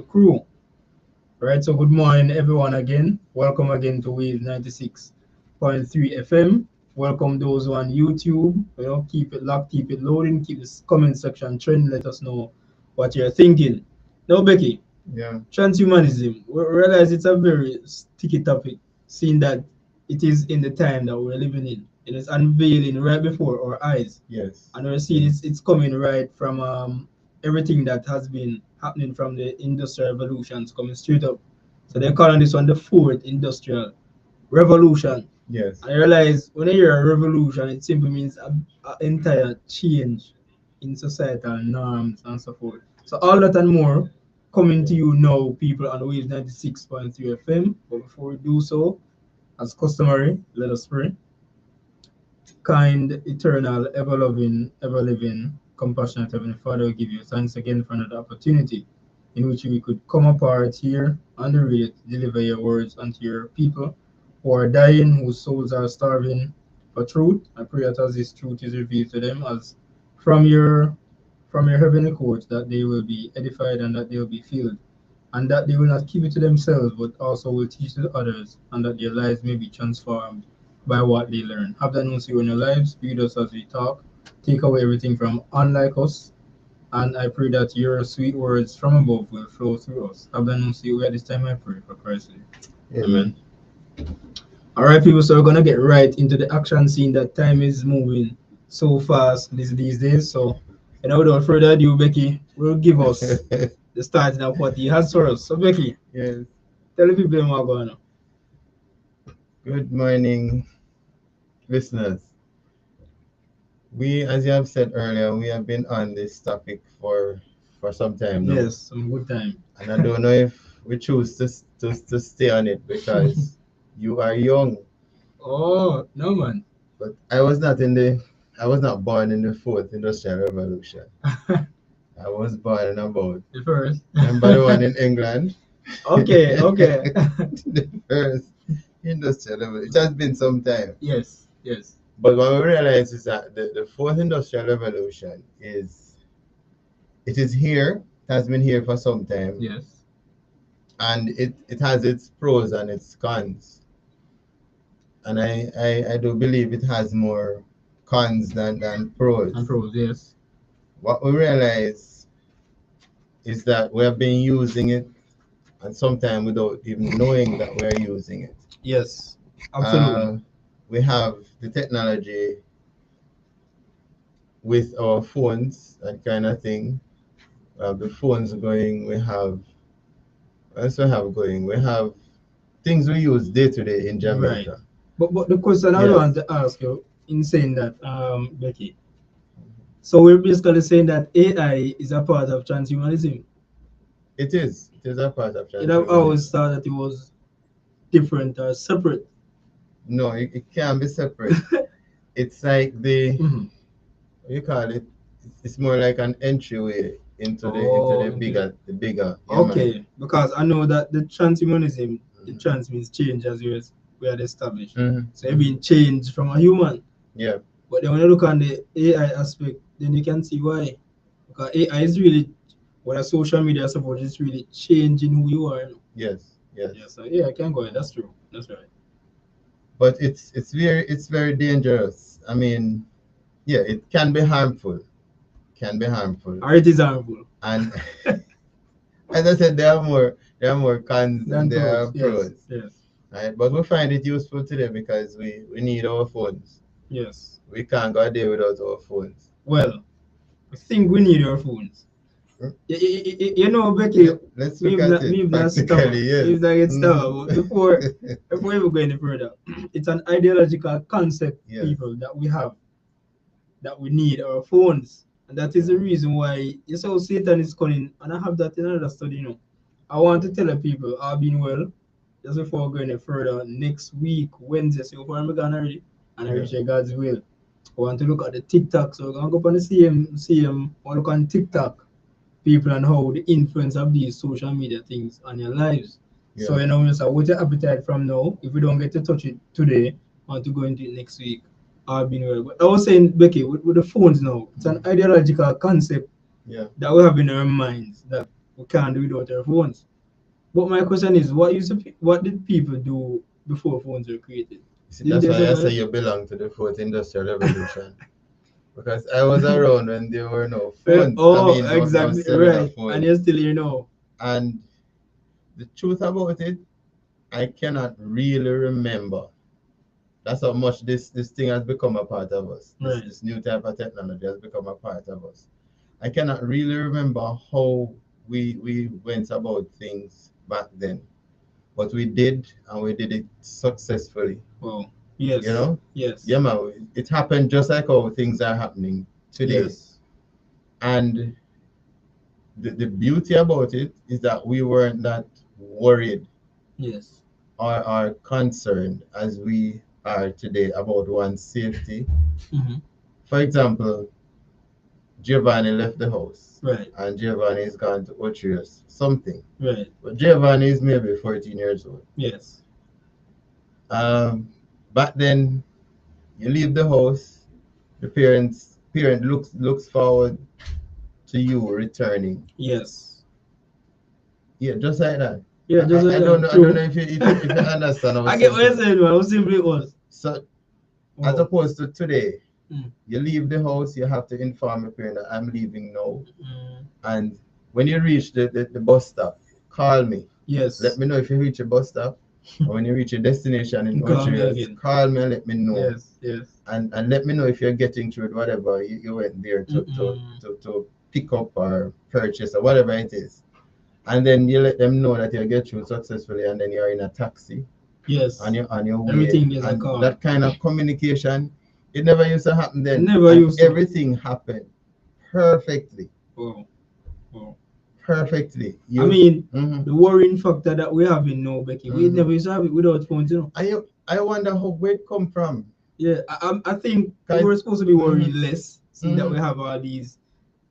the crew. Right, so good morning everyone again. Welcome again to Wave 96.3 FM. Welcome those who on YouTube. Keep it locked, keep it loading, keep this comment section trending. Let us know what you're thinking. Now, Becky, Yeah. transhumanism. We realize it's a very sticky topic, seeing that it is in the time that we're living in. It is unveiling right before our eyes. Yes. And we're seeing it's coming right from everything that has been happening from the industrial revolutions coming straight up. So they're calling this one the fourth industrial revolution. Yes. I realize when I hear a revolution, it simply means an entire change in societal norms and so forth. So all that and more coming to you now, people, on Waves 96.3 FM. But before we do so, as customary, let us pray. Kind, eternal, ever loving, ever living, compassionate Heavenly Father, we give you thanks again for another opportunity in which we could come apart here on the radio to deliver your words unto your people who are dying, whose souls are starving for truth. I pray that as this truth is revealed to them, as from your from your heavenly courts, that they will be edified and that they will be filled, and that they will not keep it to themselves, but also will teach to others, and that their lives may be transformed by what they learn. Have that knows you in your lives, be with us as we talk, take away everything from unlike us, and I pray that your sweet words from above will flow through us. Have that knows you at this time I pray for Christ's sake. Amen. All right, people, so we're going to get right into the action scene. That time is moving so fast these days. So, without further ado, Becky will give us the starting of what he has for us. So, Becky, Yes. tell the people what's going on. Good morning, listeners. We, as you have said earlier, we have been on this topic for some time now. Yes, some good time. And I don't know if we choose to stay on it because you are young. Oh, no, man. But I was not born in the fourth industrial revolution. I was born in about The first. remember the one in England? Okay. The first industrial revolution. It has been some time. Yes. But what we realize is that the fourth industrial revolution it is here, it has been here for some time, Yes. and it has its pros and its cons. And I do believe it has more cons than pros. And pros, yes. What we realize is that we have been using it, and sometimes without even knowing that we are using it. Yes, absolutely. We have the technology with our phones, that kind of thing. We have the phones going. We have what else we have going? We have things we use day to day in Jamaica. Right. But the question I Yes. want to ask you in saying that, Becky. So we're basically saying that AI is a part of transhumanism. It is. It is a part of It have transhumanism. always thought that it was different or separate. No, it can't be separate. It's like Mhm. what you call it? It's more like an entryway into Oh, the bigger. Yeah, Okay, because I know that the transhumanism, the trans means change as we had established. man. So it being changed from a human. Yeah. But then when you look on the AI aspect, then you can see why. Because AI is really, whether social media support is really changing who you are. Yes. Yeah, so yeah, I can go ahead. That's true. That's right. But it's very dangerous. I mean, yeah, it can be harmful. Or it is harmful. And as I said, there are more cons than there are pros. Yes. Right? But we find it useful today because we need our phones. Yes. We can't go a day without our phones. Well, I think we need our phones. Hmm? You know, Becky, Let's look at it practically. Yes. Maybe that gets But before we go any further, it's an ideological concept, Yes. people, that we have, that we need our phones. And that is the reason why you saw Satan is coming. And I have that in another study. I want to tell the people I've been well. Just before going any further, next week, Wednesday, so far I'm gone already, and I reach God's will. I want to look at the TikTok. So we're going to go up on the CM, or look on TikTok, people, and how the influence of these social media things on your lives. Yeah. So, so what's your appetite from now? If we don't get to touch it today, I want to go into it next week. I've been well. But I was saying, Becky, with the phones now, it's an ideological concept Yeah. that we have in our minds that we can't do without our phones. But my question is, what did people do before phones were created? See, Didn't that's they why I say survive? you belong to the fourth industrial revolution. Because I was around when there were no phones. I Oh, mean, no exactly cellular right. And you're phones. still here now. And the truth about it, I cannot really remember. That's how much this thing has become a part of us. Right. This new type of technology has become a part of us. I cannot really remember how we went about things back then, but we did, and we did it successfully. Well, yes. You know, Yes. yeah, man. It happened just like how things are happening today. Yes. And the beauty about it is that we weren't that worried Yes. or concerned as we are today about one's safety. Mm-hmm. For example, Giovanni left the house Right. and Giovanni is gone to Otrius, something. Right. But Giovanni is maybe 14 years old. Yes. Um, Back then, you leave the house, the parent looks forward to you returning. Yes. Yeah, just like that. Yeah, just like I don't that. know. I don't True. know if you understand how I get what you're simple. saying, man. How simple it was. So as Wow. opposed to today, Mm. you leave the house, you have to inform your parent that I'm leaving now. Mm. And when you reach the bus stop, call me. Yes. Let me know if you reach a bus stop. Or when you reach your destination in Call me Otrius, again. call me and let me know. Yes. Yes. And let me know if you're getting through whatever you went there to pick up or purchase or whatever it is. And then you let them know that you get through successfully, and then you're in a taxi Yes. on your way. Everything is a And call. that kind of communication, it never used to happen then. Never And used to. everything happened perfectly. Wow. Wow. Perfectly. I mean, Mhm. the worrying factor that we have in now, Becky, we Mhm. never used to have it without phones, you know. I wonder how where it come from. Yeah, I think we Kind- were supposed to be worrying Mhm. less, seeing that we Mhm. have all these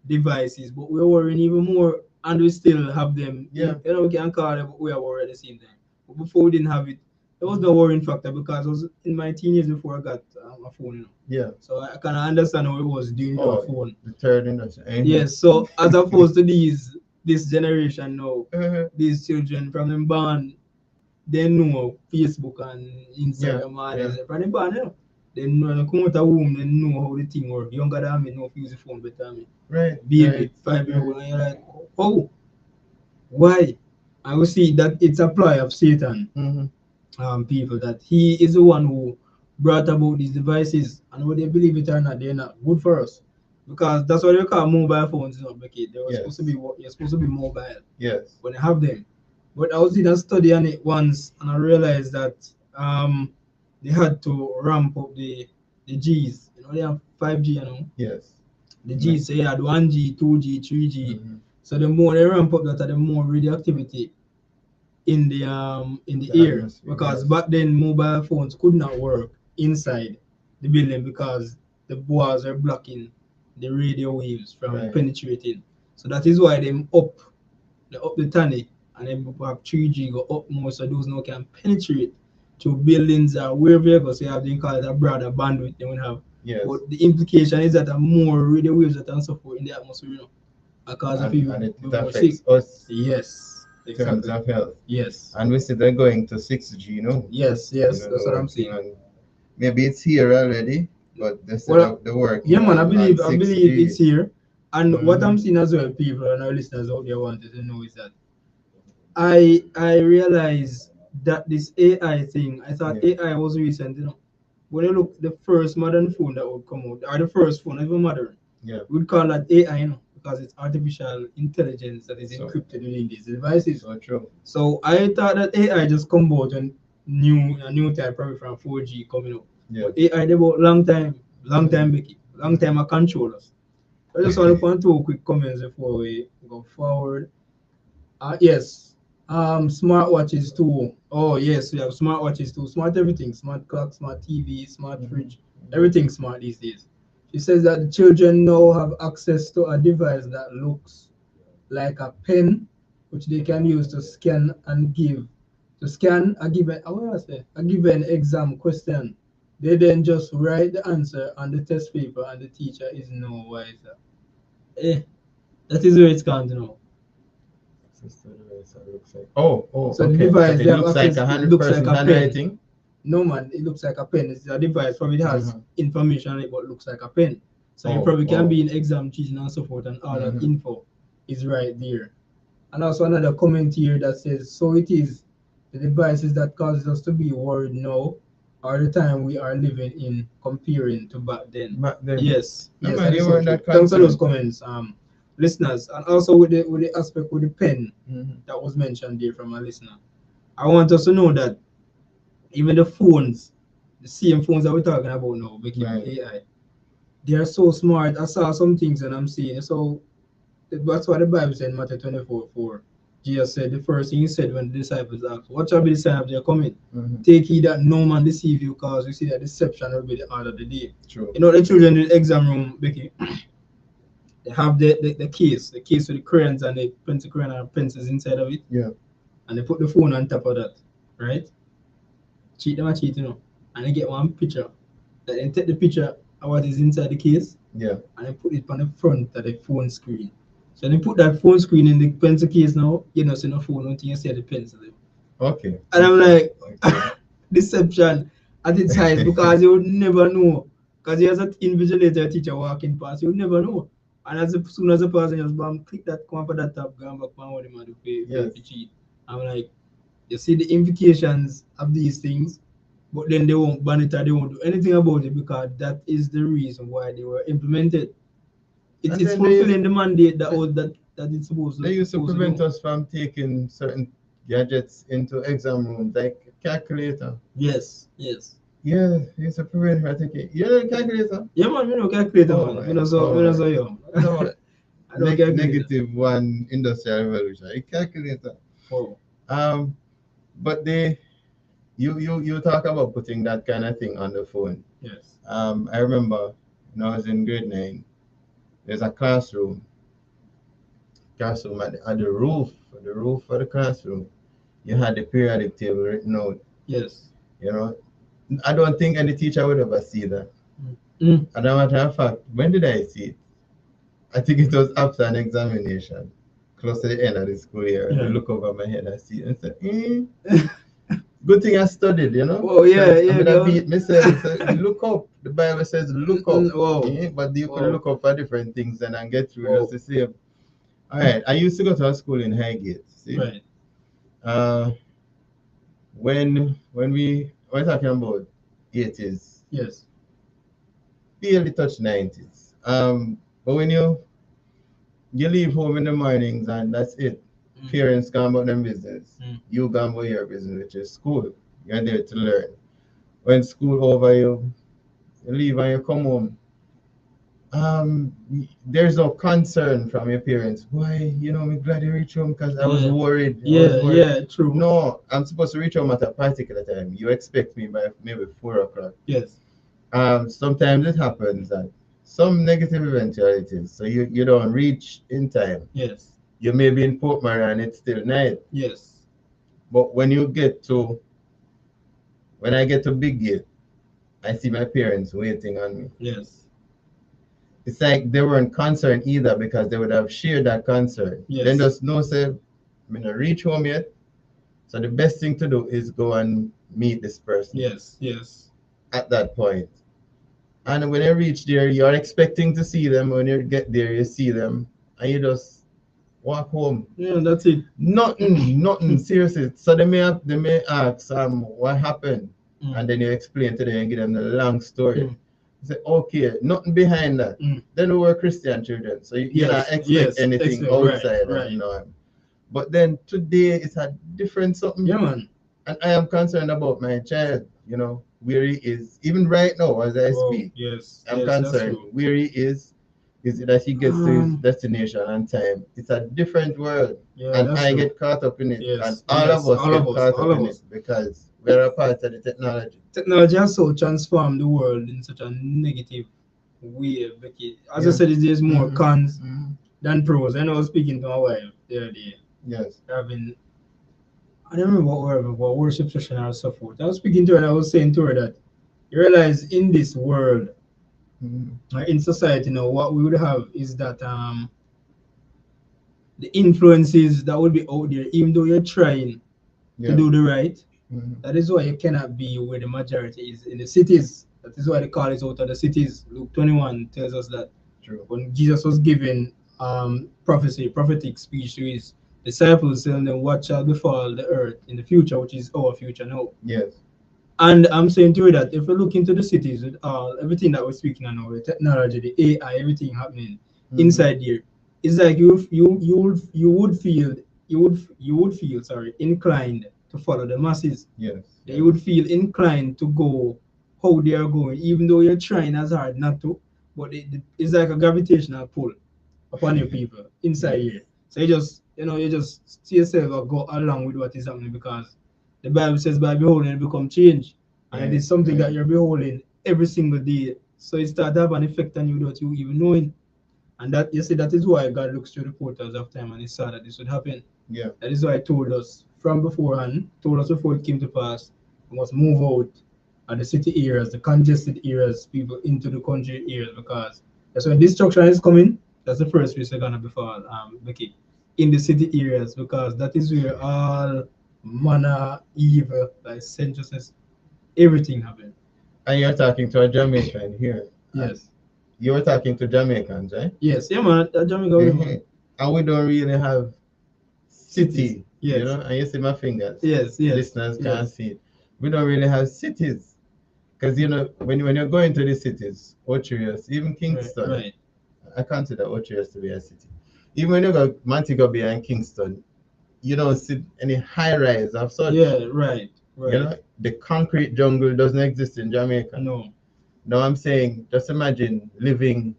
devices, but we're worrying even more, and we still have them. Yeah. You know, we can call them, but we are worried at the same time. But before we didn't have it, there was no worrying factor because I was in my teen years before I got a phone, you know. Yeah. So I kind of understand how it was doing with a Oh, phone. the third industry. Yes, so as opposed to this generation now, Mhm. these children from them born, they know Facebook and Yeah. Instagram and Yeah. from them born, you know. They know when they come out of womb, they know how the thing work. Younger than me know if you use the phone better than me. Right. Baby, Right. 5 year old, and you're like, oh, why? I will see that it's a ploy of Satan, Mhm. people, that he is the one who brought about these devices, and whether they believe it or not, they're not good for us. Because that's what they call mobile phones, you know, Becky. They were supposed to be Yes. you're supposed to be mobile Yes. when you have them. But I was in a study on it once, and I realized that they had to ramp up the G's. You know, they have 5G, you know. Yes. The G's, so you had 1G, 2G, 3G. Mhm. So the more they ramp up that, the more radioactivity in the The air, atmosphere. because Yes. back then mobile phones could not work inside the building because the walls are blocking the radio waves from Right. penetrating. So that is why they up the tanny, and then have 3G go up more, so those now can penetrate to buildings or wherever you go. So you have to call it a broader bandwidth they will have. Yes. But the implication is that more radio waves that are suffer in the atmosphere, you know, because of people And it be more sick. affects us Yes, in terms exactly. of health. Yes. And we see they're going to 6G, you know. Yes, You yes, know, that's they're what I'm working saying. on, maybe it's here already, but they said Well, they're yeah, working man, on I believe 6G. it's here. And what Mm-hmm. I'm seeing as well, people and our listeners out there wanted to know is that I realize that this AI thing, I thought Yeah. AI was recent, you know. When you look the first modern phone that would come out, or the first phone, even modern, Yeah. we'd call that AI, you know, because it's artificial intelligence that is So, encrypted within these devices. so true. So I thought that AI just come out and a new type probably from 4G coming up. Yeah. But AI they about long time Becky, long time I control us. I just want to point two quick comments before we go forward. Yes. Smartwatches too. Oh yes, we have smartwatches too. Smart everything, smart clock, smart TV, smart Mhm. fridge, everything smart these days. She says that the children now have access to a device that looks like a pen, which they can use to scan a given a given exam question. They then just write the answer on the test paper, and the teacher is no wiser. Eh, that is where it's gone to now. access to the device that looks like. Oh, So the okay. So device it they have looks like access, a it hundred looks like person a pen. handwriting. No man, it looks like a pen. It's a device, probably it has information on it, but looks like a pen. So you probably can be in exam cheating and so forth, and all that info is right there. And also another comment here that says, so it is the devices that causes us to be worried now, or the time we are living in comparing to back then. Back then. Yes, No, yes, man, that you is so weren't true. that Thanks for those concerned. comments, listeners, and also with the aspect with the pen Mhm. that was mentioned there from a listener. I want us to know that even the phones, the same phones that we're talking about now, making Right. AI, they are so smart. I saw some things and I'm seeing. So that's what the Bible said in Matthew 24:4. Jesus said, the first thing he said when the disciples asked, what shall be the sign of their coming? Take heed that no man deceive you, because we see that deception will be the order of the day. True. You know, the children in the exam room, Becky, they have the case with the crayons and the pencil crayon and pencils inside of it. Yeah. And they put the phone on top of that, right? Cheat them and cheat, you know. And they get one picture. And then take the picture of what is inside the case. Yeah. And they put it on the front of the phone screen. So they put that phone screen in the pencil case now, you know, see no phone until you see the pencil. Okay. And I'm like, okay. deception at its highest, because you would never know. Because you as an invigilator teacher walking past, you would never know. And as soon as the person just bam, click that, come for that tab, go back and what they do for cheat. I'm like, you see the implications of these things, but then they won't ban it or they won't do anything about it, because that is the reason why they were implemented. It's fulfilling the mandate that it's supposed to. They used to prevent us from taking certain gadgets into exam rooms, like calculator. Yes, yes. Yeah, they used to prevent her taking. You know calculator? Yeah, man, we know calculator, man. We know so young. No, I don't calculator. negative one industrial revolution. A calculator. Oh. But you talk about putting that kind of thing on the phone. Yes. I remember when I was in grade 9, there's a classroom at the roof of the classroom. You had the periodic table written out. Yes. You know, I don't think any teacher would ever see that. Mm. As a matter of fact, when did I see it? I think it was after an examination, close to the end of the school year. I look over my head, I see it, and say, good thing I studied, you know. Oh yeah, yeah. I'm gonna beat myself. So look up. The Bible says look up. But you could look up for different things and get through just the same. All right. I used to go to a school in Highgate. See? Right. When we're talking about 80s. Yes. Barely touch 90s. But when you leave home in the mornings and that's it. Parents gone about them business. You gone about your business, which is school. You're there to learn. When school over, you leave and you come home. There's no concern from your parents. Why, I'm glad you reached home because I was worried. Yeah, true. No, I'm supposed to reach home at a particular time. You expect me by maybe 4 o'clock. Yes. Sometimes it happens that some negative eventualities, so you don't reach in time. Yes. You may be in Portmore and it's still night. Yes. But when I get to Big Gate, I see my parents waiting on me. Yes. It's like they weren't concerned either, because they would have shared that concern. Yes. Then just no say, I'm not reach home yet. So the best thing to do is go and meet this person. Yes, yes. At that point. And when you reach there, you're expecting to see them. When you get there, you see them, and you just walk home. Yeah, that's it. Nothing seriously. So they may ask what happened, and then you explain to them and give them the long story. You say, okay, nothing behind that. Then we were Christian children, so you don't expect anything outside of the norm. But then today it's a different something. Yeah, man. And I am concerned about my child, where he is. Even right now, as I speak, I'm concerned where he is it that he gets to his destination on time. It's a different world. And I get caught up in it. And all of us get caught up in it because we're a part of the technology. Technology has so transformed the world in such a negative way. As I said, there's more cons than pros. I know I was speaking to my wife the other day. Yes. I don't remember what worship session or so forth. I was speaking to her and I was saying to her that you realize in this world, in society now, what we would have is that the influences that will be out there, even though you're trying to Yeah. do the right. Mhm. That is why you cannot be where the majority is in the cities. That is why the call is out of the cities. Luke 21 tells us that True. when Jesus was giving prophetic speech to his disciples, telling them what shall befall the earth in the future, which is our future now. Yes. And I'm saying to you that if we look into the cities with all everything that we're speaking on now, the technology, the AI, everything happening Mhm. inside there, it's like you would feel inclined to follow the masses. Yes. That Yes. you would feel inclined to go how they are going, even though you're trying as hard not to. But it's like a gravitational pull upon your people inside Yes. here. So you just see yourself or go along with what is happening because the Bible says by beholding it become change. And it Right. is something Right. that you're beholding every single day. So it starts to have an effect on you without you even knowing. And that you see that is why God looks through the portals of time and he saw that this would happen. Yeah. That is why he told us from beforehand, told us before it came to pass, we must move out of the city areas, the congested areas, people into the country areas because that's when destruction is coming. That's the first place they're gonna befall, Becky, in the city areas because that is where all manner evil, like sensuousness, everything happen. And you're talking to a Jamaican here. And Yes, you were talking to Jamaicans, right? yes, yeah, man. That Jamaica way, man. And we don't really have Cities, city, yes, and you see my fingers. yes, yes, Listeners can't yes. see it. We don't really have cities. Because, when you're going to the cities, Ocherius, even Right, Kingston, right. I consider Ocherius to be a city. Even when you go Montego Bay and Kingston, you don't see any high rise of such. Yeah, right, right. The concrete jungle doesn't exist in Jamaica. No. Now I'm saying, just imagine living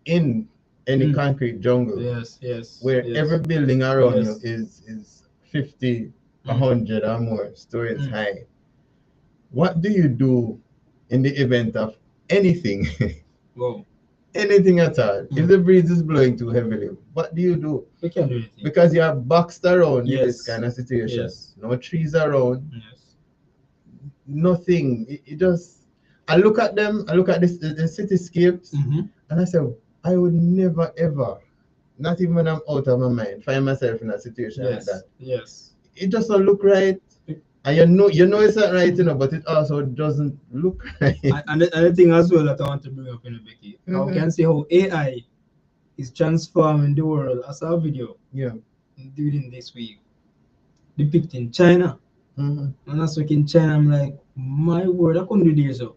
in any Mm. concrete jungle Yes, yes, where yes, every building around you yes. is 50, Mm. 100 or more stories Mm. high. What do you do in the event of anything, Wow. anything at all? If Mm. the breeze is blowing too heavily, what do you do? We can do anything. Because you are boxed around in this Yes, kind of situation. yes, No trees around, yes. nothing. It just, I look at them, I look at the cityscapes, Mm-hmm. and I say, I would never ever, not even when I'm out of my mind, find myself in a situation like Yes, that. yes. It just don't look right. And you know it's not right, but it also doesn't look right. And the thing as well that I want to bring up in the Becky, how we Mhm. can see how AI is transforming the world. I saw a video Yeah. during this week depicting China. Hmm. And that's like in China, I'm like, my word, I couldn't do this so.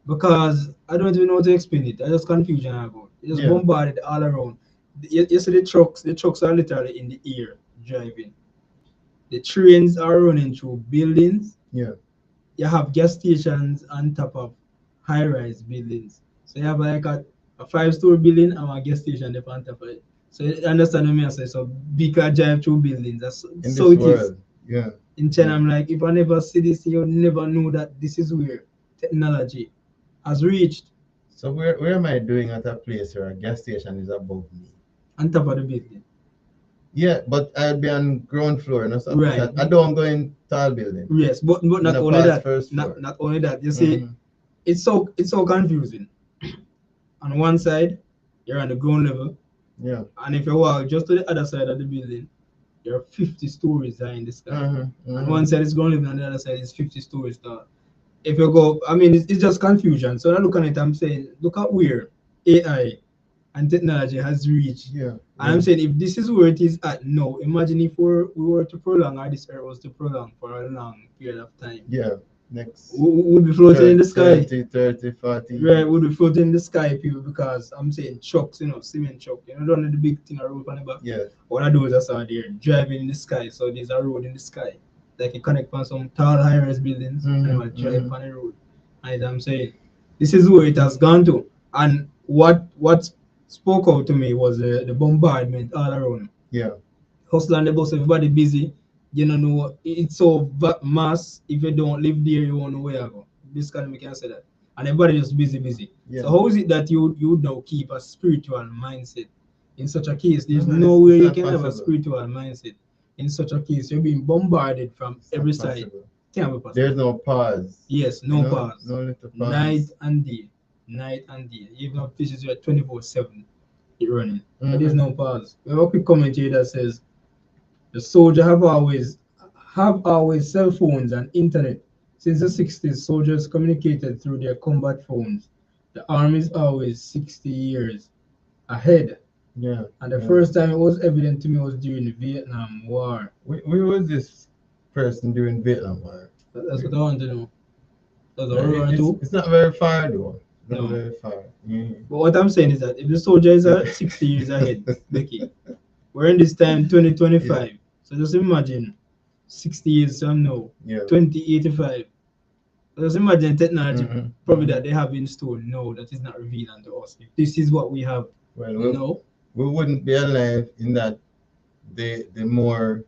Because I don't even know how to explain it. I just confusion about. It just Yeah. bombarded all around. You see the trucks are literally in the air driving. The trains are running through buildings. Yeah. You have gas stations on top of high-rise buildings. So you have like a five-story building and a gas station up on top of it. So you understand what I mean? So big car drive through buildings. That's In so this it is. world. Yeah. In China, Yeah. I'm like, if I never see this, you'll never know that this is where technology has reached So where am I doing at a place where a gas station is above me? on top of the building. Yeah, but I'll be on ground floor, so Right. I don't go in tall building. Yes, but I'm not not only past that, first not floor. not only that. You see, Hmm. it's so confusing. On one side, you're on the ground level, Yeah. and if you walk just to the other side of the building, you're 50 stories high in the sky. Hmm. And Hmm. one side is ground level, and the other side is 50 stories tall. If you go, I mean, it's just confusion. So I look at it, I'm saying, look at where AI and technology has reached. Yeah. And Yeah. I'm saying, if this is where it is at now, imagine if we were to prolong, or this earth was to prolong for a long period of time. Yeah. Next Would be floating in the sky. 40 Right, years. would be floating in the sky, people, because I'm saying trucks, cement truck. Don't know the big thing I road on the back. Yes. What I do is I saw there driving in the sky. So there's a road in the sky. Like you connect on some tall high-rise buildings and Hmm. you will drive Hmm. on the road. And I'm saying this is where it has gone to. And what spoke out to me was the bombardment all around. Yeah. Hustle and the bus, everybody busy. You don't know it's so mass. If you don't live there, you won't know where you go. Basically, we can say that. And everybody just busy, busy. Yeah. So how is it that you would now keep a spiritual mindset? In such a case, there's No, no it's way you not can have a possible. spiritual mindset. In such a case, you're being bombarded from It's every not side. possible. Can't be possible. There's no pause. Yes, no pause. No little Night pause. and day. Night and day. Even if this is your 24/7, it running. But there's Hmm. no pause. We have a quick comment here that says The soldier have always cell phones and internet. Since the 60s, soldiers communicated through their combat phones. The army is always 60 years ahead. Yeah, And the yeah. first time it was evident to me was during the Vietnam War. Where was this person during Vietnam War? That's what I want to know. That's No, World War II? it's not very far though. Not No. very far. Mhm. But what I'm saying is that if the soldier is 60 years ahead, Becky, we're in this time Yeah, 2025. So just imagine 60 years from now, yeah. 2085. Just imagine technology Mhm, probably mhm. that they have in store now that is not revealed unto us. If this is what we have Well, now. we wouldn't be alive in that the more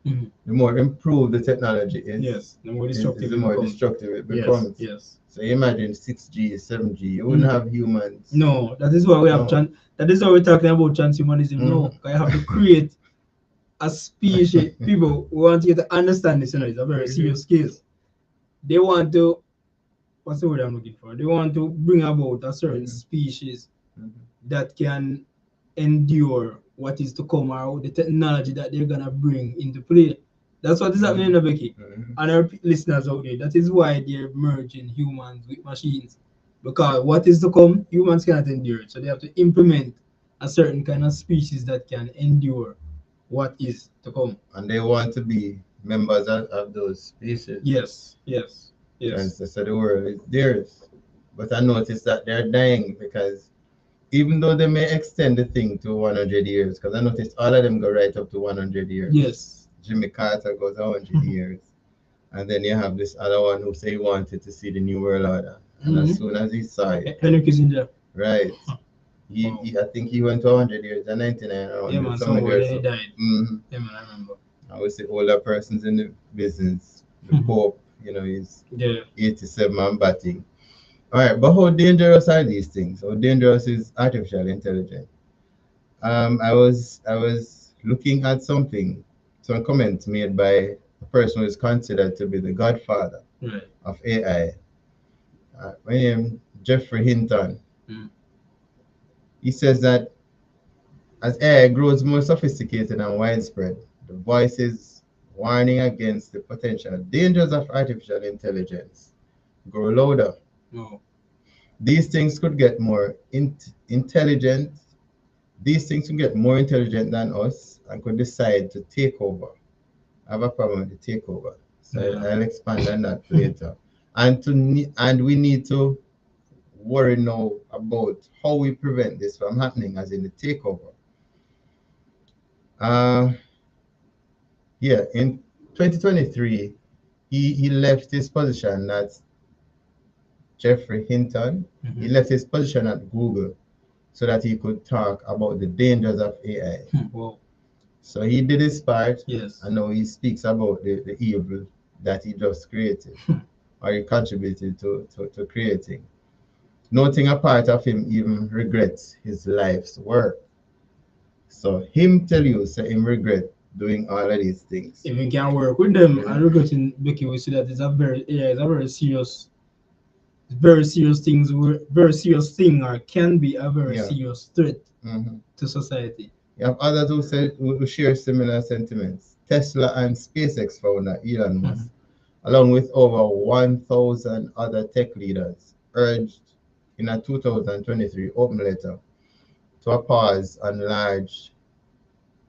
Mhm. the more improved the technology Yes, the more is destructive the it more becomes. destructive it Yes, becomes. yes. So imagine 6G, 7G, you wouldn't Mhm. have humans. No, that is why we have No. that is why we're talking about transhumanism Mhm. now. I have to create a species. People we want you to understand this, it's a very Mhm, serious case. They want to, what's the word I'm looking for? They want to bring about a certain mhm, species mhm. that can endure what is to come, or the technology that they're gonna bring into play. That's what is happening Mhm, in Becky. mhm. And our listeners out there, that is why they're merging humans with machines. Because what is to come, humans cannot endure it. So they have to implement a certain kind of species that can endure what is to come. And they want to be members of those species. Yes, yes, And yes. so the world is theirs. But I noticed that they're dying because even though they may extend the thing to 100 years, because I noticed all of them go right up to 100 years. Yes. Jimmy Carter goes 100 years. And then you have this other one who say he wanted to see the New World Order. And as Mm-hmm. soon as he saw it, Henry Kissinger. right, Wow. I think he went to 100 years, and 99 or Yeah, 100, man, somewhere somewhere there. then he So, died. hmm Yeah, man, I remember. I would say older persons in the business. The Pope, he's Yeah. 87 and batting. All right, but how dangerous are these things? How dangerous is artificial intelligence? I was looking at some comments made by a person who is considered to be the godfather Right. of AI. My name Jeffrey Hinton. Mm. He says that as AI grows more sophisticated and widespread, the voices warning against the potential dangers of artificial intelligence grow louder. Oh. These things could get more intelligent. These things could get more intelligent than us and could decide to take over. I have a problem with the takeover, so Yeah. I'll expand on that later. And we need to worry now about how we prevent this from happening, as in the takeover. Uh, yeah, in 2023, he left his position at Jeffrey Hinton. He Mhm. left his position at Google so that he could talk about the dangers of AI. Wow. So he did his part, Yes. and now he speaks about the evil that he just created, or he contributed to creating. Noting a part of him even regrets his life's work. So him tell you, say him regret doing all of these things. If we can work with them Yeah. and regretting Becky, we see that it's a very serious things, very serious thing, or can be a very Yeah. serious threat hmm to society. You have others who share similar sentiments. Tesla and SpaceX founder Elon Musk, along with over 1,000 other tech leaders, urged in a 2023 open letter to a pause on large.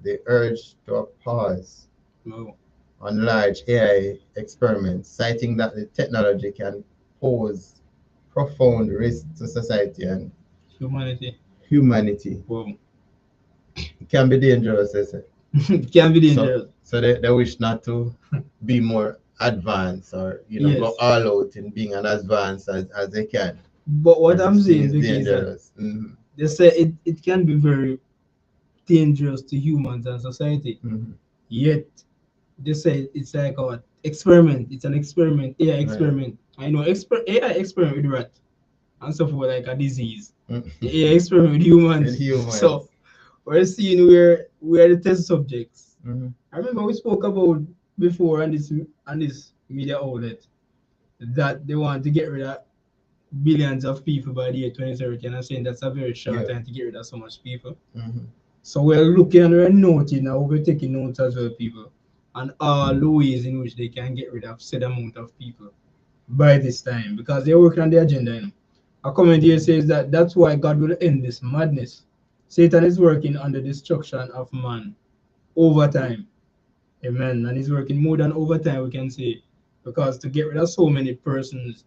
They urged to a pause No. on large AI experiments, citing that the technology can pose profound risk to society and Humanity. humanity. Wow. It can be dangerous, they say. It can be So, dangerous. so they wish not to be more advanced, or go Yes. all out in being as advanced as they can, But what because I'm this thing saying, is Becky, is that dangerous. Hmm they say it can be very dangerous to humans and society. hmm Yet they say it's like a experiment. It's an experiment, AI Right. experiment. I know AI experiment with rat and stuff for like a disease. The AI And experiment with humans. So humans. we're seeing where we are the test subjects. Hmm I remember we spoke about before on this media outlet that they want to get rid of billions of people by the year 2030, and I'm saying that's a very short Yeah. time to get rid of so much people. hmm So we're looking and we're noting now, we're taking notes as well, people, and all the ways in which they can get rid of said amount of people by this time because they're working on the agenda. You know. A comment here says that that's why God will end this madness. Satan is working on the destruction of man over time. Amen. And he's working more than overtime, we can say, because to get rid of so many persons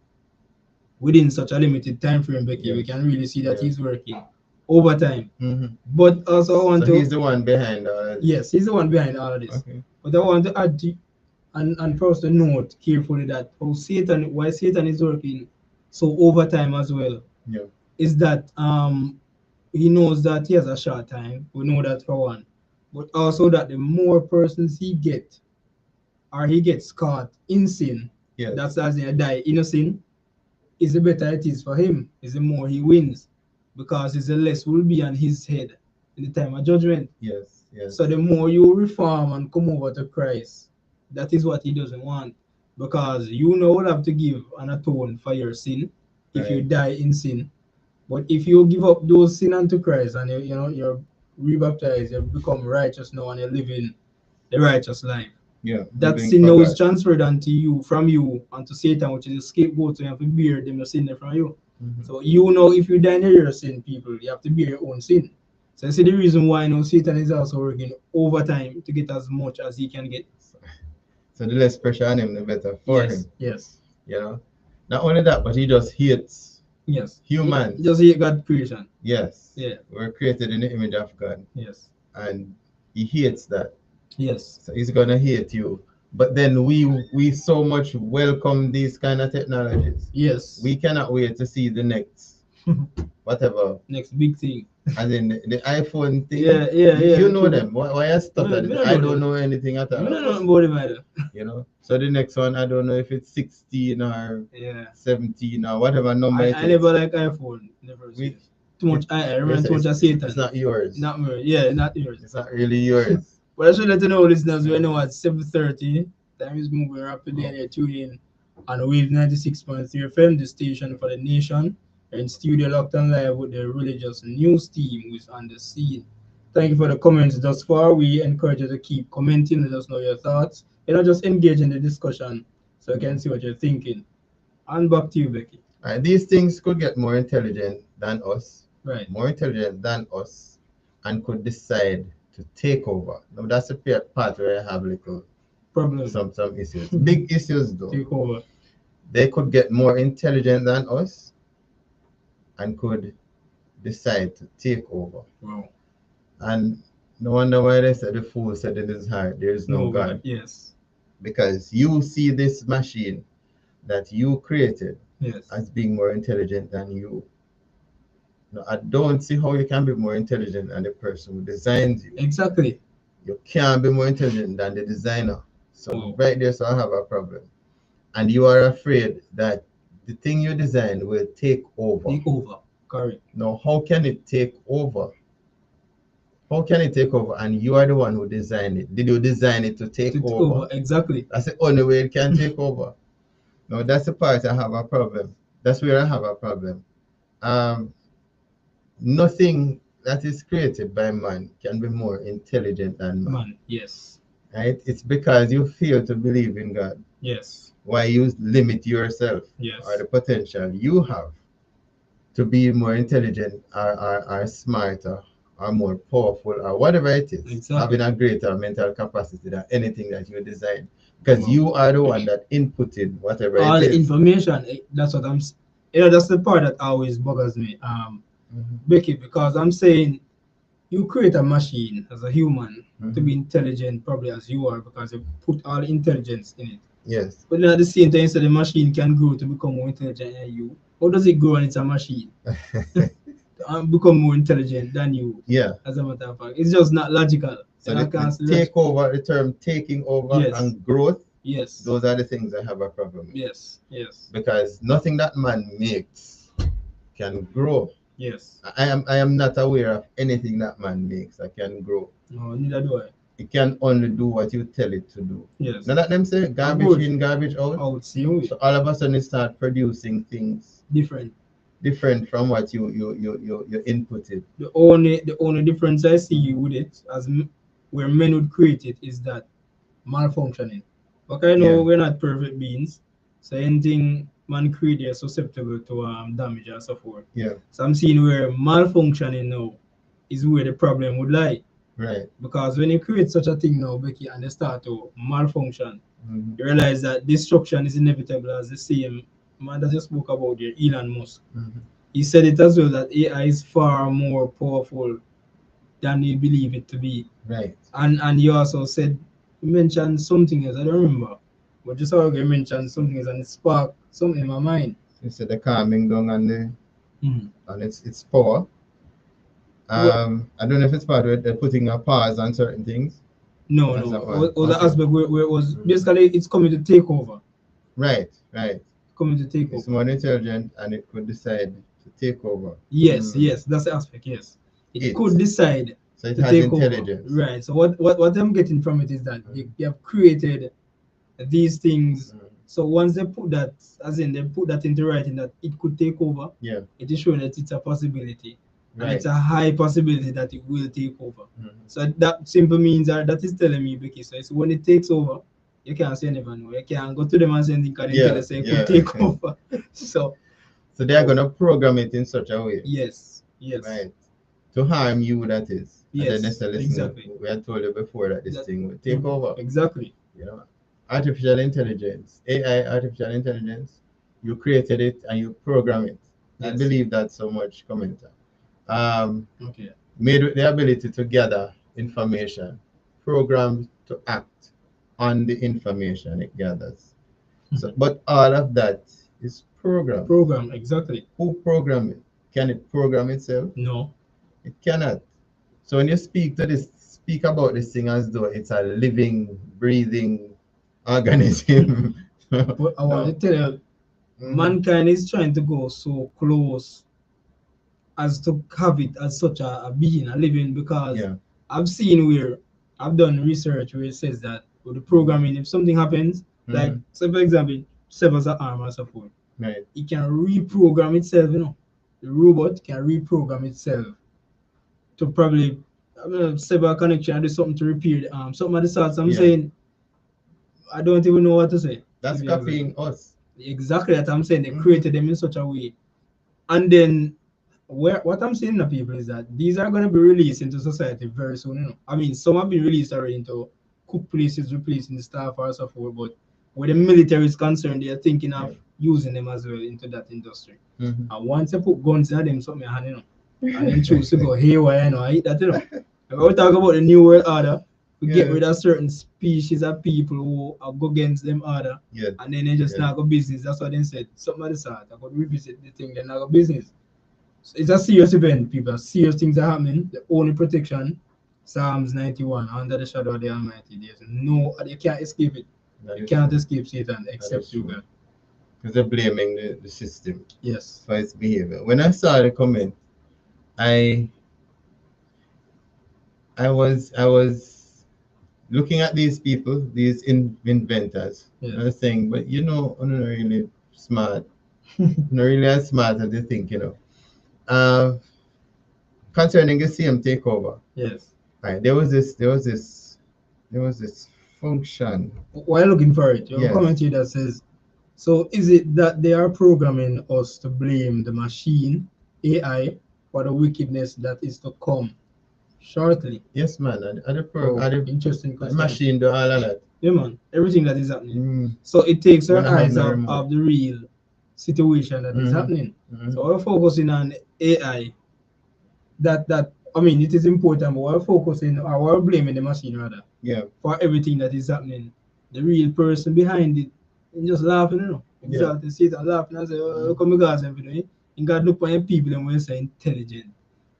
within such a limited time frame, Becky, we Yes. can really see that Yes. he's working overtime. Mhm. But also, I want So to. he's the one behind all of this. Yes, he's the one behind all of this. Okay. But I want to add to, and for us to note carefully that why Satan is working so overtime as well, Yeah. is that he knows that he has a short time. We know that for one, but also that the more persons he get or he gets caught in sin, Yes. that's as they die in a sin, is the better it is for him, is the more he wins, because is the less will be on his head in the time of judgment. Yes. Yes. So the more you reform and come over to Christ, that is what he doesn't want, because you now will have to give an atone for your sin if you Right. die in sin. But if you give up those sin unto Christ and you're rebaptized, you become righteous now and you're living the righteous life. Yeah. That Living sin for now is God. transferred unto you from you unto Satan, which is a scapegoat, so you have to bear them the sin there from you. Mhm. So you know if you die in your sin, people, you have to bear your own sin. So you see the reason why now Satan is also working overtime to get as much as he can get. So the less pressure on him, the better for Yes, him. yes, You know. Not only that, but he just hates yes. humans. Just hate God creation. Yes. Yeah. We're created in the image of God, Yes, and he hates that. yes, So he's gonna hate you. But then we so much welcome these kind of technologies. yes. We cannot wait to see the next whatever. Next big thing. As in the iPhone thing. Yeah, yeah, yeah. You know them. Why I stutter? Me don't I know don't them. know anything at Me all don't know about nothing it. about him either. You know. So the next one, I don't know if it's 16 or Yeah. 17 or whatever number it I is. never like iPhone. Never We, serious. Too much I remember too much of it's Satan. not yours. Not me. Yeah, not yours. It's not really yours. But I should let you know, listeners, we know at 7:30. Time is moving rapidly and you're tuning in on Wave 96.3 FM, the station for the nation. You're in studio locked and live with the religious news team who is on the scene. Thank you for the comments thus far. We encourage you to keep commenting, let us know your thoughts. Just engage in the discussion so we can see what you're thinking. And back to you, Becky. Right, these things could get more intelligent than us, Right. more intelligent than us, and could decide to take over. Now that's the part where I have little Problem. some issues, big issues though. Take over. They could get more intelligent than us and could decide to take over. Wow. And no wonder why they said the fool said in his heart there is no No God. God. Yes. Because you see this machine that you created Yes. as being more intelligent than you. No, I don't see how you can be more intelligent than the person who designs you. Exactly. You can't be more intelligent than the designer. So Oh. right there, so I have a problem. And you are afraid that the thing you designed will take over. Take over. Correct. Now, how can it take over? How can it take over? And you are the one who designed it. Did you design it to take over? Exactly. That's the only way it can take over. No, that's the part I have a problem. That's where I have a problem. Um, Nothing that is created by man can be more intelligent than man. Man. Yes. Right? It's because you fail to believe in God. Yes. Why you limit yourself Yes. or the potential you have to be more intelligent or smarter or more powerful or whatever it is, Exactly. having a greater mental capacity than anything that you design. Because Wow. you are the one that inputted whatever All it the is. information. That's what that's the part that always buggers me. Mhm. Becky, because I'm saying you create a machine as a human to Mhm. be intelligent, probably as you are, because you put all intelligence in it. Yes. But then at the same time, so the machine can grow to become more intelligent than you. How does it grow when it's a machine? And become more intelligent than you, Yeah. as a matter of fact. It's just not logical. So I the can't see take over, the term taking over Yes. and growth, Yes. those are the things I have a problem with. Yes. Yes. Because nothing that man makes can grow. Yes. I am not aware of anything that man makes that can grow. No, neither do I. It can only do what you tell it to do. Yes. Now that them say garbage good. in, garbage out, I would see you so all of a sudden it start producing things different. different from what you inputted. The only difference I see with it where men would create it is that malfunctioning. Okay, I know Yeah. we're not perfect beings, so anything man create is susceptible to damage and so forth. Yeah. So I'm seeing where malfunctioning now is where the problem would lie. Right. Because when you create such a thing now, Becky, and they start to malfunction, Mhm. you realize that destruction is inevitable, as the same man that just spoke about here, Elon Musk. Mhm. He said it as well that AI is far more powerful than you believe it to be. Right. And you also said, you mentioned something else, I don't remember. But just how you mentioned something else and it sparked something in my mind. You said the calming down Mhm. and its power. Well, I don't know if it's part of it, they're putting a pause on certain things. no, That's no. that one. Or the Okay. aspect where it was Mhm. basically it's coming to take over. Right. Right. Coming to take It's over. more intelligent and it could decide to take over. Yes, Mm. yes, that's the aspect, yes. It It. could decide So it to has take over. intelligence. Right. So what I'm getting from it is that they have created these things. Mm. So once they put that, as in they put that into writing that it could take over, Yeah. it is showing that it's a possibility. And Right. it's a high possibility that it will take over. Mhm. So that simple means that is telling me, Becky, so it's when it takes over, you can't say never know. You can't go to them and say anything because they tell Yeah. you say it could Yeah. take over. So So they are going to program it in such a way, yes, yes, right, to harm you, that is. And then they yes, say, listen, exactly. we had told you before that this That, thing will take over. exactly. You know, artificial intelligence, AI, artificial intelligence, you created it and you program it. I Yes. believe that so much, commenter. Okay. Made with the ability to gather information, programmed to act on the information it gathers. So, but all of that is programmed. Program, exactly. Who program it? Can it program itself? No. It cannot. So when you speak about this thing as though it's a living, breathing organism. But I want to No. tell you, Mhm. mankind is trying to go so close as to have it as such a being, a living, because Yeah. I've seen where I've done research where it says that with the programming, if something happens, like Mhm. say for example, severs an arm or so forth, Right. it can reprogram itself, The robot can reprogram itself to probably sever a connection and do something to repair the arm. Something of the sort. So I'm Yeah. saying I don't even know what to say. That's To be honest. copying us. Exactly that I'm saying. They Mhm. created them in such a way. And then what I'm saying to people is that these are going to be released into society very soon. I mean, some have been released already into cook places, replacing the staff or so forth. But where the military is concerned, they are thinking Yeah. of using them as well into that industry. Mhm. And once they put guns in them, something hand, and then choose to go haywire, I eat that, When we talk about the New World Order, we get Yeah. rid of certain species of people who are go against them order, Yeah. and then they just Yeah. not go business. That's what they said. Something like that. I could revisit the thing, then not go business. So it's a serious event, people. Serious things are happening. The only protection, Psalms 91, under the shadow of the Almighty. There's no, you can't escape it. That You is can't true. escape Satan That except is through true. God. Because they're blaming the system Yes. for its behavior. When I saw the comment, I I was looking at these people, these inventors. I Yes. was saying, but I'm not really smart. Not really as smart as they think. Concerning the same takeover, Yes. right? There was this function. While looking for it, you have a Yes. comment here that says, so is it that they are programming us to blame the machine, AI, for the wickedness that is to come shortly? Yes, man. Oh, Are the interesting question. machine do all of that. Yeah, man. Everything that is happening. Mm. So it takes When our I have eyes no of remote. the real situation that is Mm-hmm. happening. Mm-hmm. So we're focusing on AI. That I mean, it is important, but we're focusing or we're blaming the machine rather Yeah. for everything that is happening. The real person behind it, and just laughing, Yeah. Exactly. See it and laughing and say, oh, look at me guys, and God look for your people and when you say intelligent.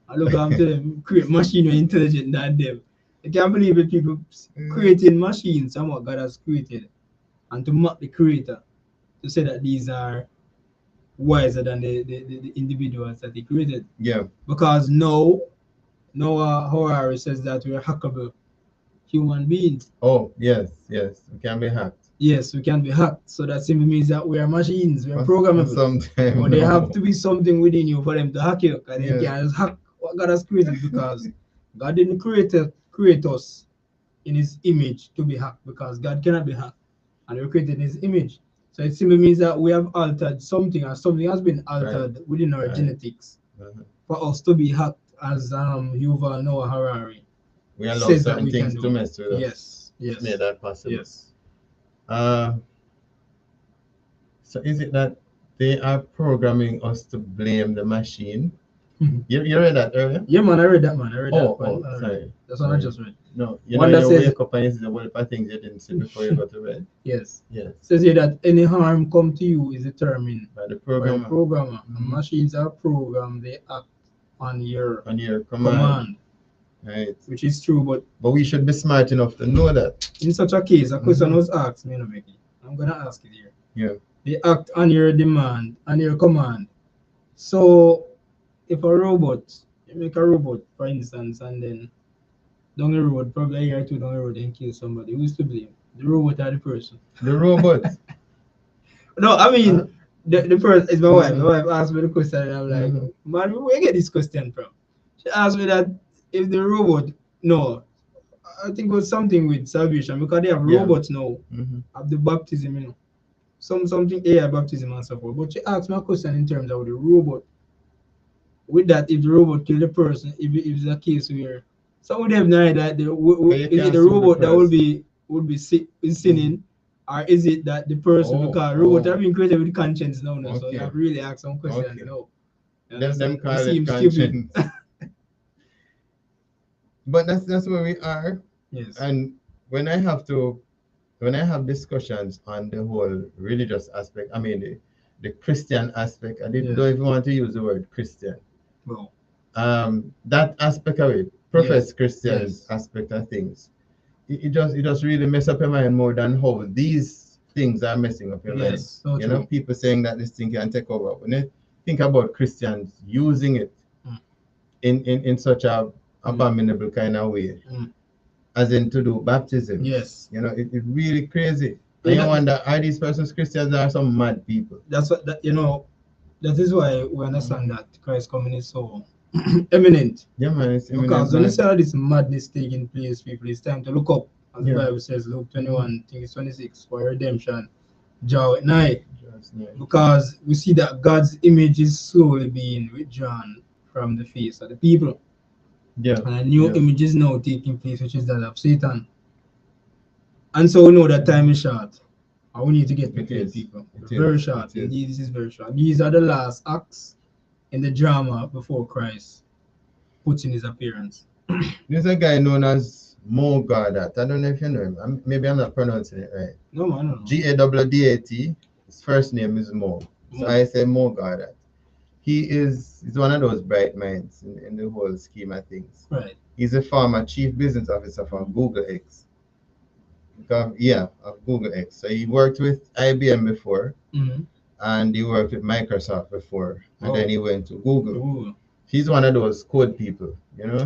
I look at them to them, create machine who are intelligent than them. I can't believe it, people creating machines and what God has created, and to mock the creator, to say that these are wiser than the individuals that he created. Yeah. Because no, Noah Horary says that we're hackable human beings. Oh, yes, yes. It can be hacked. Yes, we can be hacked. So that simply means that we are machines, we are For programmable. some time But there now. have to be something within you for them to hack you. Because they Yes. can't just hack what God has created because God didn't create us in his image to be hacked because God cannot be hacked. And we were created in his image. So it simply means that we have altered something or something has been altered within our Right. genetics Uh-huh. for us to be hacked as Yuval Noah Harari We allow says that certain we can things to do. mess with us. Yes, Which made yes, that possible. yes. Uh, so is it that they are programming us to blame the machine? You read that earlier? Yeah, man, I read that, man. I read that Oh, one. oh, sorry. That's what I Sorry. just read. No, you One know, that you says, wake up and you see the whole of things you didn't see before you go to bed. yes, Yes, says here that any harm come to you is determined by the by the programmer programmer. And Mhm. machines are programmed, they act on your on your command, right? which is true. But But we should be smart enough to know that. in such a case, a question Mhm. was asked me, no, Becky. I'm going to ask it here. Yeah. They act on your demand, on your command. So if a robot, you make a robot, for instance, and then down the road, probably a year or two down the road, and kill somebody, who's to blame? The robot or the person? The robot. No, I mean, Uh, the first is my wife. mhm. My wife asked me the question, and I'm like, Mhm. man, where you get this question from? She asked me that if the robot, no, I think it was something with salvation because they have Yeah. robots now, Mhm. of the baptism, something AI baptism and so forth. But she asked me a question in terms of the robot. With that, if the robot kill the person, if it's a case where some of them know that But you is it can't the sue the robot that person. would be sinning, or is it that the person Oh, because robots oh. are being created with conscience now, so you Okay. have really asked some questions Okay. now. You Them understand? We call it seem stupid. conscience. But that's where we are. Yes. And when I have discussions on the whole religious aspect, I mean the Christian aspect, I Yes. don't even want to use the word Christian. Well, That aspect of it, profess yes. Christian Yes. aspect of things, it just really mess up your mind more than how these things are messing up your mind. Yes. So You know, true. people saying that this thing can take over. When you think about Christians using it Mm. in such a Mm. abominable kind of way, Mm. as in to do baptisms. Yes. You know, it really crazy. You And you know, wonder, are these persons Christians or are some mad people? that's what that that is why we understand Mhm. that Christ coming is so eminent. Yeah, man, it's imminent, Because when you man. see all this madness taking place, people, it's time to look up. As the Yeah. Bible says, Luke 21, I think it's 26, for redemption, draw at night. Just nice. Because we see that God's image is slowly being withdrawn from the face of the people. Yeah. And a new Yeah. image is now taking place, which is that of Satan. And so we know that time is short. And we need to get It prepared, is. people. It Very is. short. It is. Indeed, this is very short. These are the last acts in the drama before Christ puts in his appearance. There's a guy known as Mo Gardat. I don't know if you know him. Maybe I'm not pronouncing it right. No, man, I don't know. Gadat. His first name is Mo. So Mo. I say Mo Gardat. He's one of those bright minds in the whole scheme of things. Right. He's a former chief business officer for Google X. Of Google X. So he worked with IBM before, Mm-hmm. and he worked with Microsoft before, and then Oh. he went to Google. Ooh. He's one of those code people, you know.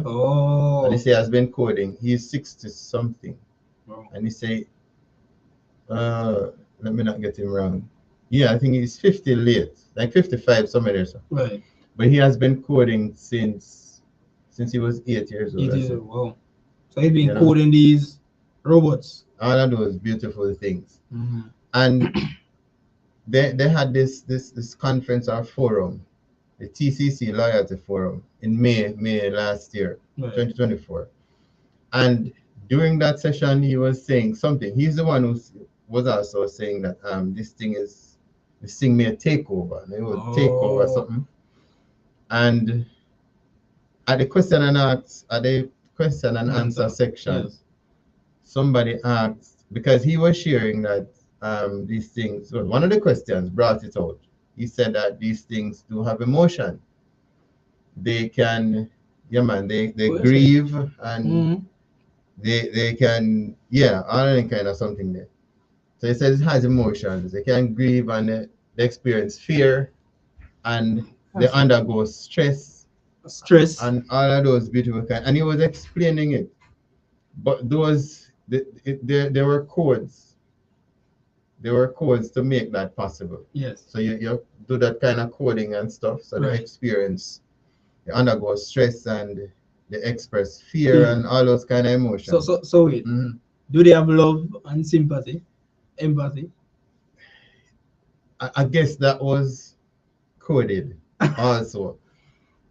And he Oh. say has been coding. He's 60 something, Oh. and he say, let me not get him wrong. Yeah, I think he's 50 late, like 55 somewhere or so. Right. But he has been coding since he was 8 years old. It Or is. so. Wow. So he's been You know, coding these robots. all of those beautiful things. Mm-hmm. And they had this conference or forum, the TCC Loyalty Forum in May last year, Right. 2024. And during that session, he was saying something. He's the one who was also saying that this thing may take over. They would take over Oh. something. And at the question and answer section, Yes. somebody asked, because he was sharing that these things. Well, one of the questions brought it out. He said that these things do have emotion. They can, yeah, man. They What is it? grieve and Mm-hmm. they can, yeah, all that kind of something there. So he says it has emotions. They can grieve and they experience fear and they That's it. undergo stress Stress. and all of those beautiful kind. And he was explaining it, but there were codes. there were codes to make that possible. Yes. So you do that kind of coding and stuff, so Right. they experience, they undergo stress and they express fear Fear. and all those kind of emotions. So wait. Mhm. Do they have love and sympathy, empathy? I guess that was coded also.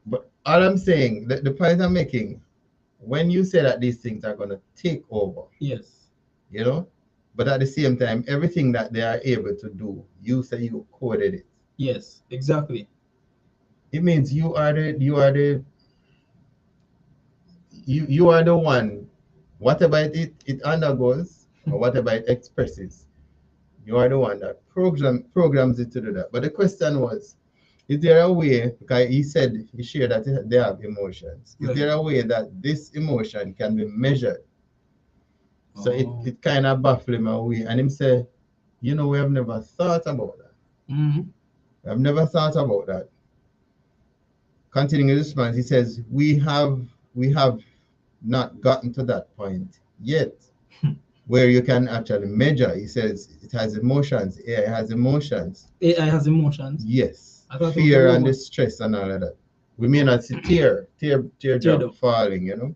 But all I'm saying, the point I'm making, when you say that these things are going to take over, Yes. you know, but at the same time, everything that they are able to do, you say you coded it. Yes. Exactly. It means you are the one, whatever it undergoes or whatever it expresses, you are the one that programs it to do that. But the question was, is there a way, because he shared that they have emotions, is Right. there a way that this emotion can be measured? So Oh. it kind of baffled him away. And him say, we have never thought about that. Mm-hmm. I've never thought about that. Continuing his response, he says, we have not gotten to that point yet where you can actually measure. He says it has emotions. AI has emotions. AI has emotions. Yes. I thought it was a Fear and robot. distress and all of that. We may not see teardrop Teardrop. falling.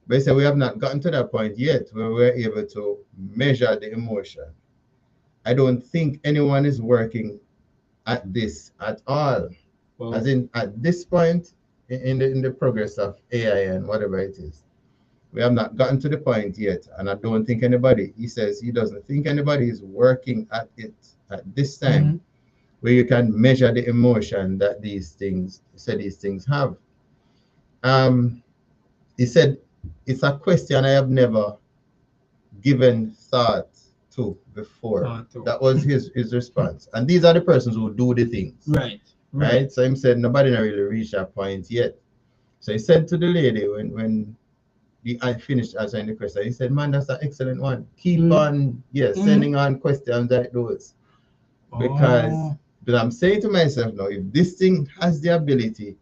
But he said we have not gotten to that point yet where we're able to measure the emotion. I don't think anyone is working at this at all. Wow. As in, at this point in the progress of AI and whatever it is, we have not gotten to the point yet. And I don't think anybody, he says he doesn't think anybody is working at it at this time Mhm. where you can measure the emotion that these things have. Um, he said, it's a question I have never given thought to before. Too. That was his response. And these are the persons who do the things. Right. Right? So he said nobody not really reached that point yet. So he said to the lady when I finished answering the question, he said, man, that's an excellent one. Keep on sending on questions like those. Because Oh. but I'm saying to myself now, if this thing has the ability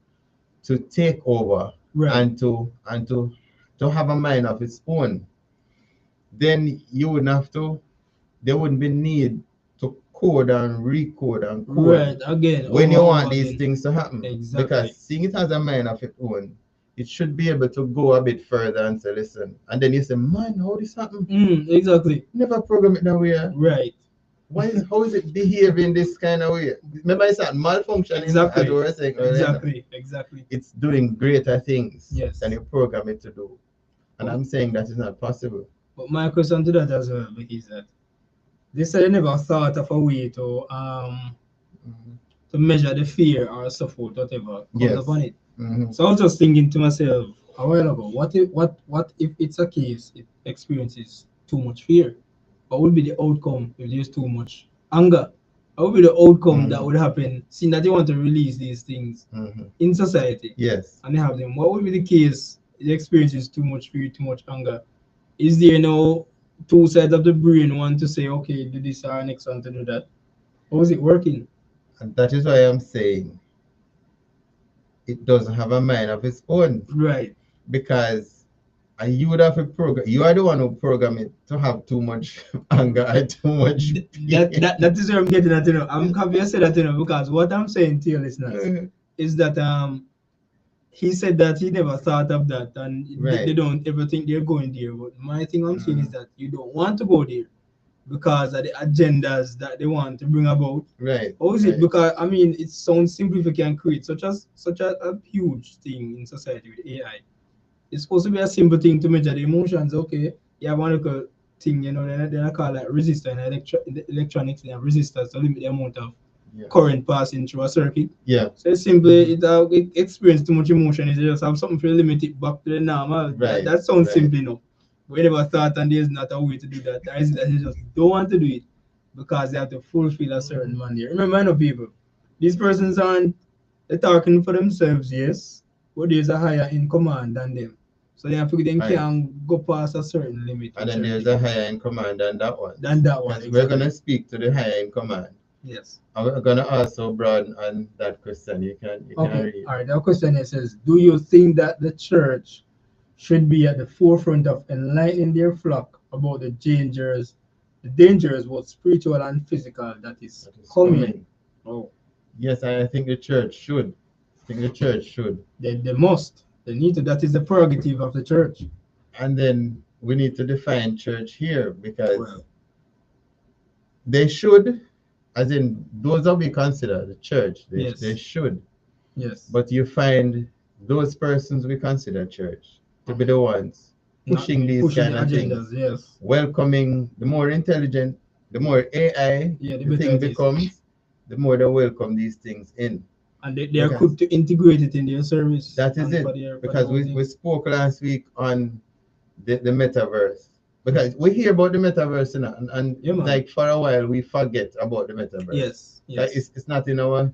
to take over Right. and to have a mind of its own, then there wouldn't be need to code and recode and code Right. Again. when you over want these again. things to happen. Exactly. Because seeing it as a mind of its own, it should be able to go a bit further and say, listen. And then you say, man, how this happen? Exactly. Never program it that way. Right. How is it behaving this kind of way? Remember, it's not malfunctioning, Exactly. as we were saying earlier. Exactly. It's doing greater things Yes. than you program it to do. And I'm saying that is not possible. But my question to that as well is that they said they never thought of a way to measure the fear or support, whatever comes Yes. upon it. Mhm. So I was just thinking to myself a while ago, what if it's a case it experiences too much fear? What would be the outcome if there's too much anger? What would be the outcome that would happen, seeing that you want to release these things in society Yes. and they have them? What would be the case it experiences too much fear, too much anger? Is there no two sides of the brain, one to say, okay, do this, or next one to do that? How is it working? And that is why I'm saying it doesn't have a mind of its own. Right. Because you would have to program. You are the one who program it to have too much anger and too much pain. That is where I'm getting at, I'm happy you said that, because what I'm saying to your listeners is that he said that he never thought of that, and they don't ever think they're going there. But my thing I'm saying is that you don't want to go there because of the agendas that they want to bring about. Right. How is it? Because I mean, it sounds simple if you can create such a huge thing in society with AI. It's supposed to be a simple thing to measure the emotions. Okay, you have one little thing, then I call like resistor in electronics. They have resistors to limit the amount of current passing through a circuit. Yeah. So it's simply it experience too much emotion. It's just have something to limit it back to the normal. Right. That sounds simple enough. We never thought, and there's not a way to do that. That is that they just don't want to do it because they have to fulfill a certain mandate. Remember, I know people. These persons aren't they're talking for themselves, yes, but there's a higher in command than them. So they have to then can't go past a certain limit. And then there's a higher in command than that one. Exactly. We're gonna speak to the higher in command. Yes. And we're gonna also broaden on that question. You can read. All right. That question says, do you think that the church should be at the forefront of enlightening their flock about the The danger is both spiritual and physical that is That is coming. Oh, Yes, I think the church should. I think the church should. they must. They need to. That is the prerogative of the church. And then we need to define church here because Well, they should, as in those that we consider the church, Yes. they should. yes. But you find those persons we consider church to be the ones Not pushing these pushing kind the of agendas. things, Yes. welcoming the more intelligent, the more AI Yeah, the the better thing it is. becomes, the more they welcome these things in. And they are Because quick to integrate it in their service. that is and for it. their- for Because their own we things. spoke last week on the metaverse. Because we hear about the metaverse and Yeah, man. like for a while we forget about the metaverse. Yes. Like, Yes. it's not in our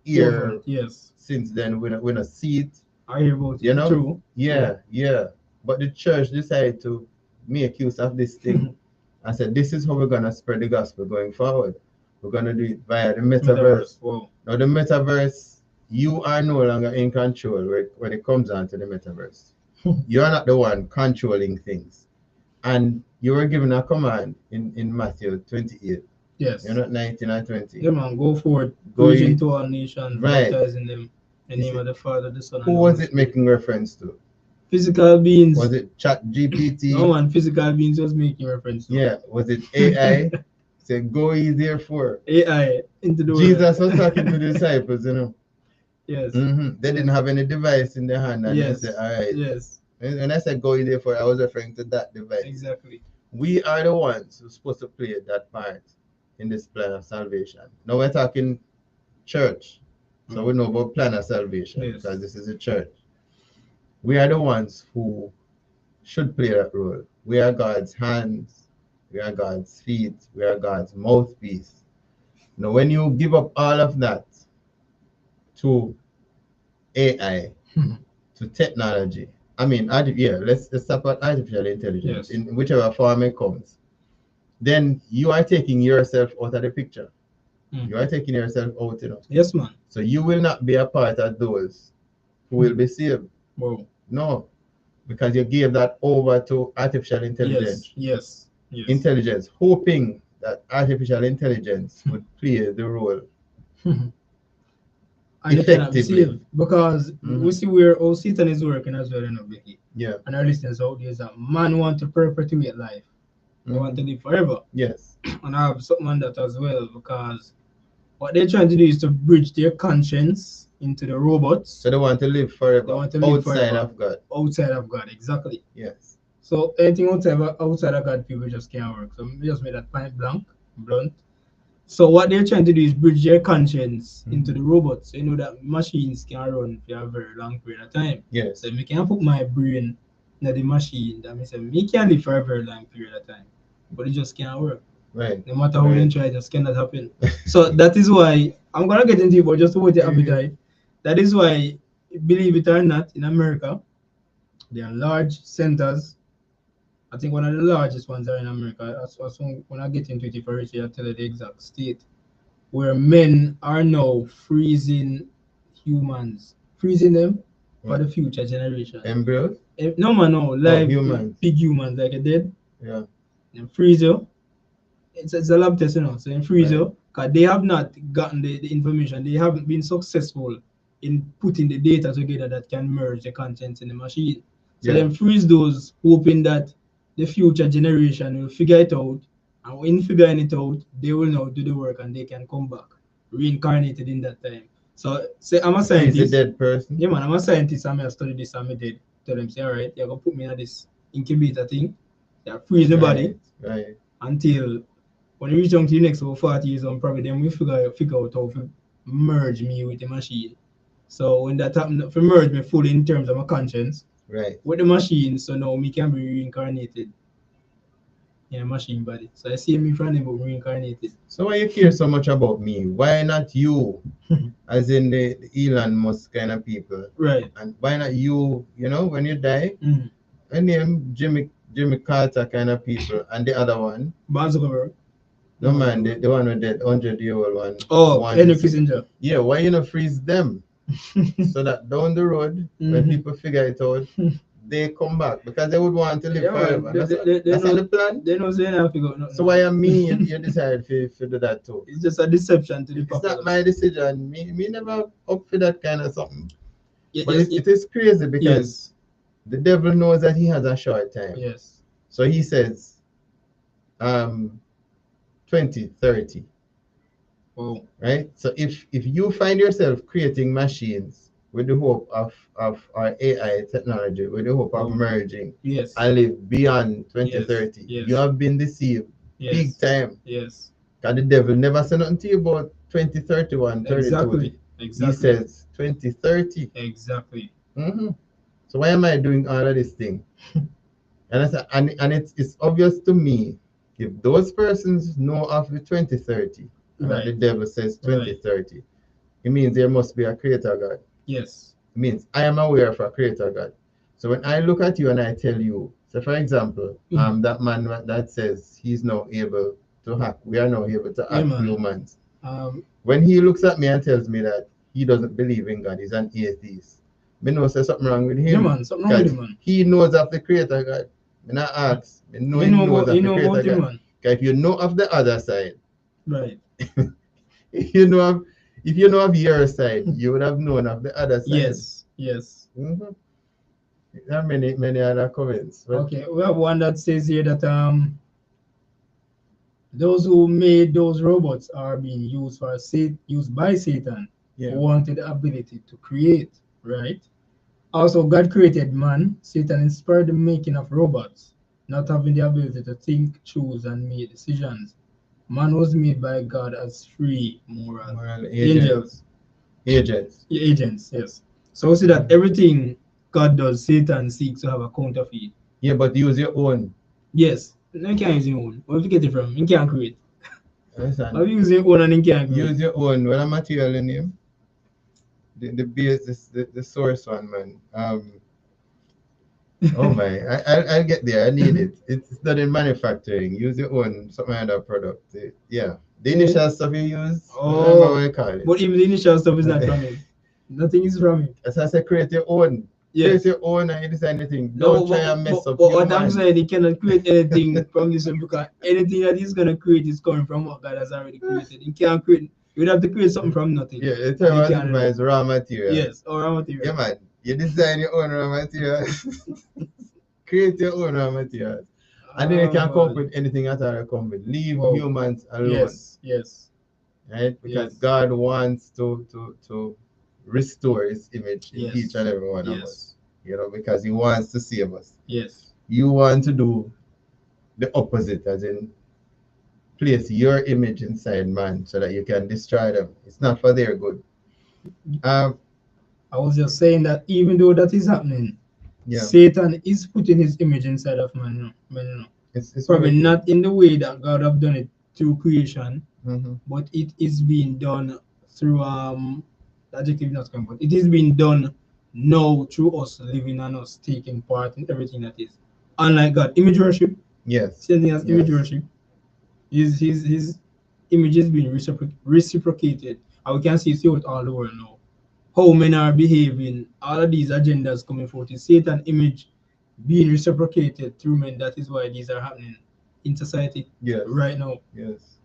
ear Forefront, yes. since then. We don't see it. I hear about You it. know? True. Yeah. But the church decided to make use of this thing and said, this is how we're going to spread the gospel going forward. We're going to do it via the metaverse. Wow. Now, the metaverse, you are no longer in control when it comes down to the metaverse. You are not the one controlling things. And you were given a command in Matthew 28. Yes. You're not 19 or 20. Yeah, man. Go forward. Go Preaching in- to all nations. Right. Baptizing them. In the You name see, of the Father, the Son, Who and the was Holy it Spirit. making reference to? Physical beings. Was it Chat GPT? No, man. Physical beings was making reference to. Yeah. Was it AI? Said, go ye therefore. AI into the world. Jesus was talking to the disciples, you know. Yes. They didn't have any device in their hand. And Yes. they said, all right. Yes. When I said go ye therefore, I was referring to that device. Exactly. We are the ones who's supposed to play that part in this plan of salvation. Now we're talking church. So we know about plan of salvation Yes. because this is a church. We are the ones who should play that role. We are God's hands. We are God's feet. We are God's mouthpiece. Now, when you give up all of that to AI, to technology, I mean, let's talk about artificial intelligence Yes. in whichever form it comes. Then you are taking yourself out of the picture. You are taking yourself out, you know. Yes, man. So you will not be a part of those who will be saved. Wow. No, because you gave that over to artificial intelligence. Yes. Intelligence, hoping that artificial intelligence would play the role. And they cannot be Effectively. saved because we see where all Satan is working as well, you know, Becky. Yeah. And our listeners out there is that man want to perpetuate life. They want to live forever. Yes. And I have something on that as well because what they're trying to do is to bridge their conscience into the robots. So they want to live forever. They want to live outside forever. of God. Outside of God, exactly. Yes. So anything outside of God, people just can't work. So we just made that point blunt. So what they're trying to do is bridge their conscience into the robots. You know that machines can run for a very long period of time. Yes. So if I can put my brain in the machine, that means me can live for a very long period of time. But it just can't work. Right. No matter how you try, it just cannot happen. So that is why I'm gonna get into it, but just to hold your appetite. That is why, believe it or not, in America, there are large centers. I think one of the largest ones are in America. When I get into it, if I reach, I'll tell you the exact state where men are now freezing humans, freezing them for the future generation. Embryos? No man, no, live humans. big humans like a dead. Yeah. And freeze you. It's a lab test, you know. So in freeze you, because they have not gotten the information. They haven't been successful in putting the data together that can merge the contents in the machine. So then freeze those, hoping that the future generation will figure it out. And in figuring it out, they will now do the work and they can come back, reincarnated in that time. So say I'm a scientist. He's a dead person. Yeah, man, I'm a scientist. I'm going to study this and I did tell them, say, all right, you're going to put me in this incubator thing. Yeah, freeze the body until when you reach on to the next about 40 years on, probably then we figure out how to merge me with the machine. So when that happens, if merge me fully in terms of my conscience with the machine, so now me can be reincarnated in a machine body. So I see me from them but reincarnated. So why you care so much about me? Why not you? As in the Elon Musk kind of people. Right. And why not you, you know, when you die, and name Jimmy Carter kind of people, and the other one. Zuckerberg. No man, the one with that 100-year-old one. Oh, Henry Kissinger. Yeah, why you not freeze them? So that down the road, when people figure it out, they come back because they would want to live Yeah, forever. man. That's, They that's know, not the plan. they know saying I have to go. No, So no. why am me you decide to do that too? It's just a deception to the It's not populace. my decision. Me never up for that kind of something. But Yes, it is crazy because yes, the devil knows that he has a short time. yes. So he says, um, 2030, Oh, right? So if you find yourself creating machines with the hope of our AI technology, with the hope of oh, merging yes, and live beyond yes, 2030, yes, you have been deceived big yes, time. yes. Because the devil never said nothing to you about 2031, 32. Exactly, He exactly, says 2030. exactly. Mhm. So why am I doing all of this thing? And and it's obvious to me if those persons know of the 2030 and that the Right, devil says right. 2030, it means there must be a creator God. Yes. It means I am aware of a creator God. So when I look at you and I tell you, so for example, Mm. that man that says he's now able to hack, we are now able to Yeah, hack man. humans. Um, When he looks at me and tells me that he doesn't believe in God, he's an atheist, me know there's something wrong with yeah, him man. Something wrong with because him, man. he knows of the creator God. Me not ask, me know he knows of You the know creator about him, God. man. Because if you know of the other side, Right. if you know of, if you know of your side, you would have known of the other side. Yes, yes. Mm-hmm. There are many other comments. But Okay, we have one that says here that those who made those robots are being used used by Satan, who yeah, wanted the ability to create, right? Also, God created man. Satan inspired the making of robots, not having the ability to think, choose, and make decisions. Man was made by God as free moral moral angels, agents. agents. Yes. So we see that everything God does, Satan seeks to have a counterfeit. Yeah, but use your own. Yes, no, you can't use your own. Where you get it from? You can't create. How Understand? you use your own and you can't create? Use your own. What a material in him. The base, the source one, man. Oh my, I'll get there. I need it. It's not in manufacturing. Use your own some other product. Yeah. The Eh? initial stuff you use, I remember Oh, what you call it. but even the initial stuff is not from him. Nothing is from him. As I say, create your own. Create Yes. your own and you design anything. No, Don't try and mess up what I'm humans. saying, he cannot create anything from this one because anything that he's gonna create is coming from what God has already created. He can't create. You would have to create something from nothing, Yeah, the and term he I can't look do for it. is raw materials. Yes, or raw Yeah, material. man. You design your own raw materials. Create your own raw materials. And then you can come up Man. with anything at all you come with. Leave Wow. humans alone. Yes, yes, Right? Because yes, God wants to restore his image in each yes, and every one of us. yes, You know, because he wants to save us. yes, You want to do the opposite, as in place your image inside man so that you can destroy them. It's not for their good. Um, I was just saying that even though that is happening, yeah, Satan is putting his image inside of man. it's Probably working. not in the way that God have done it through creation, Hmm. but it is being done through the adjective not come, but it is being done now through us living and us taking part in everything that is. Unlike God, image worship, Yes, same thing as image yes, worship. His image is being reciprocated. And we can see it throughout all the world now. How men are behaving, all of these agendas coming forth is Satan image being reciprocated through men. That is why these are happening in society yes, right now. yes.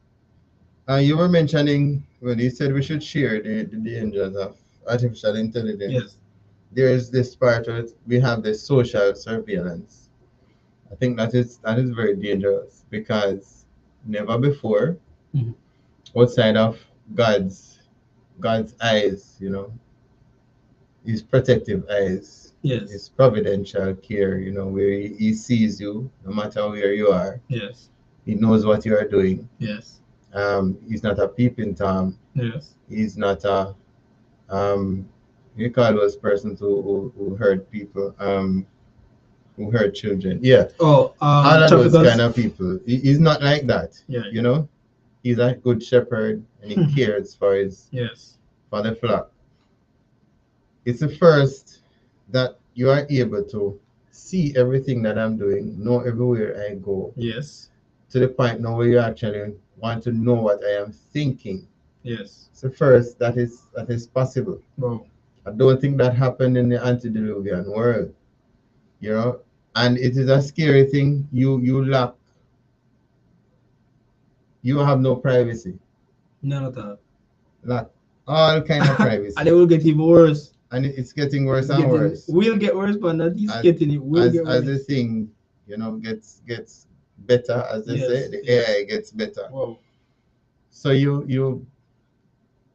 You were mentioning when you said we should share the dangers of artificial intelligence. Yes. There is this part of it, we have the social surveillance. I think that is very dangerous because never before, Mhm. outside of God's God's eyes, his protective eyes, Yes. his providential care, where he sees you no matter where you are. Yes. He knows what you are doing. Yes. He's not a peeping Tom. Yes. He's not a you call those persons who hurt people, who hurt children. Yeah, Oh, all of those kind traffickers. of people. He's not like that. Yeah. You know, he's a good shepherd and he cares Yes. for the flock. It's the first that you are able to see everything that I'm doing, know everywhere I go, Yes. to the point now where you actually want to know what I am thinking. Yes. It's the first that is possible. Wow. I don't think that happened in the antediluvian world. you know, and it is a scary thing. You have no privacy, None at all. lack all kind of And it privacy, will get even worse. and it's getting worse It's and getting worse will get worse, but not it's as getting it will get as the worse. thing, you know, gets better, as they say, Yes, the yes. AI gets better. Wow. So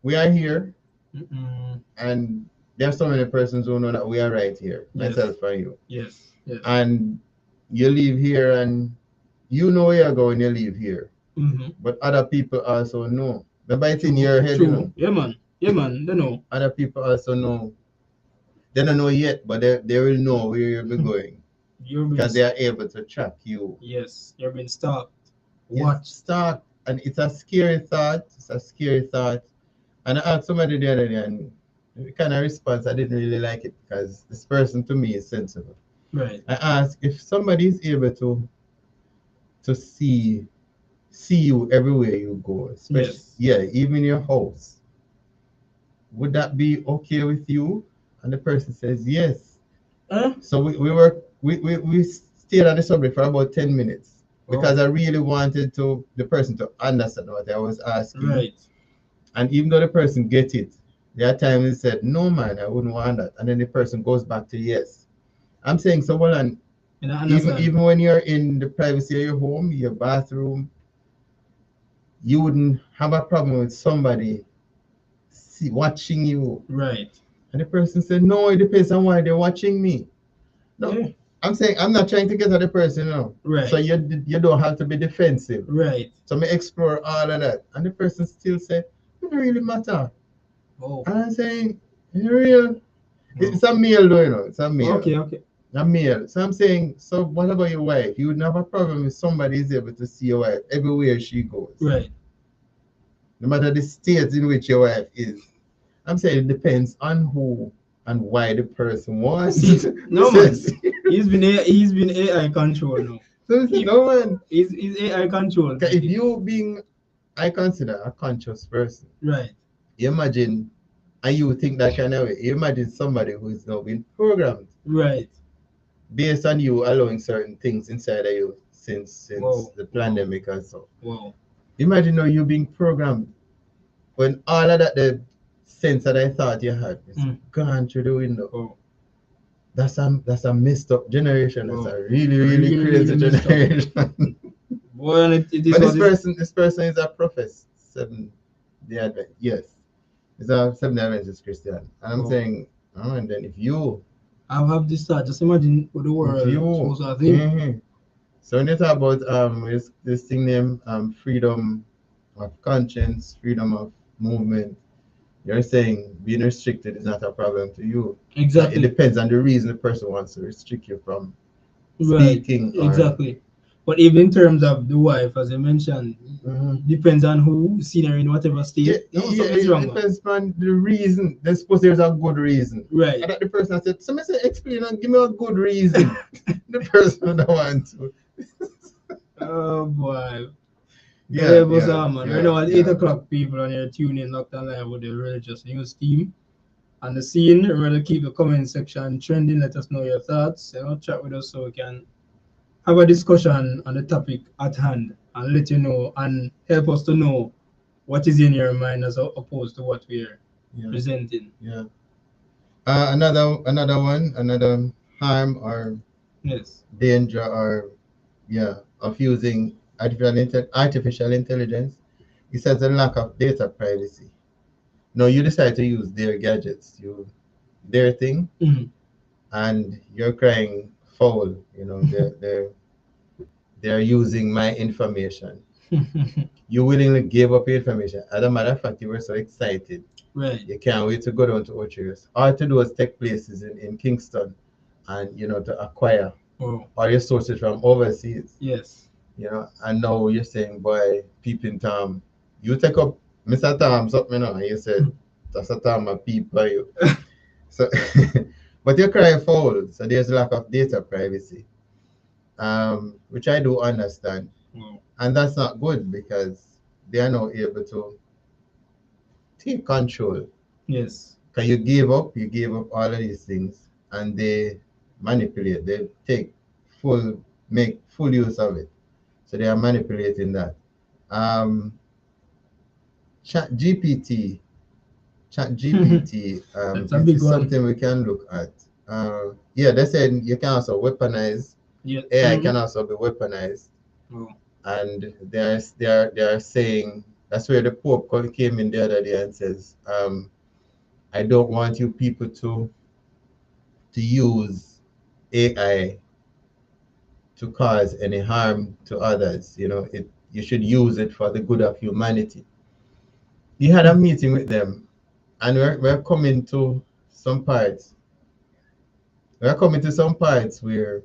we are here, Mm-mm. and there are so many persons who know that we are right here, Yes, myself and you. yes, yes. And you leave here, and you know where you're going. You leave here, Mm-hmm. but other people also know. Remember, it's in True, your head, you true. know. Yeah, man. They know. Other people also know. They don't know yet, but they will know where you'll be going You're being because they are able to track you. yes. You're being stalked. Yes, Watched. start, and it's a scary thought. It's a scary thought. And I asked somebody the other day, and the kind of response I didn't really like it because this person to me is sensible. Right. I asked if somebody is able to see you everywhere you go, especially Yes. yeah, even in your house. Would that be okay with you? And the person says yes. Huh? So we stayed on the subject for about 10 minutes Oh. because I really wanted the person to understand what I was asking. Right. And even though the person get it, there are times he said, "No man, I wouldn't want that." And then the person goes back to yes. I'm saying so well, and And I even understand. even when you're in the privacy of your home, your bathroom, you wouldn't have a problem with somebody watching you. Right. And the person said, "No, it depends on why they're watching me." No, Yeah. I'm saying I'm not trying to get at the person, you know. Right. So you don't have to be defensive. Right. So me explore all of that, and the person still said, "It don't really matter." Oh. And I'm saying, "In real, Oh. it's a male, though, you know. It's a male, Okay. Okay. a male." So I'm saying, so what about your wife? You wouldn't have a problem if somebody is able to see your wife everywhere she goes, Right. no matter the state in which your wife is. I'm saying it depends on who and why the person wants. See, Me no man. says, He's been AI control now. so I said, He no man. he's AI control. 'Cause if you being, I consider a conscious person. Right. You imagine, and you think that kind of way. You imagine somebody who is now being programmed Right. based on you allowing certain things inside of you since Whoa. the Whoa. pandemic and so. Whoa. Imagine now you being programmed when all of that the sense that I thought you had is Mm. gone through the window. Whoa. That's a messed up generation. That's Whoa. a really really Really, really crazy messed up. generation. Boy, and it is But what is. this person is a professor, seven the Advent. Yes, he's a Seventh Adventist Christian, and I'm Whoa. saying, oh, and then I have this thought. Just imagine what the if world you, supposed to think. so when you talk about this thing named freedom of conscience, freedom of movement, you're saying being restricted is not a problem to you. It Exactly. depends on the reason the person wants to restrict you from Right. speaking or. Exactly. But even in terms of the wife, as I mentioned, Mhm. depends on who seen her in whatever Yeah, state. No, yeah, something is it wrong, man. depends on the reason. They suppose there's a good reason. Right. And that the person said, "So, say, explain and give me a good reason." The person don't want to. Oh boy. Yeah, Believe us, yeah, man. Right yeah, now at 8 yeah. o'clock, people on here tuning locked on live with the religious news team. And the scene, remember to keep the comment section trending. Let us know your thoughts. Chat with us so we can have a discussion on the topic at hand and let you know and help us to know what is in your mind as opposed to what we're Yeah, presenting. yeah. Another one, another harm or Yes. danger or yeah of using artificial intelligence. It says a lack of data privacy. No, you decide to use their gadgets, their thing, Mhm. and you're crying foul. You know they're using my information. You willingly gave up your information. As a matter of fact, you were so excited. Right. You can't wait to go down to Ochius. All to do is take places in Kingston and to acquire Oh, all your sources from overseas. yes. And now you're saying, boy, peeping Tom, you take up Mr. Tom something and you said, that's a Tom a peep by you. So but you're crying foul, so there's lack of data privacy. Which I do understand. Wow. And that's not good because they are now able to take control. Yes. Because you gave up all of these things, and manipulate. They make full use of it. So they are manipulating that. Um, Chat GPT, Chat GPT, That's a big is one. something we can look at. Yeah, they said you can also weaponize. Yeah. AI can also be weaponized, Oh. and they are saying that's where the Pope came in the other day and says, I don't want you people to use AI to cause any harm to others. You should use it for the good of humanity. He had a meeting with them, and we're coming to some parts. We're coming to some parts where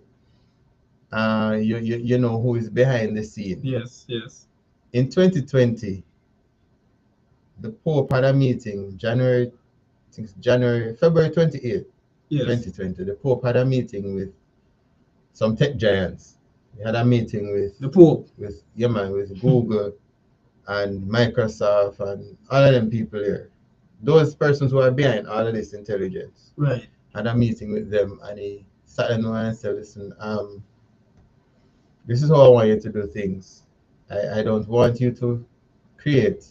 you know who is behind the scene. Yes, yes. In 2020, the Pope had a meeting February 28th, Yes. 2020. The Pope had a meeting with some tech giants. He had a meeting The Pope. with Google and Microsoft and all of them people here. Those persons who are behind all of this intelligence. Right. Had a meeting with them, and he sat down and said, listen, this is how I want you to do things. I don't want you to create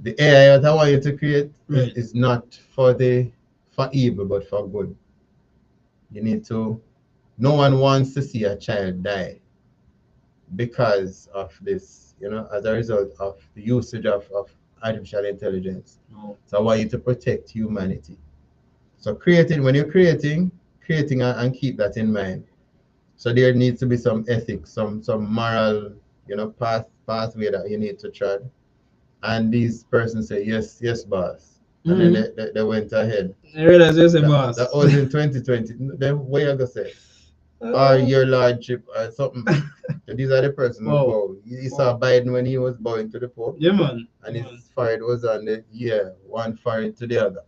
the AI that I want you to create Right. is not for evil but for good. You need to No one wants to see a child die because of this, as a result of the usage of artificial intelligence. Oh. So I want you to protect humanity. So creating and keep that in mind. So there needs to be some ethics, some moral, pathway that you need to tread. And these persons say, yes, yes, boss. And then they went ahead. I realize you're a boss. That was in 2020. Then what you gonna say? Or your lordship or something. So these are the persons who Wow. bow. You saw Biden when he was bowing to the Pope, Yeah, man. and Yeah, his forehead was on one forehead to the other.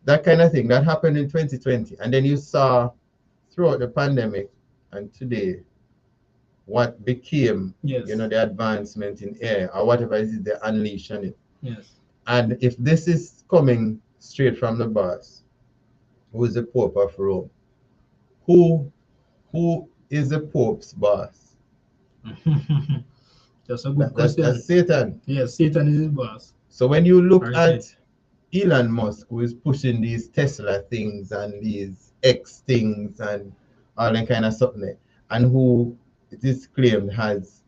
That kind of thing. That happened in 2020. And then you saw throughout the pandemic and today what became, Yes. the advancement in AI or whatever it is they unleash on it. Yes. And if this is coming straight from the boss, who is the Pope of Rome, who who is the Pope's boss? That's a good That, that's, question. that's Satan. Yes, Satan is his boss. So when you look Or at is Elon Musk, who is pushing these Tesla things and these X things and all that kind of something, and who it is claimed has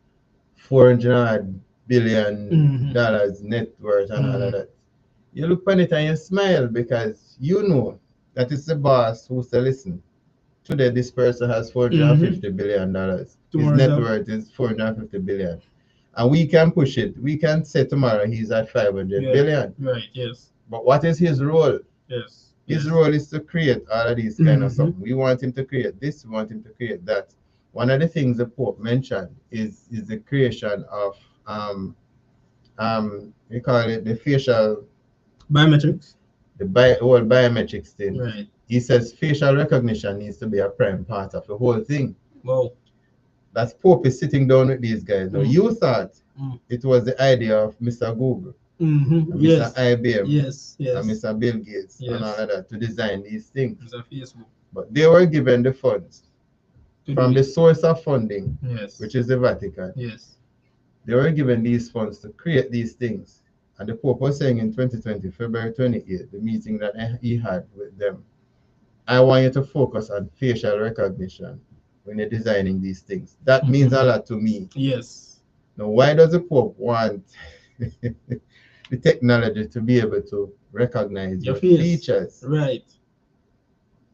$400 billion net worth and all of that. You look on it and you smile because you know that it's the boss who said, listen, today this person has $450 billion. His net worth is 450 billion. And we can push it. We can say tomorrow he's at 500 billion. Right, yes. But what is his role? Yes. His role is to create all of these kind of stuff. We want him to create this, we want him to create that. One of the things the Pope mentioned is the creation of we call it the facial Biometrics. whole biometrics thing. Right. He says facial recognition needs to be a prime part of the whole thing. Wow. That Pope is sitting down with these guys. Now, you thought it was the idea of Mr. Google, and Yes. Mr. IBM, Yes. Yes. and Mr. Bill Gates, Yes. and all of that to design these things. Mr. Facebook. But they were given the funds To from do the it. source of funding, Yes. which is the Vatican. Yes. They were given these funds to create these things. And the Pope was saying in 2020, February 28th, the meeting that he had with them, I want you to focus on facial recognition when you're designing these things. That means a lot to me. Yes. Now, why does the Pope want the technology to be able to recognize your features? Right.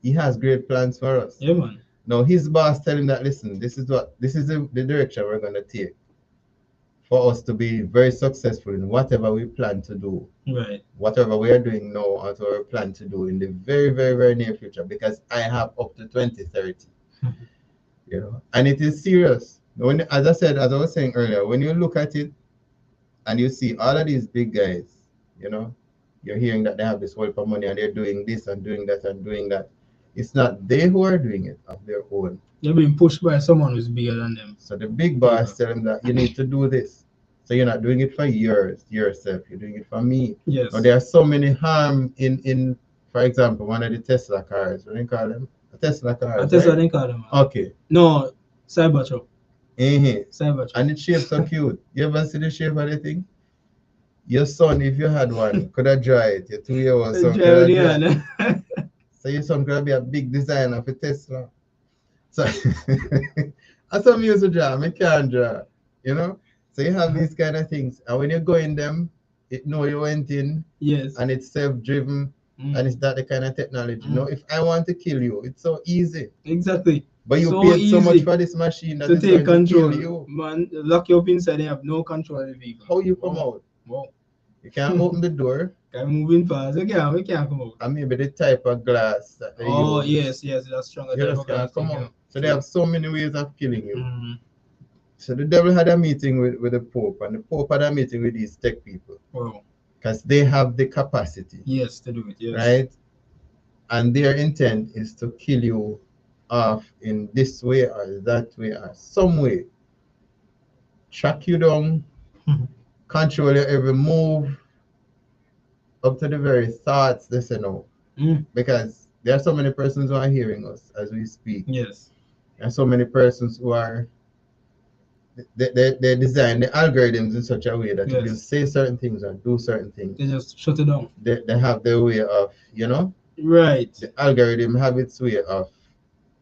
He has great plans for us. Yeah, man. Now, his boss tell him that, listen, this is the direction we're going to take for us to be very successful in whatever we plan to do. Right. Whatever we are doing now, or whatever we plan to do in the very, very, very near future, because I have up to 2030. And it is serious. As I was saying earlier, when you look at it and you see all of these big guys, you're hearing that they have this wealth of money and they're doing this and doing that and doing that. It's not they who are doing it of their own. They're being pushed by someone who's bigger than them. So the big boss tell them that you need to do this. So you're not doing it for yourself. You're doing it for me. Yes. Now there are so many harm in, for example, one of the Tesla cars. What do you call them? Tesla cars, I Tesla right? didn't call them. Okay. No, Cybertruck. Mm-hmm. Cybertruck. And the shape so cute. You ever see the shape of the thing? Your son, if you had one, could have draw it. Your 2-year-old son could have draw it. So your son could be a big designer for Tesla. So that's what me used to draw. I can't draw. You know? So you have these kind of things. And when you go in them, it know you went in. Yes. And it's self-driven. And it's that the kind of technology. You know, if I want to kill you, it's so easy. Exactly. But you so paid so much easy for this machine that to is take going to control. kill you. Man, lock you up inside and have no control of the vehicle. How you come out? Wow. You can't open the door. I'm moving fast. We can't come out. And maybe the type of glass that they use. Yes, that's stronger. You type just of glass can't come thing, out. So they have so many ways of killing you. Mhm. So the devil had a meeting with the Pope, and the Pope had a meeting with these tech people. Wow. Because they have the capacity. Yes, to do it. Yes. Right? And their intent is to kill you off in this way or that way or some way. Track you down, control your every move, up to the very thoughts they say no. Because there are so many persons who are hearing us as we speak. Yes. There are so many persons who are they design the algorithms in such a way that if you say certain things or do certain things, they just shut it down. They have their way of, right. The algorithm have its way of,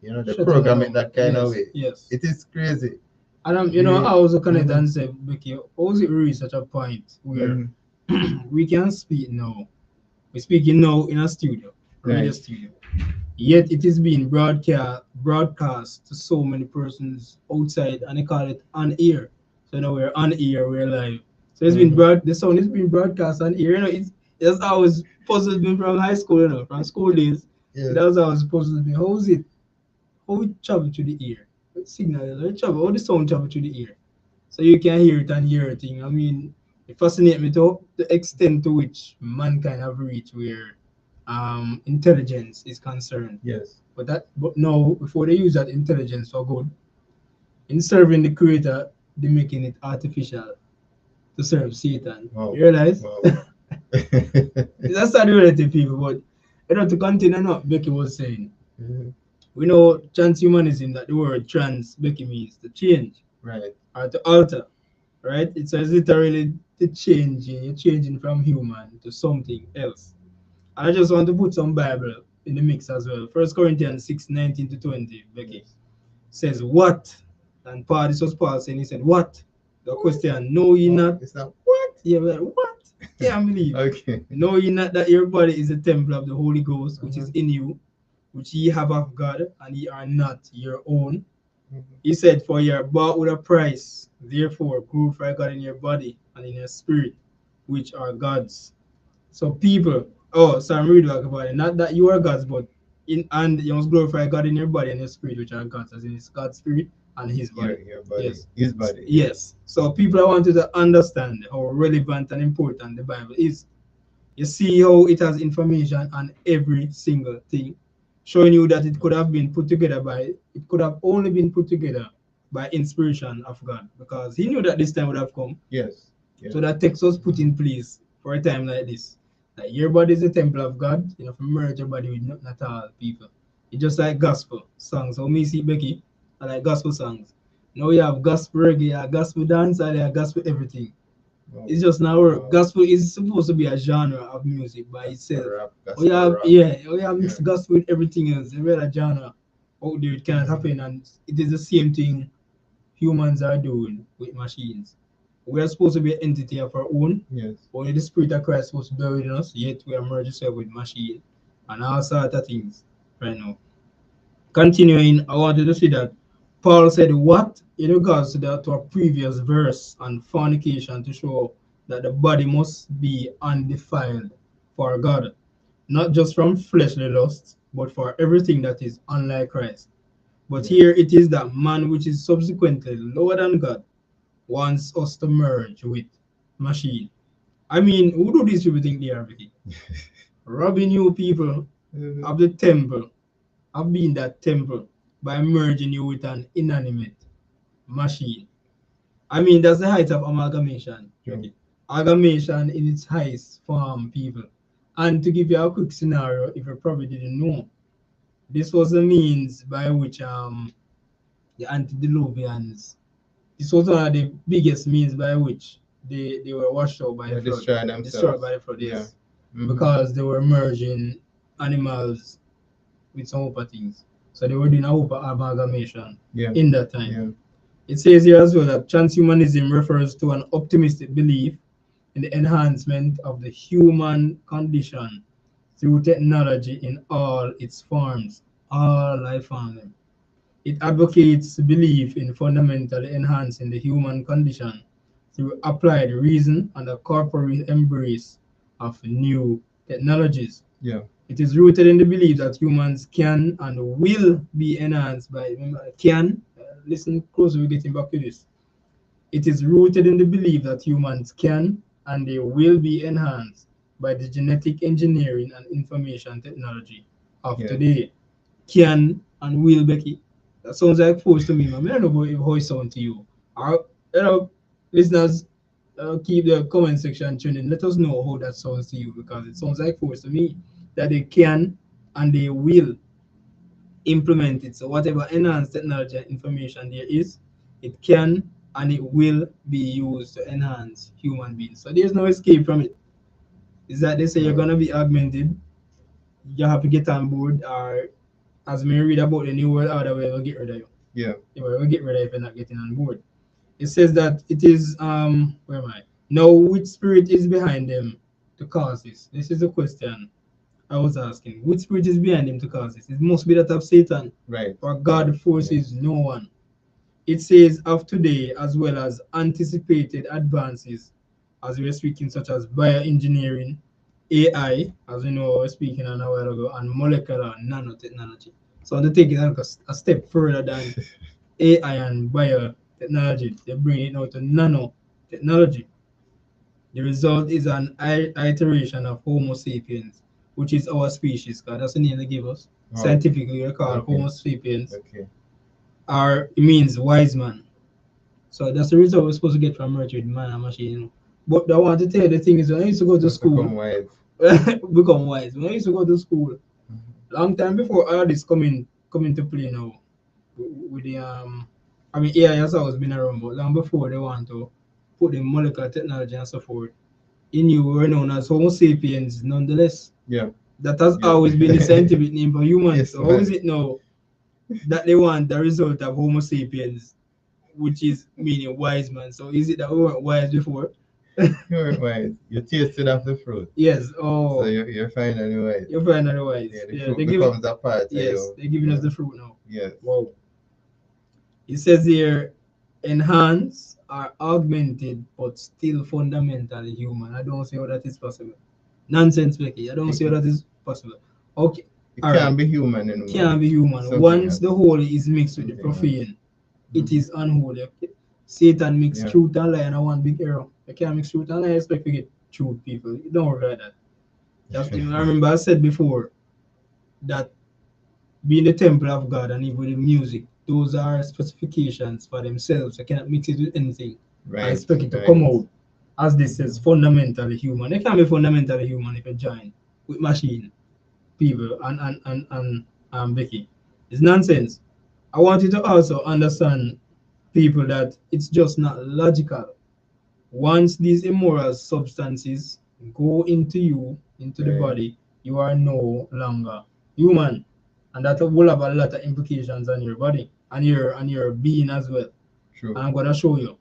they program it that kind of way. Yes. It is crazy. And I was connect and say, Becky, how was it reach such a point where we can speak now? We're speaking now in a studio, radio studio. Yet it is being broadcast to so many persons outside, and they call it on air. So now we're on air, we're live. So it's been the sound is being broadcast on air. It's always puzzled me from high school, from school days. Yeah. That was always puzzled me. How is it? How it travel to the ear? What signal? How the sound travel to the ear? So you can hear it and hear it. I mean, it fascinates me to the extent to which mankind have reached where intelligence is concerned. Yes. But now, before they use that intelligence for good, in serving the creator, they're making it artificial to serve Satan. Wow. You realize? Wow. That's not relative, people, but to continue what Becky was saying. We know transhumanism, that the word trans, Becky, means to change. Right. Or to alter. Right? It's literally the changing. You're changing from human to something else. I just want to put some Bible in the mix as well. 1 Corinthians 6:19-20, Becky, says, what? And this was Paul saying, he said, what? The question, know ye not? It's not what? Yeah, like, what? Can't believe. Okay. Know ye not that your body is a temple of the Holy Ghost, which is in you, which ye have of God, and ye are not your own. He said, for ye are bought with a price. Therefore, glorify God in your body and in your spirit, which are God's. So people, so I'm reading about it. Not that you are God's, but and you must glorify God in your body and your spirit, which are God's, as in it's God's spirit and his body. Your body. Yes. His body. Yes. So people, I want you to understand how relevant and important the Bible is. You see how it has information on every single thing, showing you that it could have only been put together by inspiration of God, because he knew that this time would have come. Yes. So that text was put in place for a time like this. Like your body is the temple of God. You know, to merge your body with nothing at all, people. It's just like gospel songs. So me see Becky, I like gospel songs. Now you have gospel reggae, gospel dance, and gospel everything. Wow. It's just now work. Wow. Gospel is supposed to be a genre of music by itself. We have mixed gospel with everything else. Every other genre out there, it can't happen, and it is the same thing humans are doing with machines. We are supposed to be an entity of our own. Yes. Only the Spirit of Christ was buried in us, yet we are merged ourselves with machine and all sorts of things right now. Continuing, I wanted to see that Paul said what in regards to a previous verse on fornication, to show that the body must be undefiled for God, not just from fleshly lusts, but for everything that is unlike Christ. But here it is that man, which is subsequently lower than God, wants us to merge with machine. I mean, who do this people think they are, Vicky? Robbing you people of the temple, of being that temple, by merging you with an inanimate machine. I mean, that's the height of amalgamation. Okay. Amalgamation in its highest form, people. And to give you a quick scenario, if you probably didn't know, This was the means by which the antediluvians. This was one of the biggest means by which they were washed out by They the flood. destroy Destroyed themselves. by the flood, Yeah. yes. Mhm. Because they were merging animals with some other things. So they were doing a whole amalgamation Yeah. in that time. Yeah. It says here as well that transhumanism refers to an optimistic belief in the enhancement of the human condition through technology in all its forms, all life forms. It advocates belief in fundamentally enhancing the human condition through applied reason and a corporate embrace of new technologies. Yeah. It is rooted in the belief that humans can and will be enhanced by, remember, can, listen closely, we're getting back to this. It is rooted in the belief that humans can and they will be enhanced by the genetic engineering and information technology of Yeah. today. Can and will, Becky. That sounds like force to me, man. I don't know how it sounds to you. Or, listeners, keep the comment section tuning. Let us know how that sounds to you because it sounds like force to me that they can and they will implement it. So whatever enhanced technology and information there is, it can and it will be used to enhance human beings. So there's no escape from it. Is that they say you're No. gonna be augmented, you have to get on board, or as me read about the new world order, we will get rid of you. Yeah. We will get rid of you if you're not getting on board. It says that it is where am I? Now which spirit is behind them to cause this? This is a question I was asking. Which spirit is behind them to cause this? It must be that of Satan, Right. for God Right. forces no one. It says of today as well as anticipated advances as we are speaking, such as bioengineering, AI, as we know we were speaking on a while ago, and molecular nanotechnology. So they take it like a step further than AI and biotechnology. They bring it now to nanotechnology. The result is an iteration of Homo sapiens, which is our species, because that's the name they give us. Oh, Scientifically, we call okay. Homo sapiens, Okay. or it means wise man. So that's the result we're supposed to get from merging with man and machine. But I want to tell you the thing is when I used to go to Just become school, wise. become wise. When I used to go to school, Mhm. long time before all this come into play now, with the I mean AI has always been around, but long before they want to put the molecular technology and so forth, in you were known as Homo sapiens nonetheless. Yeah. That has Yeah. always been the scientific name for humans. Yes, So how is man. it now that they want the result of Homo sapiens, which is meaning wise man? So is it that we weren't wise before? You're wise. You tasted of the fruit, Yes. so Oh, you're finally wise. you're finally wise. Yeah, the Yeah, fruit they give it. becomes a part of Yes, you. they're giving us the fruit now. Yes. Wow. It says here, enhance or augmented, but still fundamentally human. I don't see how that is possible. Nonsense, Becky. I don't see how that is possible. Okay. It All right. can't be human anymore. Can't be human. Something Once the else. holy is mixed with the Something else. profane, it Mhm. is unholy. Okay? Satan mixed Yeah. truth and lie in a one big error. You can't mix truth and lie, expect to get truth, people. It don't work like that. That's, I remember I said before that being the temple of God and even the music, those are specifications for themselves. You cannot mix it with anything and Right. expect it to Right. come out, as this says, fundamentally human. It can't be fundamentally human if you join with machine people and Becky. It's nonsense. I want you to also understand, people, that it's just not logical. Once these immoral substances go into you, into the Right. body, you are no longer human, and that will have a lot of implications on your body and your being as well. True. And I'm gonna show you.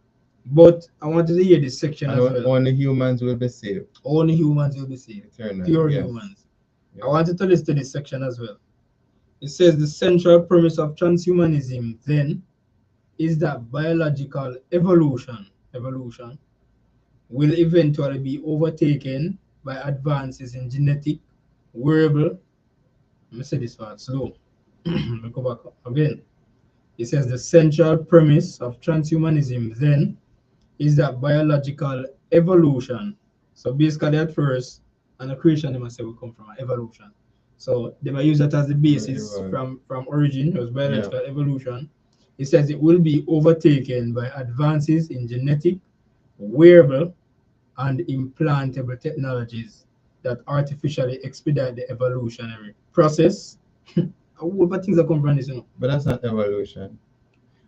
But I wanted to hear this section And as well. only humans will be saved Only humans will be saved, eternally. pure Yes. humans. I Yes. wanted to list to this section as well. It says the central premise of transhumanism then is that biological evolution will eventually be overtaken by advances in genetic, wearable. Let me say this part slow. Let me go back up again. It says the central premise of transhumanism then is that biological evolution. So basically, at first, and the creation, they must say, will come from evolution. So they might use that as the basis Everyone. from origin, it was Yeah. biological evolution. It says it will be overtaken by advances in genetic, wearable, and implantable technologies that artificially expedite the evolutionary process a whole lot of things that come from this, you know. But that's not evolution.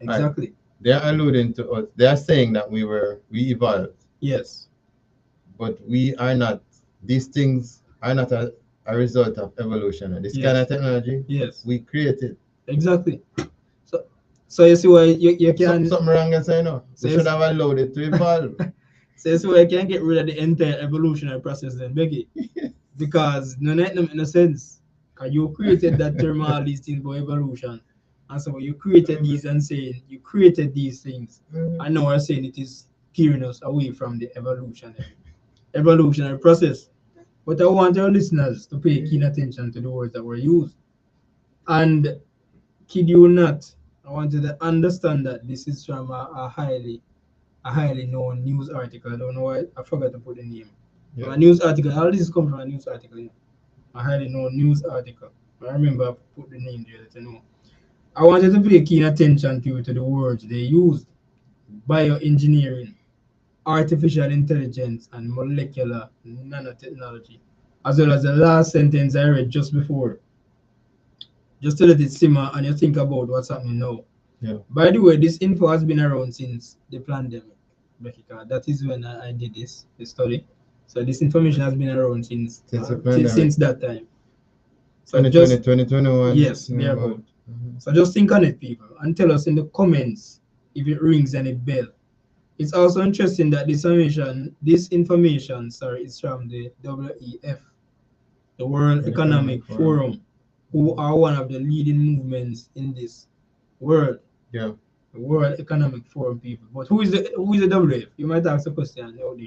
Exactly. They are alluding to us. They are saying that we evolved, Yes. but we are not. These things are not a result of evolution. This kind Yes. of technology, Yes. we created. Exactly. So, so you see why you can. Something wrong, as I know. So We you should s- have allowed it to evolve. so you see why you can get rid of the entire evolutionary process then, Becky. Because no net them in a sense. Because you created that term all these things about evolution. And so you created these and saying you created these things. And now we're saying it is steering us away from the evolutionary process. But I want our listeners to pay keen attention to the words that were used. And kid you not, I want you to understand that this is from a highly known news article. I don't know why I forgot to put the name. From Yeah. a news article. All this comes from a news article. You know, a highly known news article. I remember I put the name there to know. I wanted to pay keen attention to the words they used. Bioengineering, artificial intelligence, and molecular nanotechnology. As well as the last sentence I read just before. Just to let it simmer and you think about what's happening now. Yeah. By the way, this info has been around since the pandemic, Bekika. That is when I did the study. So this information has been around Since the since pandemic. that time. So 2020, just 2021. yes, Yeah, thereabout. So just think on it, people, and tell us in the comments if it rings any bell. It's also interesting that this information, sorry, is from the WEF, the World Economic Forum, who are one of the leading movements in this world. Yeah. The World Economic Forum people. But who is the WEF? You might ask the question out there.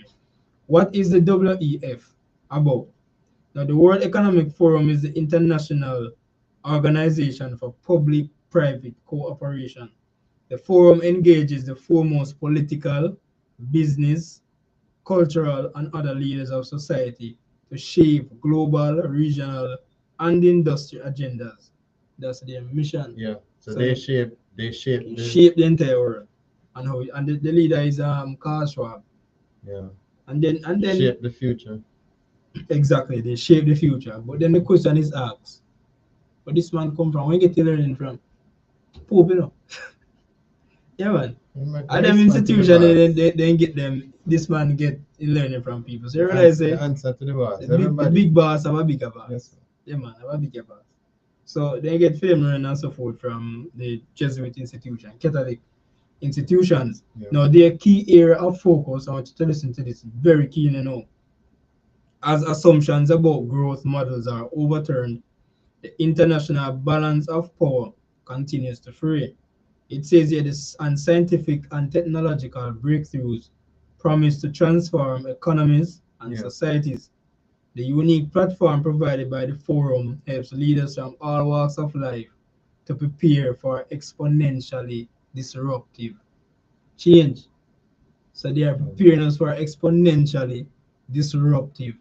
What is the WEF about? Now, the World Economic Forum is the international organization for public-private cooperation. The forum engages the foremost political, business, cultural, and other leaders of society to shape global, regional, and industrial agendas. That's their mission. Yeah. So So they they shape they the shape the entire world. And the leader is Carl Schwab. yeah. And then Shape the future. exactly they shape the future. But then the question is asked, where this man come from? Where you get the learning from? Pope, you know. Yeah, man. At them Respond to the institution, boss. they get them. This man get learning from people. So you The realize, say, answer to the boss. the Everybody. big boss have a bigger boss. Yes. Yeah, man, have a bigger boss. So they get fame and support from the Jesuit institution, Catholic institutions. Yeah. Now, their key area of focus, I want you to listen to this very keenly now. As assumptions about growth models are overturned, the international balance of power continues to fray. It says here this and scientific and technological breakthroughs promise to transform economies and Yeah. societies. The unique platform provided by the forum helps leaders from all walks of life to prepare for exponentially disruptive change. So they are preparing us for exponentially disruptive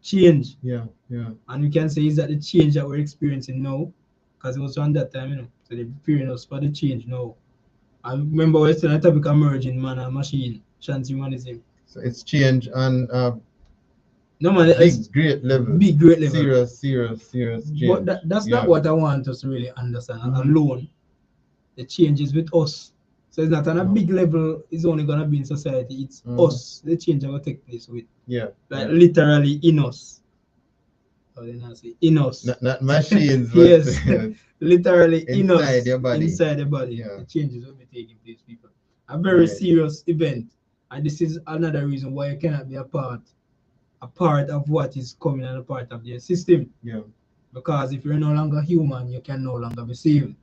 change. Yeah. Yeah. And we can say is that the change that we're experiencing now, because it was around that time, you know. So they're preparing us for the change now. I remember we're still on the topic of merging man and machine, transhumanism. So it's change on No man, it's great level. big great level. Serious change. But that's Yeah. not what I want us to really understand. Alone, the change is with us. So it's not on a No. big level, it's only gonna be in society. It's us. The change that will take place with. Yeah. Like Yeah. literally in us. Or then I say in us. Not machines, but Yes. Literally in us. inside your body. Inside the body. Yeah. The changes will be taking place, people. A very Right. serious event. And this is another reason why you cannot be a part of what is coming and a part of their system. Yeah. Because if you're no longer human, you can no longer be saved.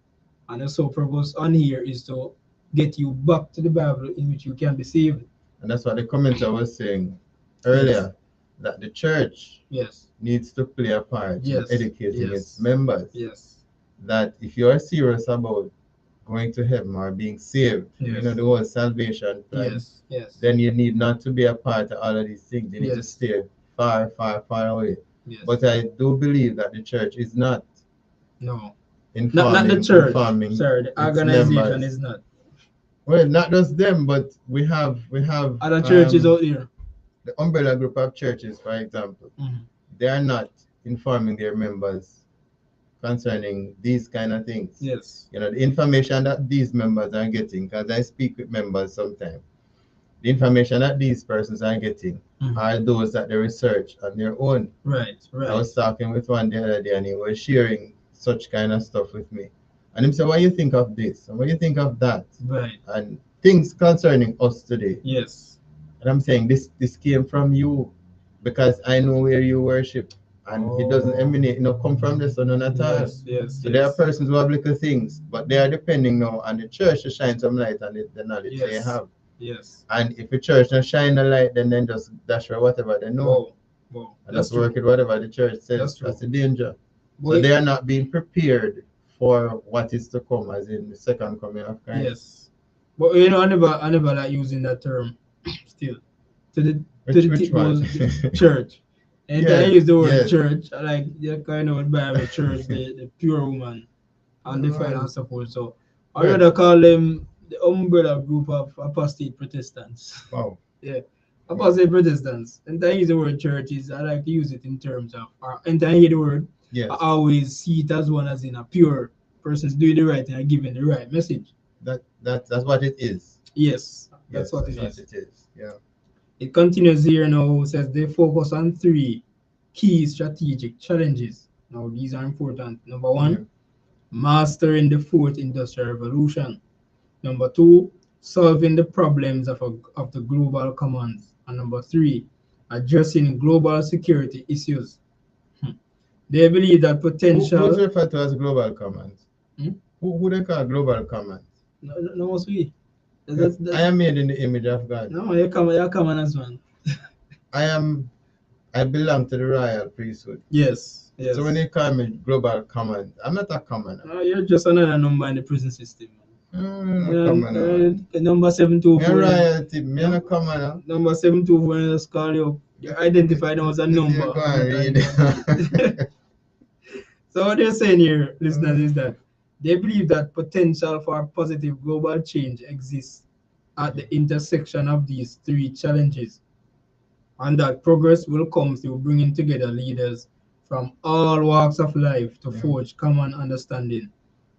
And the sole purpose on here is to get you back to the Bible in which you can be saved. And that's what the commenter was saying earlier, that the church Yes. needs to play a part Yes. in educating Yes. its members. Yes. That if you are serious about going to heaven or being saved, Yes. the whole salvation plan, Yes. Yes. then you need not to be a part of all of these things. You need to Yes. stay far away. Yes. But I do believe that the church is not No. informing, Not the church. informing Sorry, the its organization members. is not. Well, not just them, but we have Other churches out there. the umbrella group of churches, for example. Mhm. They are not informing their members concerning these kind of things. Yes. You know, the information that these members are getting, because I speak with members sometimes, the information that these persons are getting are those that they research on their own. Right. I was talking with one the other day and he was sharing such kind of stuff with me. And he said, what do you think of this? And what do you think of that? Right. And things concerning us today. Yes. And I'm saying this came from you because I know where you worship. And it doesn't emanate, come from the sun at all. Yes. So there are persons who have little things, but they are depending now on the church to shine some light on the knowledge they have. Yes. And if the church not shine the light, then just dash or whatever they know. Wow. And just work with whatever the church says. That's the danger. So they are not being prepared for what is to come, as in the second coming of Christ. Yes. But I never like using that term still. Which one? Church. And I use the word yes. church, I like the kind of Bible church, the pure woman, undefiled and support. So I rather call them the umbrella group of apostate Protestants. Wow. Yeah. Apostate Protestants. And I use the word churches, I like to use it in terms of, and I hear the word, Yes. I always see it as one as in a pure person's doing the right thing and giving the right message. That's what it is. Yes, that's what it is. It is. Yeah. It continues here now, says they focus on 3 key strategic challenges. Now, these are important. Number 1, mastering the 4th industrial revolution. Number 2, solving the problems of the global commons. And number 3, addressing global security issues. They believe that potential. Who's referred to as global commons? Who they call global commons? No, must be. I am made in the image of God. No, you're common as one. I belong to the royal priesthood. Yes. So when they call me global common, I'm not a commoner. No, you're just another number in the prison system. Number 724. Me royalty, me not commoner. Number 724, let's call you. You're identified now as a number. Go and read. So what they're saying here, listeners, is that they believe that potential for positive global change exists at the intersection of these 3 challenges, and that progress will come through bringing together leaders from all walks of life to forge common understanding,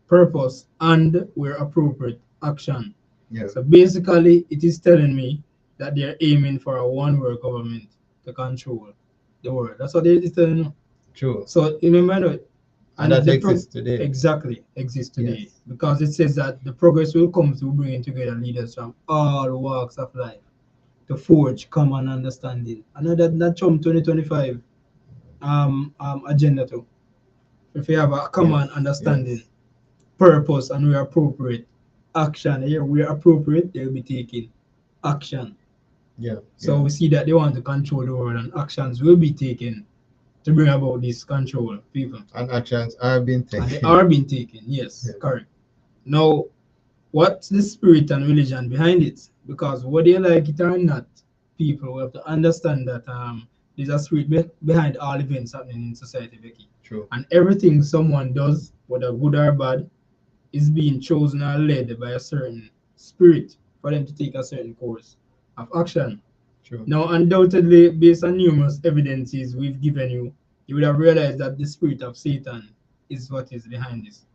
purpose, and, where appropriate, action. Yeah. So basically, it is telling me that they're aiming for a one-world government to control the world. That's what it's telling you. True. So remember, and that exists today. Exactly, exists today. Yes. Because it says that the progress will come through bringing together leaders from all walks of life to forge common understanding. I know that Trump 2025 agenda too. If you have a common understanding, purpose, and where appropriate, action. Here, where appropriate, they'll be taking action. So we see that they want to control the world, and actions will be taken to bring about this control, people. And actions are being taken. And they are being taken, yes, correct. Now, what's the spirit and religion behind it? Because whether you like it or not, people will have to understand that there's a spirit behind all events happening in society, Becky. True. And everything someone does, whether good or bad, is being chosen or led by a certain spirit for them to take a certain course of action. True. Now, undoubtedly, based on numerous evidences we've given you, you would have realized that the spirit of Satan is what is behind this.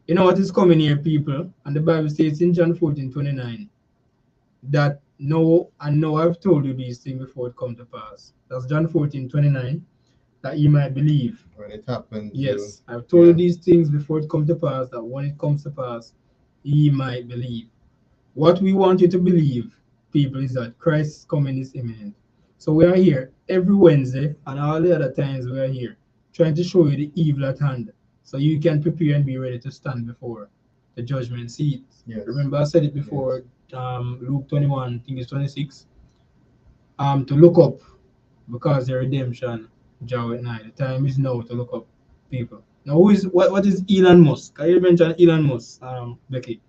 You know what is coming here, people? And the Bible states in John 14:29 that now I've told you these things before it come to pass. That's John 14:29, that you might believe. When it happens. Yes, I've told you these things before it come to pass, that when it comes to pass, ye might believe. What we want you to believe, people, is that Christ's coming is imminent. So we are here every Wednesday and all the other times we are here trying to show you the evil at hand so you can prepare and be ready to stand before the judgment seat. Yes. Remember I said it before, Luke 21, I think it's 26, to look up because the redemption draw at night. The time is now to look up, people. Now what is Elon Musk? Can you mention Elon Musk, Becky?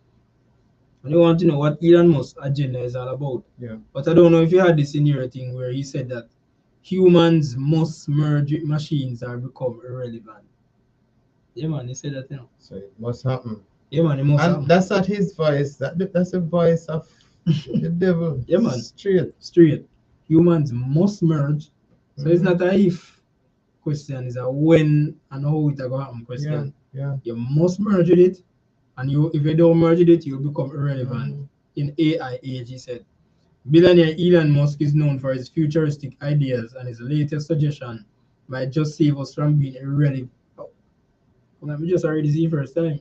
And you want to know what Elon Musk's agenda is all about. Yeah. But I don't know if you had this in your thing where he said that humans must merge with machines or become irrelevant. Yeah, man, he said that, So it must happen. Yeah, man, it must happen. And that's not his voice. That's the voice of the devil. Yeah, man. Straight. Humans must merge. So it's not a if question, it's a when and how it going to happen question. Yeah. You must merge with it, and if you don't merge with it, you become irrelevant. In AI age, he said. Billionaire Elon Musk is known for his futuristic ideas, and his latest suggestion might just save us from being irrelevant. Oh, let me just read this first time.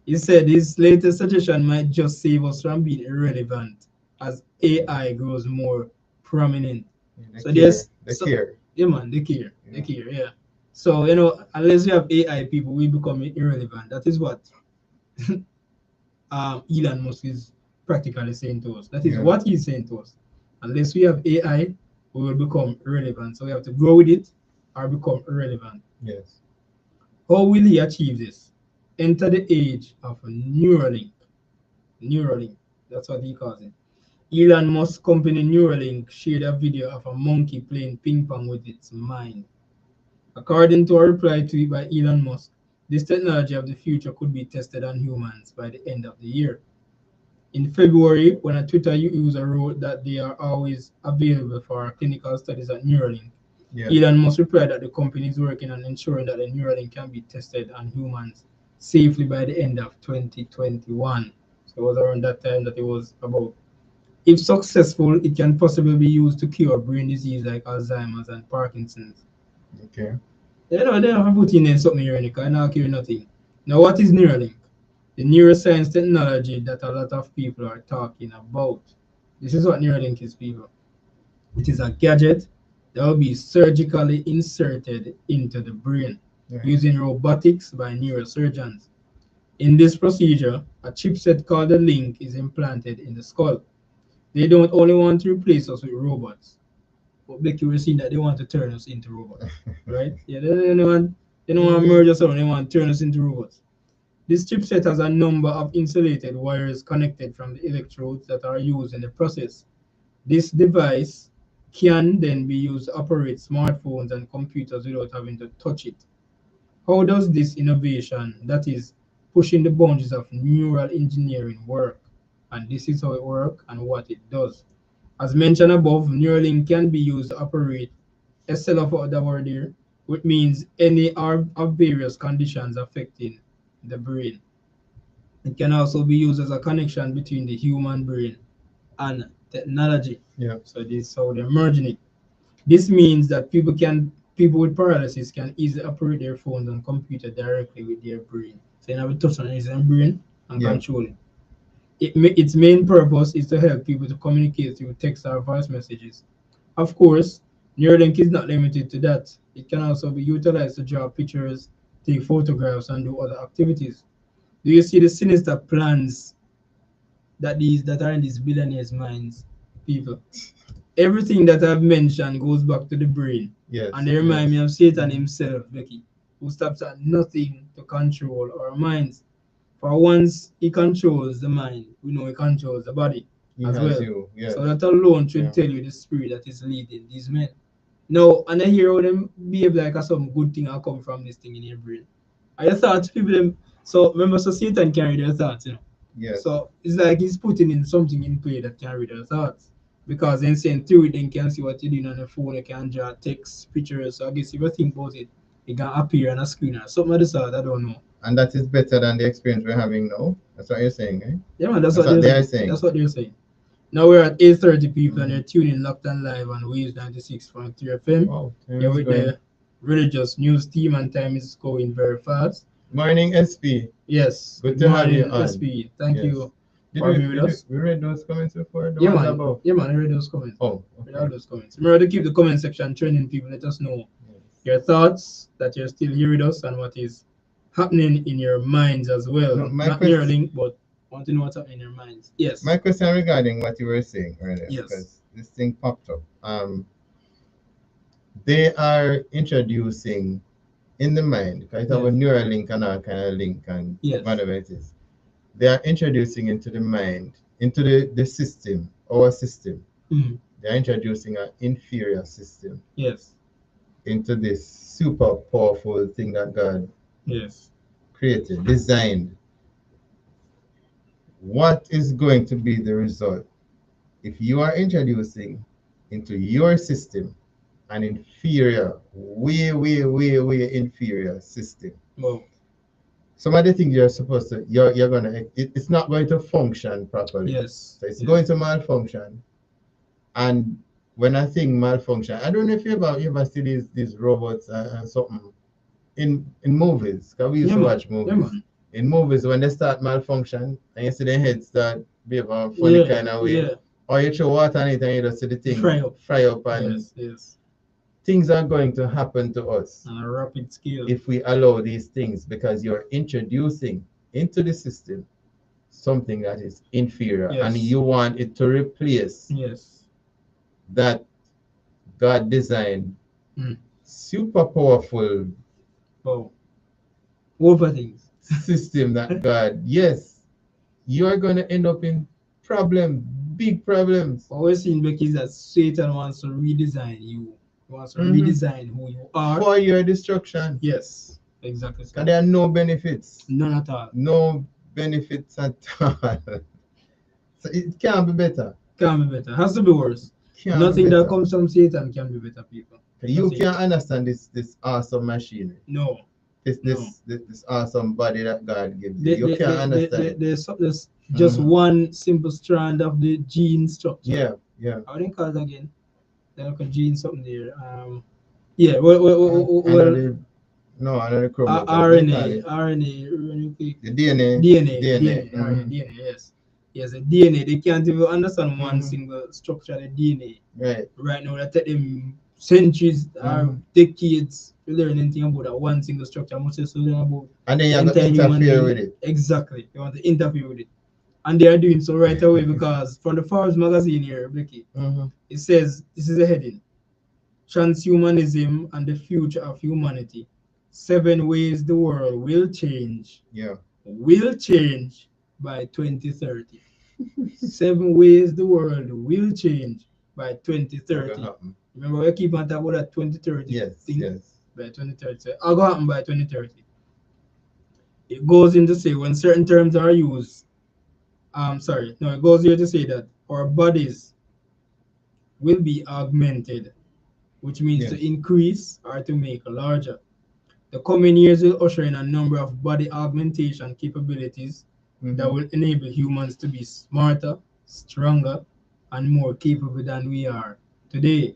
He said his latest suggestion might just save us from being irrelevant as AI grows more prominent. The So care. there's The care. yeah man, they Yeah. care, yeah. So unless we have AI people, we become irrelevant. That is what Elon Musk is practically saying to us. That is Yeah. what he's saying to us. Unless we have AI, we will become irrelevant. So we have to grow with it or become irrelevant. Yes. How will he achieve this? Enter the age of Neuralink. Neuralink, that's what he calls it. Elon Musk's company Neuralink shared a video of a monkey playing ping pong with its mind. According to a reply tweet by Elon Musk, this technology of the future could be tested on humans by the end of the year. In February, when a Twitter user wrote that they are always available for clinical studies at Neuralink, Yeah. Elon Musk replied that the company is working on ensuring that the Neuralink can be tested on humans safely by the end of 2021. So it was around that time that it was about. If successful, it can possibly be used to cure brain disease like Alzheimer's and Parkinson's. Okay. They have put in something here, I not cure nothing. Now, what is Neuralink? The neuroscience technology that a lot of people are talking about. This is what Neuralink is, people. It is a gadget that will be surgically inserted into the brain Right. using robotics by neurosurgeons. In this procedure, a chipset called the link is implanted in the skull. They don't only want to replace us with robots, but Becky, we're seeing that they want to turn us into robots, right? Yeah, they don't want to merge us around, they want to turn us into robots. This chipset has a number of insulated wires connected from the electrodes that are used in the process. This device can then be used to operate smartphones and computers without having to touch it. How does this innovation, that is, pushing the boundaries of neural engineering, work? And this is how it works and what it does. As mentioned above, Neuralink can be used to operate a cell of other word here, which means any of various conditions affecting the brain. It can also be used as a connection between the human brain and technology. Yeah. So this is how they're merging it. This means that people with paralysis can easily operate their phones and computer directly with their brain. So you have a touch on his brain and Yeah. control it. Its main purpose is to help people to communicate through text or voice messages. Of course, Neuralink is not limited to that. It can also be utilized to draw pictures, take photographs, and do other activities. Do you see the sinister plans that are in these billionaires' minds, people? Everything that I've mentioned goes back to the brain, Yes. and they remind me Yes. of Satan himself, Becky, who stops at nothing to control our minds. For once he controls the mind, we know he controls the body He as has well. you. Yes. So that alone should Yeah. tell you the spirit that is leading these men. Now, and I hear how them behave like a some good thing will come from this thing in your brain. I thought people them so remember so Satan can read their thoughts. Yes. So it's like he's putting in something in play that can read their thoughts. Because then saying through it, then can see what you're doing on the phone, you can draw text, pictures. So I guess if you think about it, it can appear on a screen or something of the sort, I don't know. And that is better than the experience we're having now. That's what you're saying, eh? Yeah man, that's That's what what they're they are saying. saying. That's what they're saying. Now we're at 8:30 people and Mhm. they're tuning locked and live on Waves 96.3 FM. Wow. Time Yeah, is with going. the religious news team and time is going very fast. Morning, SP. Yes, Good good to have you morning, on. SP. Thank Yes. you for being with us. We read those comments before? The Yeah, ones man. above? Yeah, man. I read those comments. Man. Oh, Read all okay. those comments. Remember to keep the comment section trending, people. Let us know Yes. your thoughts, that you're still here with us, and what is happening in your minds as No, well. my Not question. Neuralink, but want to know what's happening in your minds. My Yes. question regarding what you were saying earlier, Yes. because this thing popped up. They are introducing in the mind, because it's Yes. our Neuralink and all kind of link and Yes. whatever it is. They are introducing into the mind, into the system, our system. Mm. They are introducing an inferior system Yes. into this super powerful thing that God Yes. created, designed. What is going to be the result if you are introducing into your system an inferior, way inferior system? Wow. some of the things you're supposed to, you're gonna, it's not going to function properly. Yes. So it's Yes. going to malfunction. And when I think malfunction, I don't know if you ever see these robots and something in movies. Cause we used Yeah, to man. watch Yeah, movies. man. In movies, when they start malfunction, and you see the head start behave a funny Yeah. kind of way, Yeah. or you throw water on it and you just see the thing Fry up. and Yes. Yes. things are going to happen to us On a rapid scale. if we allow these things, because you're introducing into the system something that is inferior, and Yes. you want it to replace Yes. that God designed Mm. super powerful Wow. Over things. system that God, yes, you are going to end up in problems, big problems. What we're seeing, Becky, is that Satan wants to redesign you. He wants to Mhm. redesign who you are. For your destruction. Yes. Exactly. So. And there are no benefits. None at all. No benefits at all. So it can't be better. Can't be better. Has to be worse. Can't Nothing be that better. comes from Satan can be better, people. You Nothing. can't understand this awesome machinery. No. This awesome body that God gives you. You can't understand. There's just Mhm. one simple strand of the gene structure. Yeah, yeah. How do you call it again? They look a gene something there. Yeah. No, I know the chromosomes. They call RNA, it RNA, the DNA. DNA, Mhm. DNA, yes. Yes, the DNA. They can't even understand one Mhm. single structure of the DNA. Right. Right now, that take them centuries or decades to learn anything about that one single structure. Much less to learn about And then the you have to entire human interfere being. with it. Exactly. They want to interfere with it. And they are doing so right away because from the Forbes magazine here, Becky, it says, this is a heading: Transhumanism and the Future of Humanity. 7 ways the world will change. Yeah. Will change by 2030. 7 ways the world will change by 2030. Remember, we keep on talking about that 2030 Yes, thing? yes. By 2030. So, I'll go happen by 2030. It goes in to say when certain terms are used, it goes here to say that our bodies will be augmented, which means to Yes. increase or to make larger. The coming years will usher in a number of body augmentation capabilities that will enable humans to be smarter, stronger, and more capable than we are today.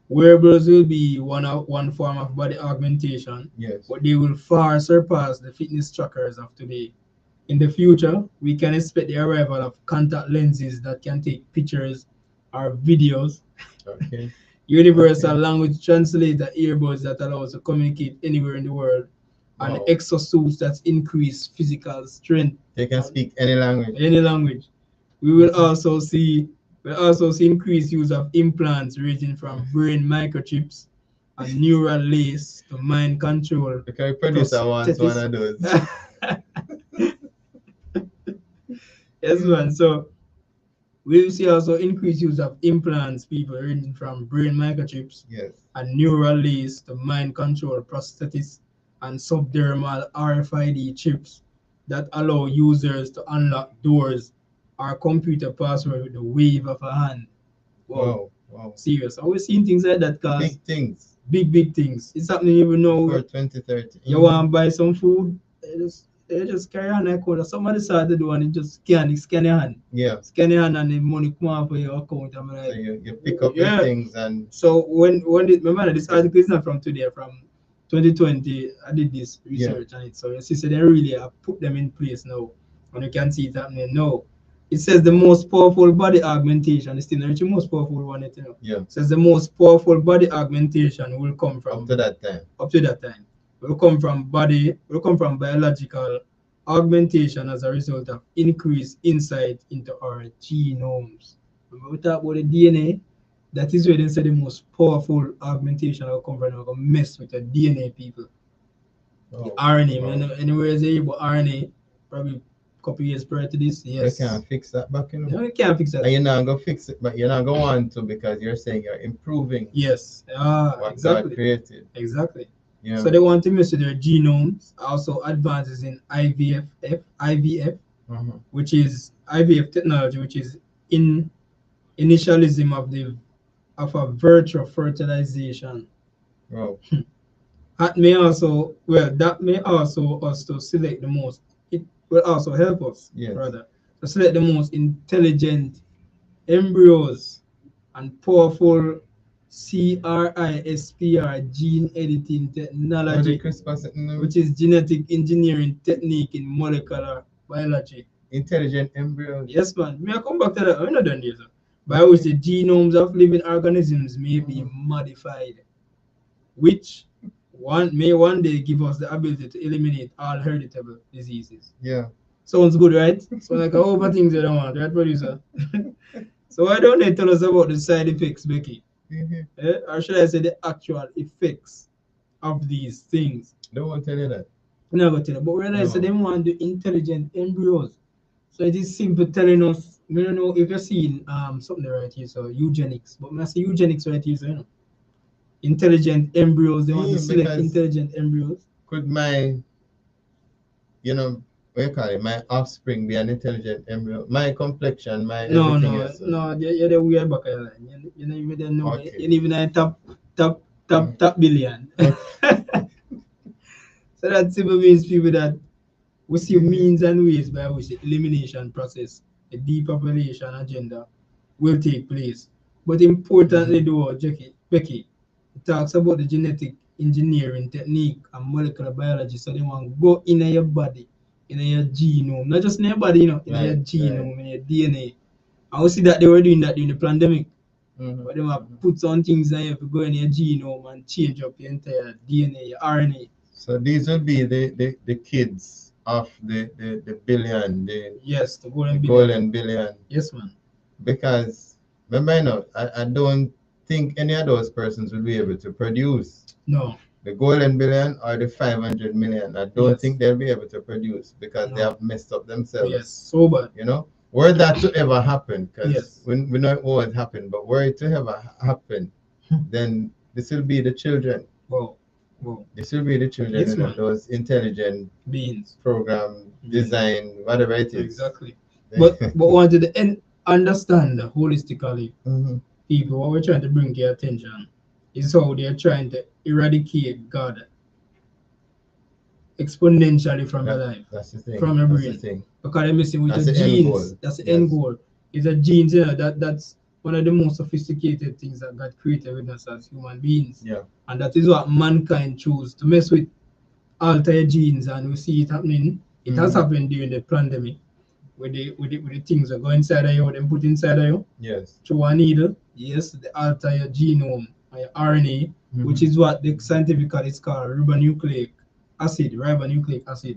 Wearables will be one form of body augmentation, Yes. but they will far surpass the fitness trackers of today. In the future, we can expect the arrival of contact lenses that can take pictures or videos, Okay. universal language translator earbuds that allow us to communicate anywhere in the world, and Wow. exosuits that increase physical strength. They can speak any language. Any language. We will also see increased use of implants ranging from brain microchips and neural lace to mind control. The producer wants one of those. Yes, man. So we will see also increased use of implants, people ranging from brain microchips Yes. and neural lace to mind control prosthetics and subdermal RFID chips that allow users to unlock doors or computer password with the wave of a hand. Wow. Wow. Serious. I always seeing things like that, cause Big things big things. It's happening even now. for 2030. You want to buy some food, they just carry on that code. Somebody started to do and it just scan your hand. Yeah. Scan your hand and the money come out for your account. I'm like, So you pick up the things and so remember this article is not from today, from 2020. I did this research on it. So you see, so they really have put them in place now, and you can see it happening now. It says the most powerful body augmentation is still not the most powerful one, yeah. It says the most powerful body augmentation will come from up to that time. Will come from biological augmentation as a result of increased insight into our genomes. When we talk about the DNA, that is where they say the most powerful augmentation will come from. We're going to mess with the DNA, people. The RNA, man. Anywhere they about RNA, probably a couple years prior to this, yes. You can't fix that back, No, you can't fix that. And you're not going to fix it, but you're not going to want to, because you're saying you're improving yes. what Exactly. God created. Exactly. Yeah. So they want to mess with their genomes, also advances in IVF, which is IVF technology, which is in initialism of a virtual fertilization. Wow. that may also us to select the most. It will also help us, Yes. rather, to select the most intelligent embryos and powerful CRISPR gene editing Or the technology, CRISPR setting which is genetic engineering technique in molecular biology. intelligent embryos. Yes, man. May I come back to that? We're not done yet, sir. By which the genomes of living organisms may be modified, which one day give us the ability to eliminate all heritable diseases. Yeah. Sounds good, right? So like a whole bunch of things you don't want, right, producer? So why don't they tell us about the side effects, Becky? Mhm. Or should I say the actual effects of these things? Don't want to tell you that. I'm not gonna tell you, but realize that No. they want the intelligent embryos. So it is simple telling us, I don't know if you're seeing something right here, so eugenics. But when I say eugenics right here, so intelligent embryos, they want to select Because intelligent embryos. could my, you know, what you call it, my offspring be an intelligent embryo? My complexion, my No, everything no, else. no, you're the weird back of your line. You know, you don't know. Okay. You live in a top billion. Okay. So that simply means people that we see means and ways by which the elimination process, the depopulation agenda, will take place. But importantly, though, Becky, it talks about the genetic engineering technique and molecular biology. So they want to go in your body, in your genome, not just in your body, in your Right, genome, in your DNA. And we see that they were doing that during the pandemic. Mhm. But they want to put some things in you to go in your genome and change up your entire DNA, your RNA. So these will be the kids of the billion, Yes, the the golden billion. golden billion. Yes, man. Because remember, I don't think any of those persons will be able to produce No, the golden billion or the 500 million. I don't Yes. think they'll be able to produce because they No. have messed up themselves. yes, so bad. You know, were that to ever happen, because Yes. we know it won't happen, but were it to ever happen, then this will be the children. Wow, wow. This will be the children, Yes, man. those intelligent Beings. program, Yeah. design, whatever it is. Exactly. But wanted to understand holistically, Mhm. people, what we're trying to bring to your attention is how they're trying to eradicate God exponentially from your life, That's the thing. from your That's the brain. thing. Because they're missing with That's the the end genes. goal. That's the Yes. end goal. It's the genes, that's one of the most sophisticated things that God created with us as human beings. Yeah. And that is what mankind chose to mess with, alter your genes, and we see it happening. It has happened during the pandemic, with the things that go inside of you, then put inside of you Yes. through a needle. Yes, they alter your genome or your RNA, which is what the scientifically is called ribonucleic acid.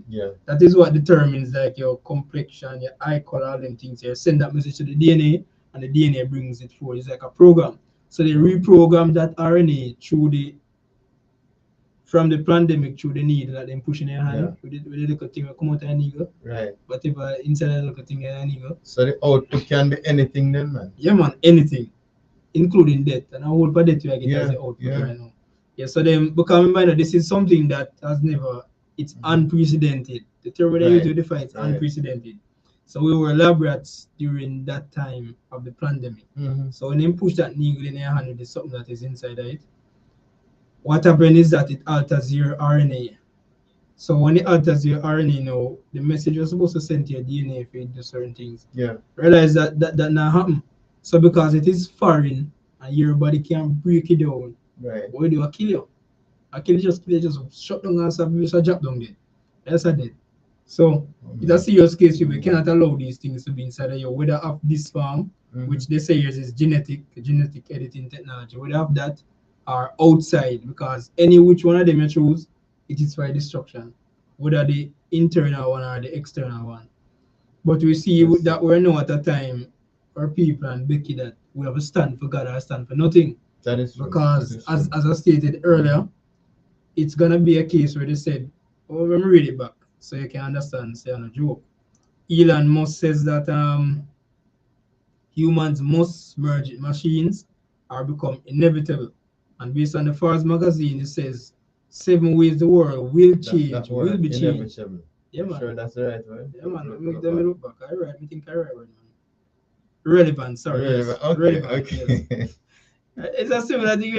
Yeah. That is what determines like your complexion, your eye color, all them things. You send that message to the DNA, and the DNA brings it forward. It's like a program. So they reprogram that RNA from the pandemic through the needle that them pushing in your hand with the little thing that come out of your needle. Right. Whatever inside the little thing in your needle. So the output can be anything then, man. Yeah, man, anything, including death. And I hold for death we get as the output Yeah. right now. Yeah, so then because remember this is something that has never, it's unprecedented. The term they use to define it's unprecedented. So we were lab rats during that time of the pandemic. So when they push that needle in your hand with something that is inside of it, what happens is that it alters your RNA. So when it alters your RNA now, the message you're supposed to send to your DNA if you do certain things. Yeah. Realize that not happen. So because it is foreign and your body can't break it down, Right. what do I kill you? I kill you just shut down and just drop down there. That's a dead. So it's a serious case we cannot allow these things to be inside of you, whether of this form, which they say is genetic editing technology, whether of that or outside, because any which one of them you choose, it is for destruction, whether the internal one or the external one. But we see that we're now at a time for people and Becky that we have a stand for God or stand for nothing. That is true. Because as I stated earlier, it's gonna be a case where they said, oh, let me read it back so you can understand, say I'm a joke. Elon Musk says that humans must merge with machines or become inevitable. And based on the Forbes magazine, it says 7 ways the world will change, will be changed. Inevitable. Yeah, man. Sure, that's the right word. Yeah, man. Let me look back. I think I read it, man. Relevant, sorry. Relevant. Yes. Okay. Relevant, Okay. yes. It's a similar thing,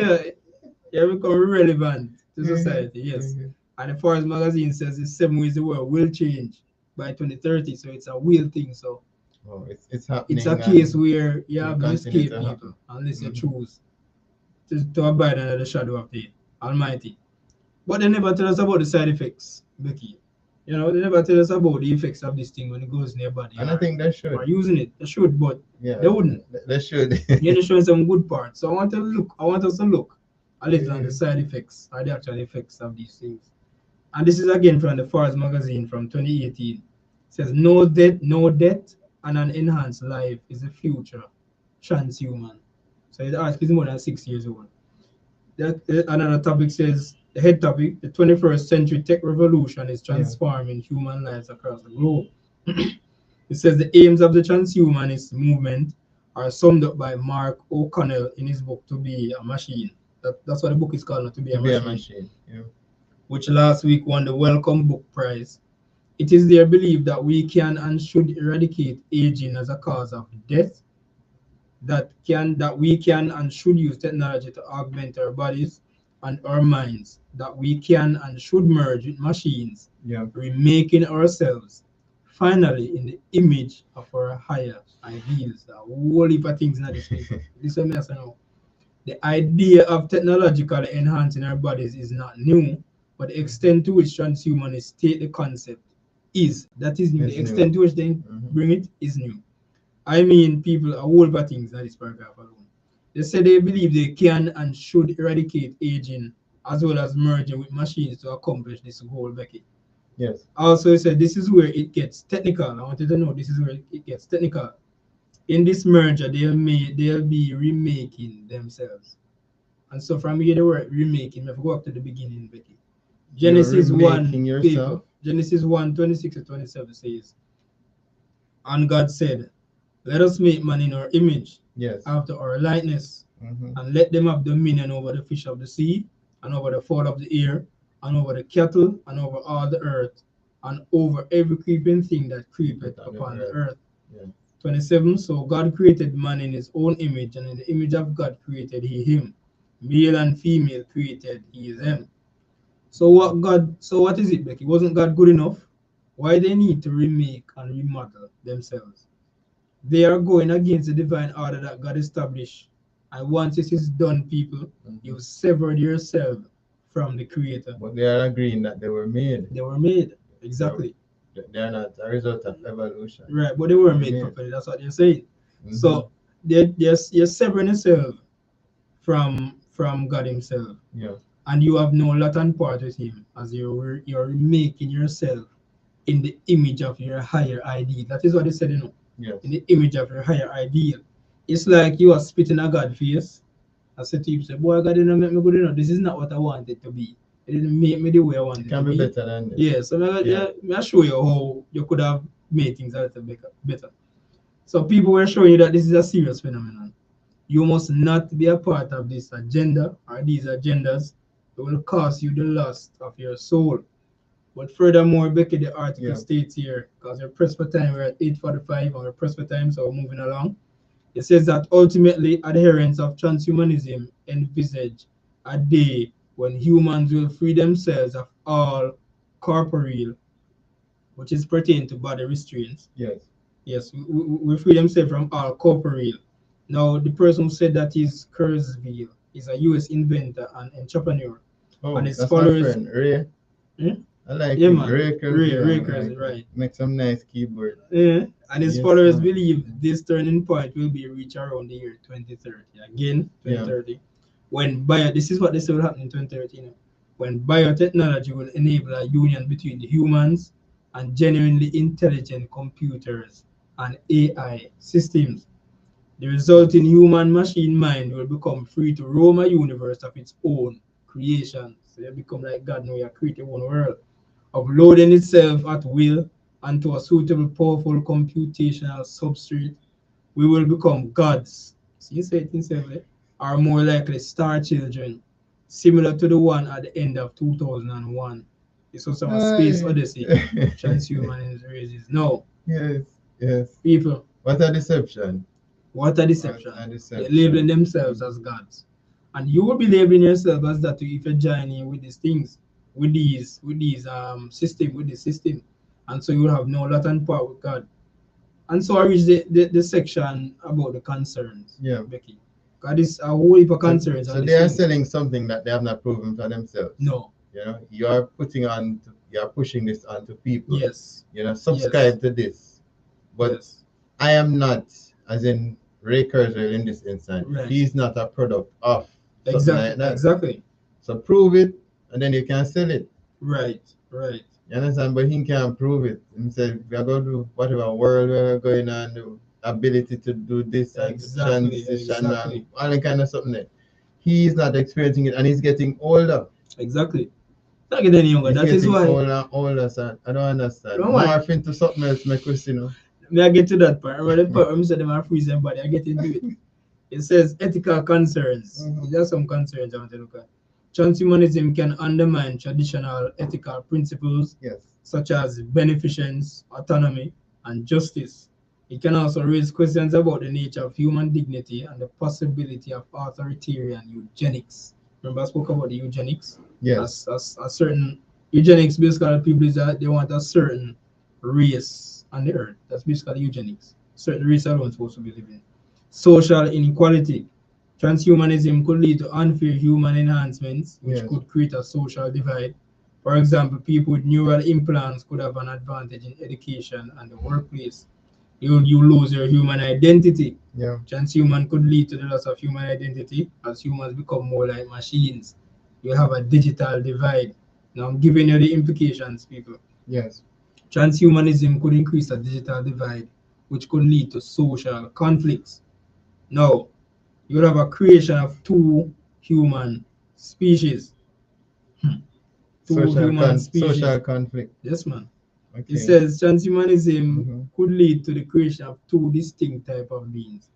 you become relevant to society, yes. And the Forbes magazine says the 7 ways the world will change by 2030. So it's a real thing. So Oh, it's happening. it's a case and where you will have to continue escape to people happen. unless you Mhm. choose to abide under the shadow of the Almighty. But they never tell us about the side effects, Becky. You know, they never tell us about the effects of this thing when it goes in your body And I think they should. or using it. They should, but Yeah, they wouldn't. they should. You're just showing some good parts. So I want us to look a little on the Yeah. side effects or the actual effects of these things. And this is again from the Forbes magazine from 2018. It says no death, and an enhanced life is the future. Transhuman. So the article is more than 6 years old. Another topic says the head topic: the 21st century tech revolution is transforming human lives across the globe. It says the aims of the transhumanist movement are summed up by Mark O'Connell in his book To Be a Machine. That's what the book is called, not To Be To a be a Machine, machine. Yeah. which last week won the Wellcome Book Prize. It is their belief that we can and should eradicate aging as a cause of death, that we can and should use technology to augment our bodies and our minds, that we can and should merge with machines, Yeah. remaking ourselves finally in the image of our higher ideals. A whole heap of things in this thing. This one I say now. The idea of technologically enhancing our bodies is not new, but the extent to which transhumanists state the concept that is new. It's The new. extent to which they bring it is new. I mean, people are whole lot of things in this paragraph alone. They say they believe they can and should eradicate aging as well as merging with machines to accomplish this goal, Becky. Yes. Also, he said this is where it gets technical. I want you to know this is where it gets technical. In this merger, they'll be remaking themselves. And so from here, the word remaking, if we go up to the beginning, Becky. You're Genesis 1 remaking paper. yourself. Genesis 1, 26 to 27 says, and God said, let us make man in our image, Yes. after our likeness, Mhm. and let them have dominion over the fish of the sea, and over the fowl of the air, and over the cattle, and over all the earth, and over every creeping thing that creepeth upon the earth. Yeah. 27. So God created man in his own image, and in the image of God created he him. Male and female created he them. So what is it, Becky? Wasn't God good enough? Why they need to remake and remodel themselves? They are going against the divine order that God established. And once this is done, people, you've severed yourself from the Creator. But they are agreeing that they were made. They were made. Exactly. They are not a result of evolution. Right, but they were made properly. That's what they're saying. So you're severing yourself from God Himself. Yeah. And you have no lot and part with Him as you're making yourself in the image of your higher ideal. That is what they said, Yes. in the image of your higher ideal. It's like you are spitting a God face. I said to you, say, boy, God didn't make me good enough. This is not what I wanted to be. It didn't make me the way I wanted It can to be be. better than this. Yeah, so I'll show you how you could have made things a little better. So people were showing you that this is a serious phenomenon. You must not be a part of this agenda or these agendas. It will cost you the loss of your soul. But furthermore, Becky, the article states here, because we're pressed for time, we're at 8:45 and we're pressed for time, so we're moving along. It says that ultimately adherents of transhumanism envisage a day when humans will free themselves of all corporeal, which is pertaining to body restraints. Yes. Yes, we free themselves from all corporeal. Now, the person who said that is Kurzweil. He's a US inventor and entrepreneur. Oh, and his that's followers, my friend, Ray. Hmm? I like Yeah, him. man. Ray Kurzweil, right. Make some nice keyboard. Yeah. And his Yes, followers sir. believe this turning point will be reached around the year 2030. Again, 2030. When this is what they say will happen in 2030. When biotechnology will enable a union between the humans and genuinely intelligent computers and AI systems. The resulting human machine mind will become free to roam a universe of its own creation. So they become like God now, you create your own world, uploading itself at will onto a suitable, powerful computational substrate. We will become gods. See, you say it himself, are more likely star children, similar to the one at the end of 2001. This was some space odyssey. Transhumanism raises. No. Yes. People. What a deception. What a deception. They're labeling themselves as gods. And you will be labeling yourself as that if you're joining with these things, with system, with the system. And so you will have no latent power with God. And so I reached the section about the concerns, Yeah. Becky. God is a whole heap of concerns. So on they this are thing. selling something that they have not proven for themselves. No. You know, you are pushing this onto people. Yes. You know, subscribe Yes. to this. But Yes. I am not, as in Ray Kurzweil in this instance, Right. he's not a product of something like Exactly. that. Exactly. So prove it, and then you can sell it. Right. Right. You understand? But he can't prove it. He said, we are going to do whatever world we're going on, the ability to do this and to Exactly. transition Exactly. and all that kind of something there. He's not experiencing it, and he's getting older. Exactly. Not get any younger. He's That is getting why. older and older, son. I don't understand. No, man. Morph into something else, make us, you know. May I get to that part? Remember the part when I said them are freezing body. I get into it. It says ethical concerns. Mhm. There are some concerns I want to look at. Transhumanism can undermine traditional ethical principles Yes. such as beneficence, autonomy, and justice. It can also raise questions about the nature of human dignity and the possibility of authoritarian eugenics. Remember, I spoke about the eugenics? Yes. As a certain eugenics basically people is that they want a certain race on the earth. That's basically eugenics. Certain race alone supposed to be living. Social inequality. Transhumanism could lead to unfair human enhancements, which Yes. could create a social divide. For example, people with neural implants could have an advantage in education and the workplace. You lose your human identity. Yeah. Transhuman could lead to the loss of human identity as humans become more like machines. You have a digital divide. Now I'm giving you the implications, people. Yes. Transhumanism could increase the digital divide, which could lead to social conflicts. Now, you have a creation of two human species. Two human Social species. conflict. Yes, man. It Okay. says transhumanism Mhm. could lead to the creation of two distinct type of beings,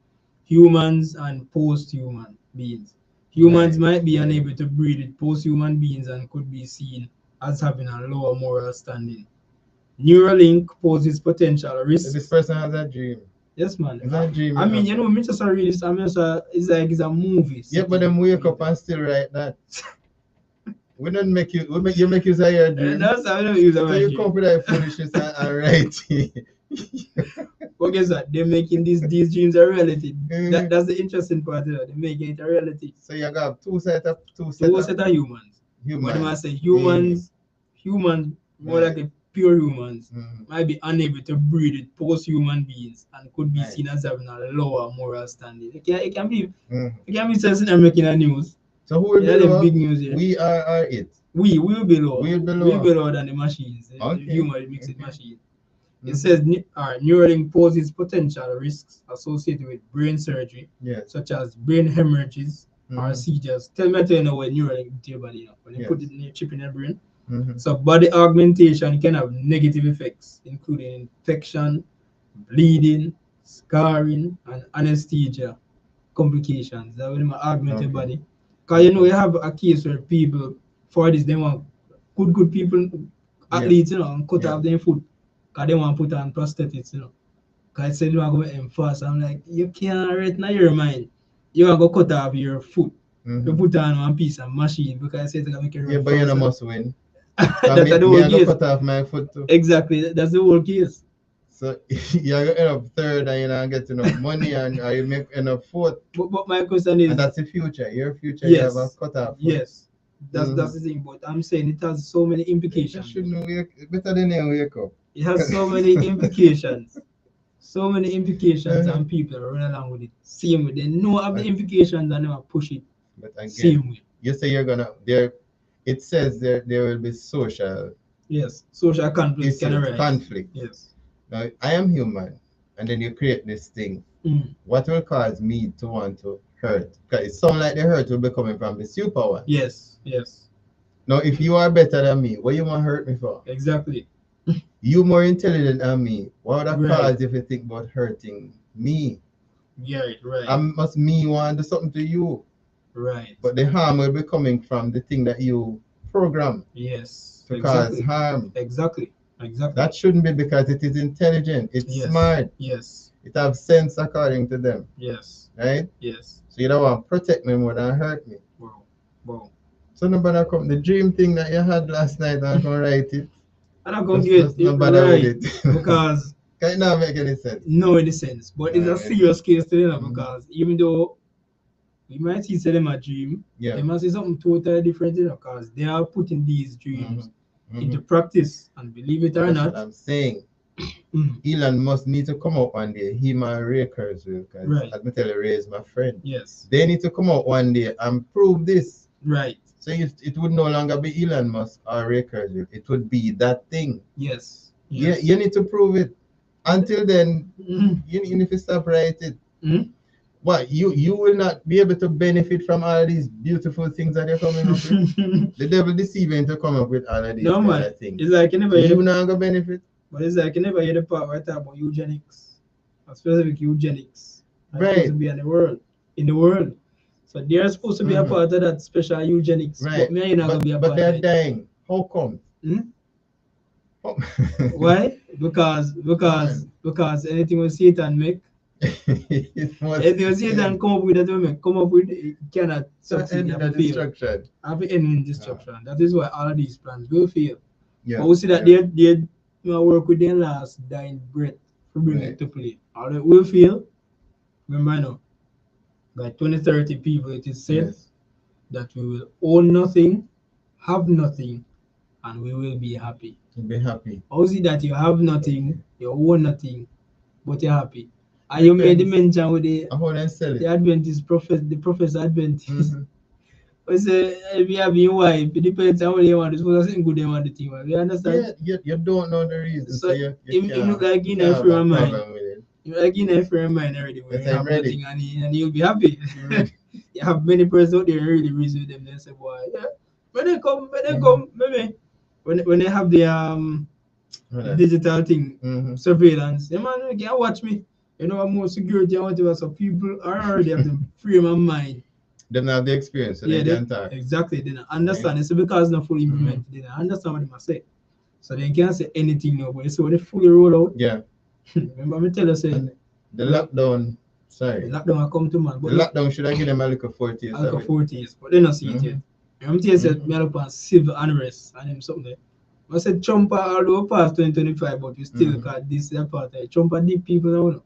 humans and post-human beings. Humans Right. might be Right. unable to breed with post-human beings and could be seen as having a lower moral standing. Neuralink poses potential So this risks. person has a dream. Yes, man. Is that a dream? I mean, you know, me just a read this. I mean, it's like it's a movie. Yeah, but then wake up and still write that. We don't make you. You make you say your dream. That's how I don't use So my you dream. come up with that foolishness and write it. But guess what? They're making these dreams a reality. Mhm. That's the interesting part. They're making it a reality. So you got two set of Two set of humans. What am I humans. say? Humans, more Right. like a pure humans, Mhm. might be unable to breed with post-human beings and could be Right. seen as having a lower moral standing. It can be Mhm. it can be sense in making a news. So who will Yeah, be the lower? big news here. We are it. We will be lower. We'll be We'll lower. be lower than the machines. The Okay. human mixed Okay. machine. It Mhm. says Neuralink poses potential risks associated with brain surgery, Yes. such as brain hemorrhages or Mhm. seizures. Tell me, you know when Neuralink into your body, you know, when you put Yes. it in your chip in your brain. Mhm. So body augmentation can have negative effects, including infection, bleeding, scarring, and anesthesia complications. That will augment your Okay. body. Because you know you have a case where people for this they want good people Yeah. athletes, you know, and cut Yeah. off their foot. Because they want to put on prosthetics, you know. Because I said you want to go aim fast. I'm like, you can't right now your mind. You want to go cut off your foot. You Mhm. put on one piece of machine because I said it's gonna make you Yeah, run but you know faster. must win. That's the Me whole I go case. cut off my foot too. Exactly. That's the whole case. So you end up third and you don't get enough money and you make enough fourth. But my question is, And that's the future. Your future, you have a yes, cut off foot. yes. That's the thing. But I'm saying it has so many You implications. shouldn't wake better than you wake up. It has so many implications. So many implications, Uh-huh. and people run along with it. Same way. They know of the But, implications and never push it. but again, Same way. you say you're gonna there. It says there will be social Yes. Social conflicts can issues, arise. conflict. Yes. Now I am human, and then you create this thing. Mm. What will cause me to want to hurt? Because it sounds like the hurt will be coming from the super one. Yes. Yes. Now, if you are better than me, what you want to hurt me for? Exactly. You more intelligent than me. What would that Right. cause if you think about hurting me? Yeah. Right. I must me want to do something to you. Right. But the harm will be coming from the thing that you program Yes. to cause Exactly. harm. Exactly. Exactly. That shouldn't be because it is intelligent. It's Yes. smart. Yes. It have sense according to them, Yes. right? Yes. So you don't want to protect me more than hurt me. Wow. Wow. So nobody come the dream thing that you had last night and come write it. And I'm gonna get Just it no bother with right it. because Can it not make any sense? no in a sense, but it's a Alright. serious case to them Mhm. because even though we might see them a dream, Yeah. they must see something totally different, because they are putting these dreams into Mhm. practice, and believe it or That's what not. I'm saying. Mhm. Elon must need to come up one day. Him and Ray Kurzweil, because Right. let me tell you, Ray is my friend. Yes. They need to come out one day and prove this. Right. So it would no longer be Elon Musk or Ray Kurzweil. It would be that thing. Yes. Yeah, Yes. you need to prove it. Until then, Mhm. you need to stop writing. Mhm. What you will not be able to benefit from all these beautiful things that you're coming up with. The devil deceiving to come up with all of these No kind man, of things. it's like you never hear You the, not gonna benefit. but it's like you never hear the part where I talk about eugenics, or specific eugenics. That's supposed Right, to be in the world, in the world. So they're supposed to be a Mhm. part of that special eugenics, but right. me, you're not gonna be a But part they're of it. dying. How come? Hmm? How- Why? Because anything with Satan make, it must anything with Satan end. come up with that will make come up with, it cannot So succeed. end You in have a to fail. destruction. Have to end in destruction. That is why all of these plans will fail. Yeah. But we see that yeah. they work with their last dying breath to bring Right. it to play. All that will fail. Remember now, by 2030 people it is said Yes. that we will own nothing, have nothing, and we will be happy. You'll be happy. How is it that you have nothing, you own nothing, but you're happy? And you made the Depends. mention with I hold and sell the it. Adventist prophet, the Professor Adventist. Mhm. We say we have been wife. It depends on what they want. It's supposed to say good they want the thing. We understand. Yeah, you don't know the reason, so So you him look can't like you in can't a have frame a of mind. problem with it. You like in a frame of mind already where Yes, you I'm have ready. nothing, and you'll be happy. I'm ready. You have many persons out there really reason with them. They say, boy, yeah, when they Mhm. come, maybe when they have the Right. digital thing, Mhm. surveillance, yeah, man, you can watch me. You know, I'm more security and whatever. So people are already have the frame of mind. Them not have the experience, so Yeah, they they can talk. exactly. They don't Right. understand. It's because it's not fully Mhm. implemented. They don't understand what they must say. So they can't say anything now. But so when they fully roll out, Yeah. remember me tell you say And the we have lockdown, the sorry, lockdown will come to man, the but look, lockdown should have given them a little 40 I'll of go it. 40 years, but they don't see it yet. Mhm. I'm telling you, said me Mhm. look on civil unrest and him something there. I said Trump although past 2025, but we still Mhm. got this apartheid. Trump are deep people now.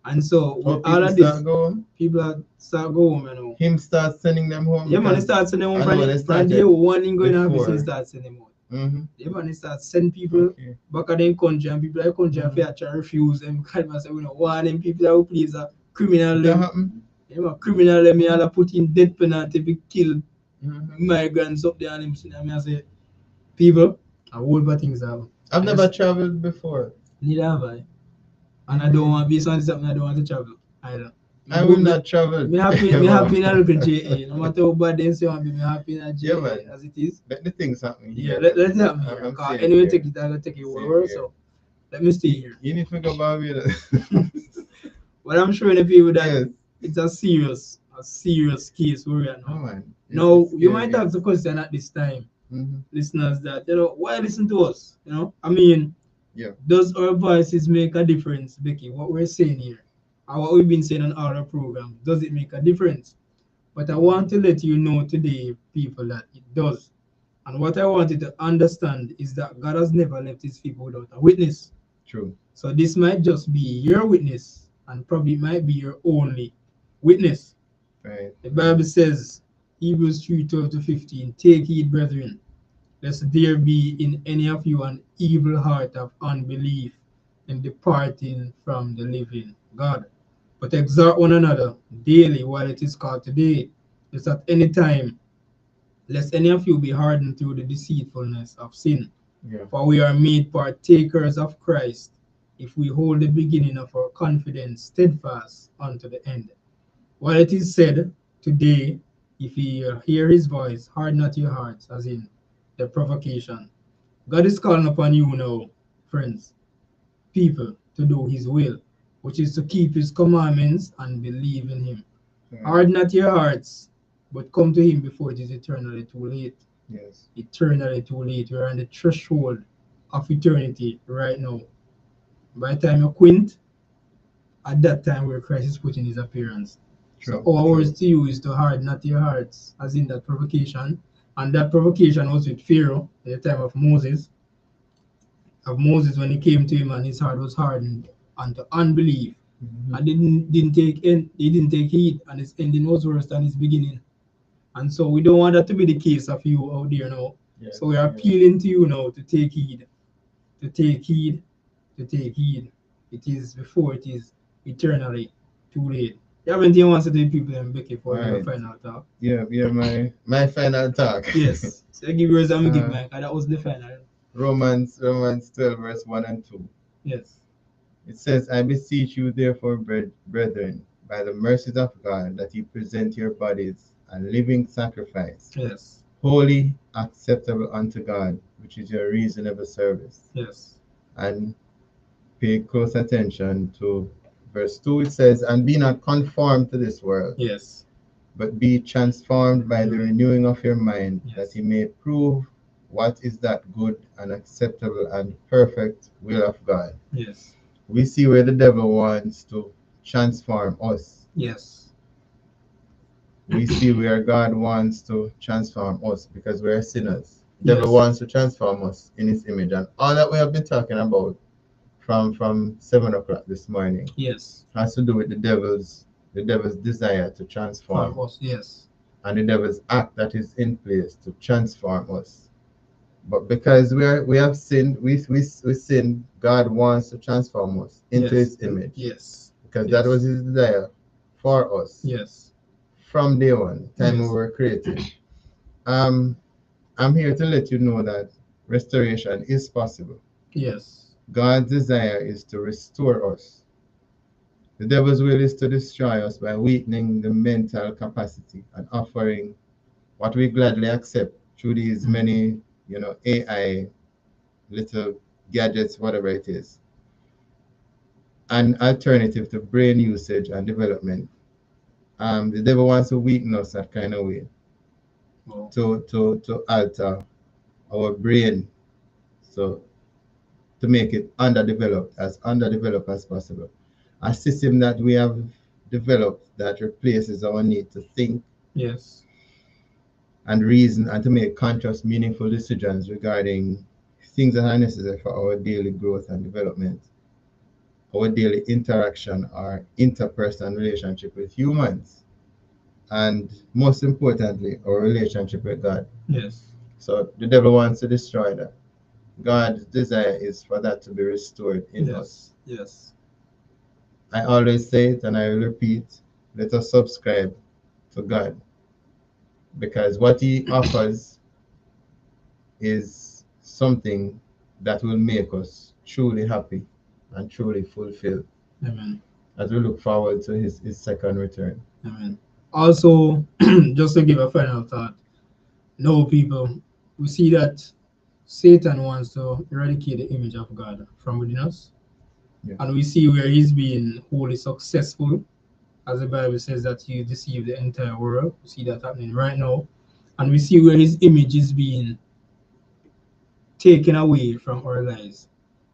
And so How with all people of this, start going, people are start going, you know. him start sending them home Yeah, man, they because start sending them I know they from day started one in going office, they before. start sending them out. Mm-hmm. Yeah, man, they start sending people Okay. back at their country, and people like country Mhm. after try refuse them. Kind of say, we don't want them people that will please a criminal It can them. happen. Yeah, man, criminal them, me all put in death penalty if you kill Mhm. migrants up there and him. So I mean, I say, people, a whole lot of things happen. I've I never just traveled before. neither have I. And I don't Mhm. want to be something I don't want to travel either. I will not travel Me ever. happy in a local JA. No matter how bad they say want me happy in a Yeah, JA man. as it is. Let the things happen Yeah, here. let's have me here. I'm Cause safe anyway, here. take it, I'm gonna take it I'm all safe over. here. So let me stay here. You need to go Barbados. But I'm showing the people that Yes. it's a serious case where we are Oh now. man. Now It's you might scary. ask the question at this time, Mm-hmm. listeners, that why listen to us? I mean, Yeah. does our voices make a difference, Becky? What we're saying here, and what we've been saying on our program, does it make a difference? But I want to let you know today, people, that it does. And what I want you to understand is that God has never left his people without a witness. True. So this might just be your witness, and probably might be your only witness. Right. The Bible says, Hebrews 3:12 to 15, take heed, brethren, lest there be in any of you an evil heart of unbelief in departing from the living God. But exhort one another daily while it is called today, lest at any time, lest any of you be hardened through the deceitfulness of sin. Yeah. For we are made partakers of Christ if we hold the beginning of our confidence steadfast unto the end. While it is said, today, if ye hear his voice, harden not your hearts, as in the provocation. God is calling upon you now, friends, people, to do his will, which is to keep his commandments and believe in him. Right. Harden not your hearts, but come to him before it is eternally too late. Yes. Eternally too late. We're on the threshold of eternity right now. By the time you quint, at that time where Christ is putting his appearance. So True, our true. words to you is to harden not your hearts, as in that provocation. And that provocation was with Pharaoh at the time of Moses. Of Moses when he came to him and his heart was hardened unto unbelief. Mhm. And he didn't take heed, and his ending was worse than his beginning. And so we don't want that to be the case of you out there now. Yes, So we are yes. appealing to you now to take heed, to take heed, to take heed. It is before it is eternally too late. You have anything you want to say to the people and Becky All for we give a right. final talk? Yeah, yeah, my final talk. Yes. So I give yours and we give uh, mine, and that was the final. Romans 12, verse 1 and 2. Yes. It says, I beseech you, therefore, brethren, by the mercies of God, that ye present your bodies a living sacrifice, Yes. holy, acceptable unto God, which is your reasonable service. Yes. And pay close attention to verse 2. It says, and be not conformed to this world, Yes. but be transformed by the renewing of your mind, that Yes. ye may prove what is that good and acceptable and perfect will of God. Yes. We see where the devil wants to transform us. Yes. We see where God wants to transform us because we are sinners. The devil Yes. wants to transform us in his image. And all that we have been talking about from 7 o'clock this morning Yes. has to do with the devil's desire to transform, For us. Yes. and the devil's act that is in place to transform us. But because we have sinned, we sin, God wants to transform us into Yes. his image. Yes. Because that was Yes. his desire for us Yes. from day one, time we Yes. were created. Um, I'm here to let you know that restoration is possible. Yes. God's desire is to restore us. The devil's will is to destroy us by weakening the mental capacity and offering what we gladly accept through these many, AI little gadgets, whatever it is, an alternative to brain usage and development. The devil wants to weaken us that kind of way Well, to alter our brain, so to make it underdeveloped as possible. A system that we have developed that replaces our need to think yes. and reason and to make conscious, meaningful decisions regarding things that are necessary for our daily growth and development, our daily interaction or interpersonal relationship with humans, and most importantly, our relationship with God. Yes. So the devil wants to destroy that. God's desire is for that to be restored in us. Yes. Yes. I always say it and I will repeat, let us subscribe to God, because what He offers is something that will make us truly happy and truly fulfilled Amen. as we look forward to His second return. Amen. Also, just to give a final thought, no people, we see that Satan wants to eradicate the image of God from within us. Yes. And we see where he's been wholly successful, as the Bible says that he deceived the entire world. We see that happening right now. And we see where his image is being taken away from our lives.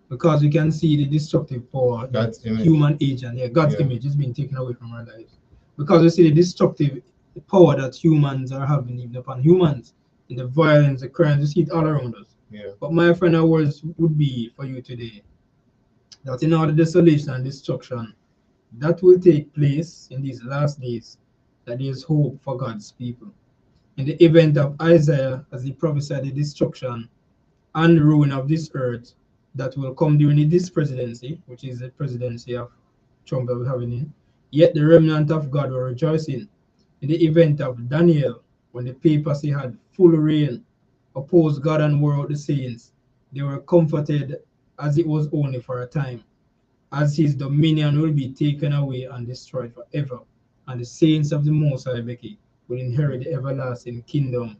Because we can see the destructive power that God's image. human agent, God's Yeah. image is being taken away from our lives. Because we see the destructive power that humans are having even upon humans, in the violence, the crimes, we see it all around us. Yeah. But my final words would be for you today that in all the desolation and destruction that will take place in these last days, that there is hope for God's people. In the event of Isaiah, as he prophesied the destruction and ruin of this earth that will come during this presidency, which is the presidency of Trump that we're having in, yet the remnant of God were rejoicing. In the event of Daniel, when the papacy had full reign, opposed God and wore out the saints, they were comforted as it was only for a time, as his dominion will be taken away and destroyed forever, and the saints of the Most High Becky will inherit the everlasting kingdom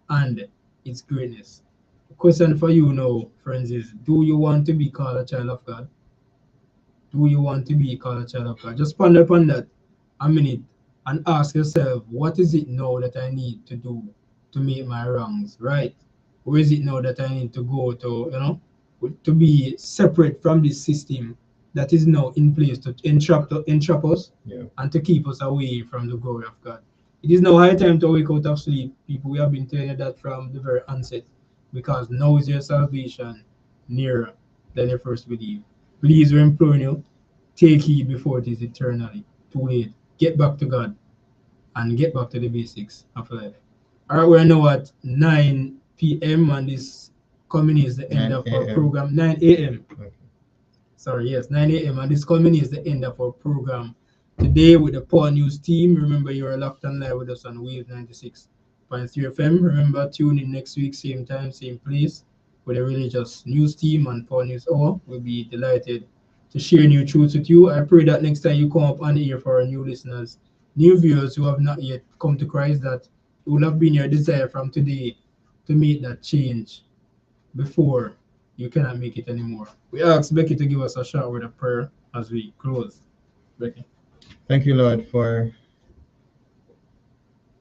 and its greatness. The question for you now, friends, is do you want to be called a child of God? Do you want to be called a child of God? Just ponder upon that a minute and ask yourself, what is it now that I need to do to make my wrongs right? Where is it now that I need to go to, to be separate from this system that is now in place to entrap us Yeah. and to keep us away from the glory of God. It is now high time to wake out of sleep. People, we have been telling you that from the very onset, because now is your salvation nearer than you first believe. Please, we're imploring you, take heed before it is eternally too late. Get back to God and get back to the basics of life. All right, we're now at 9 p.m. and this coming is the end 9 of our a.m. program. 9 a.m. Okay. Sorry, yes, 9 a.m. and this coming is the end of our program today with the Power News team. Remember, you're locked on live with us on Wave 96.3 FM. Remember, tune in next week, same time, same place, with the religious news team and Power News Hour. We'll be delighted to share new truths with you. I pray that next time you come up on the air for our new listeners, new viewers who have not yet come to Christ, that it will have been your desire from today to make that change before you cannot make it anymore. We ask Becky to give us a short word of prayer as we close. Becky. Thank you, Lord, for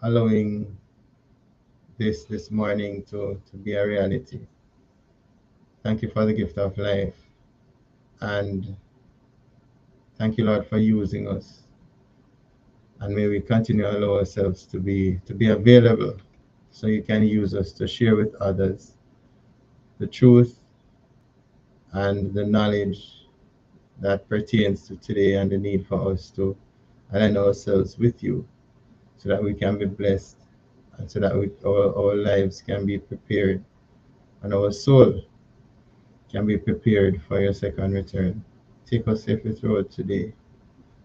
allowing this morning to be a reality. Thank you for the gift of life. And thank you, Lord, for using us. And may we continue to allow ourselves to be available so you can use us to share with others the truth and the knowledge that pertains to today and the need for us to align ourselves with you so that we can be blessed and so that our lives can be prepared and our soul can be prepared for your second return. Take us safely throughout today.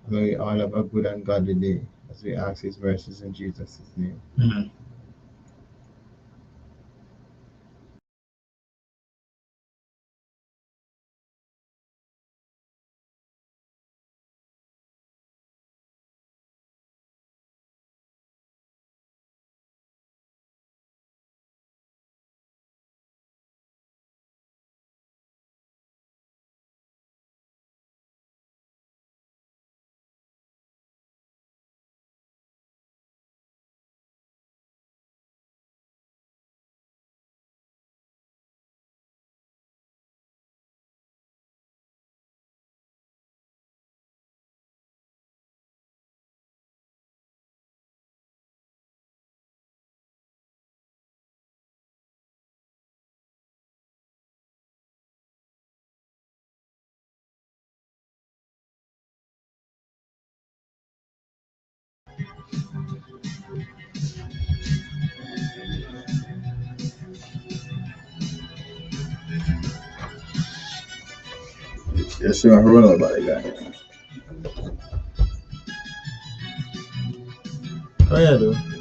And may we all have a good and godly day as we ask His mercies in Jesus' name. Amen. Yes, sir. I heard about it, guy. Oh, yeah, though.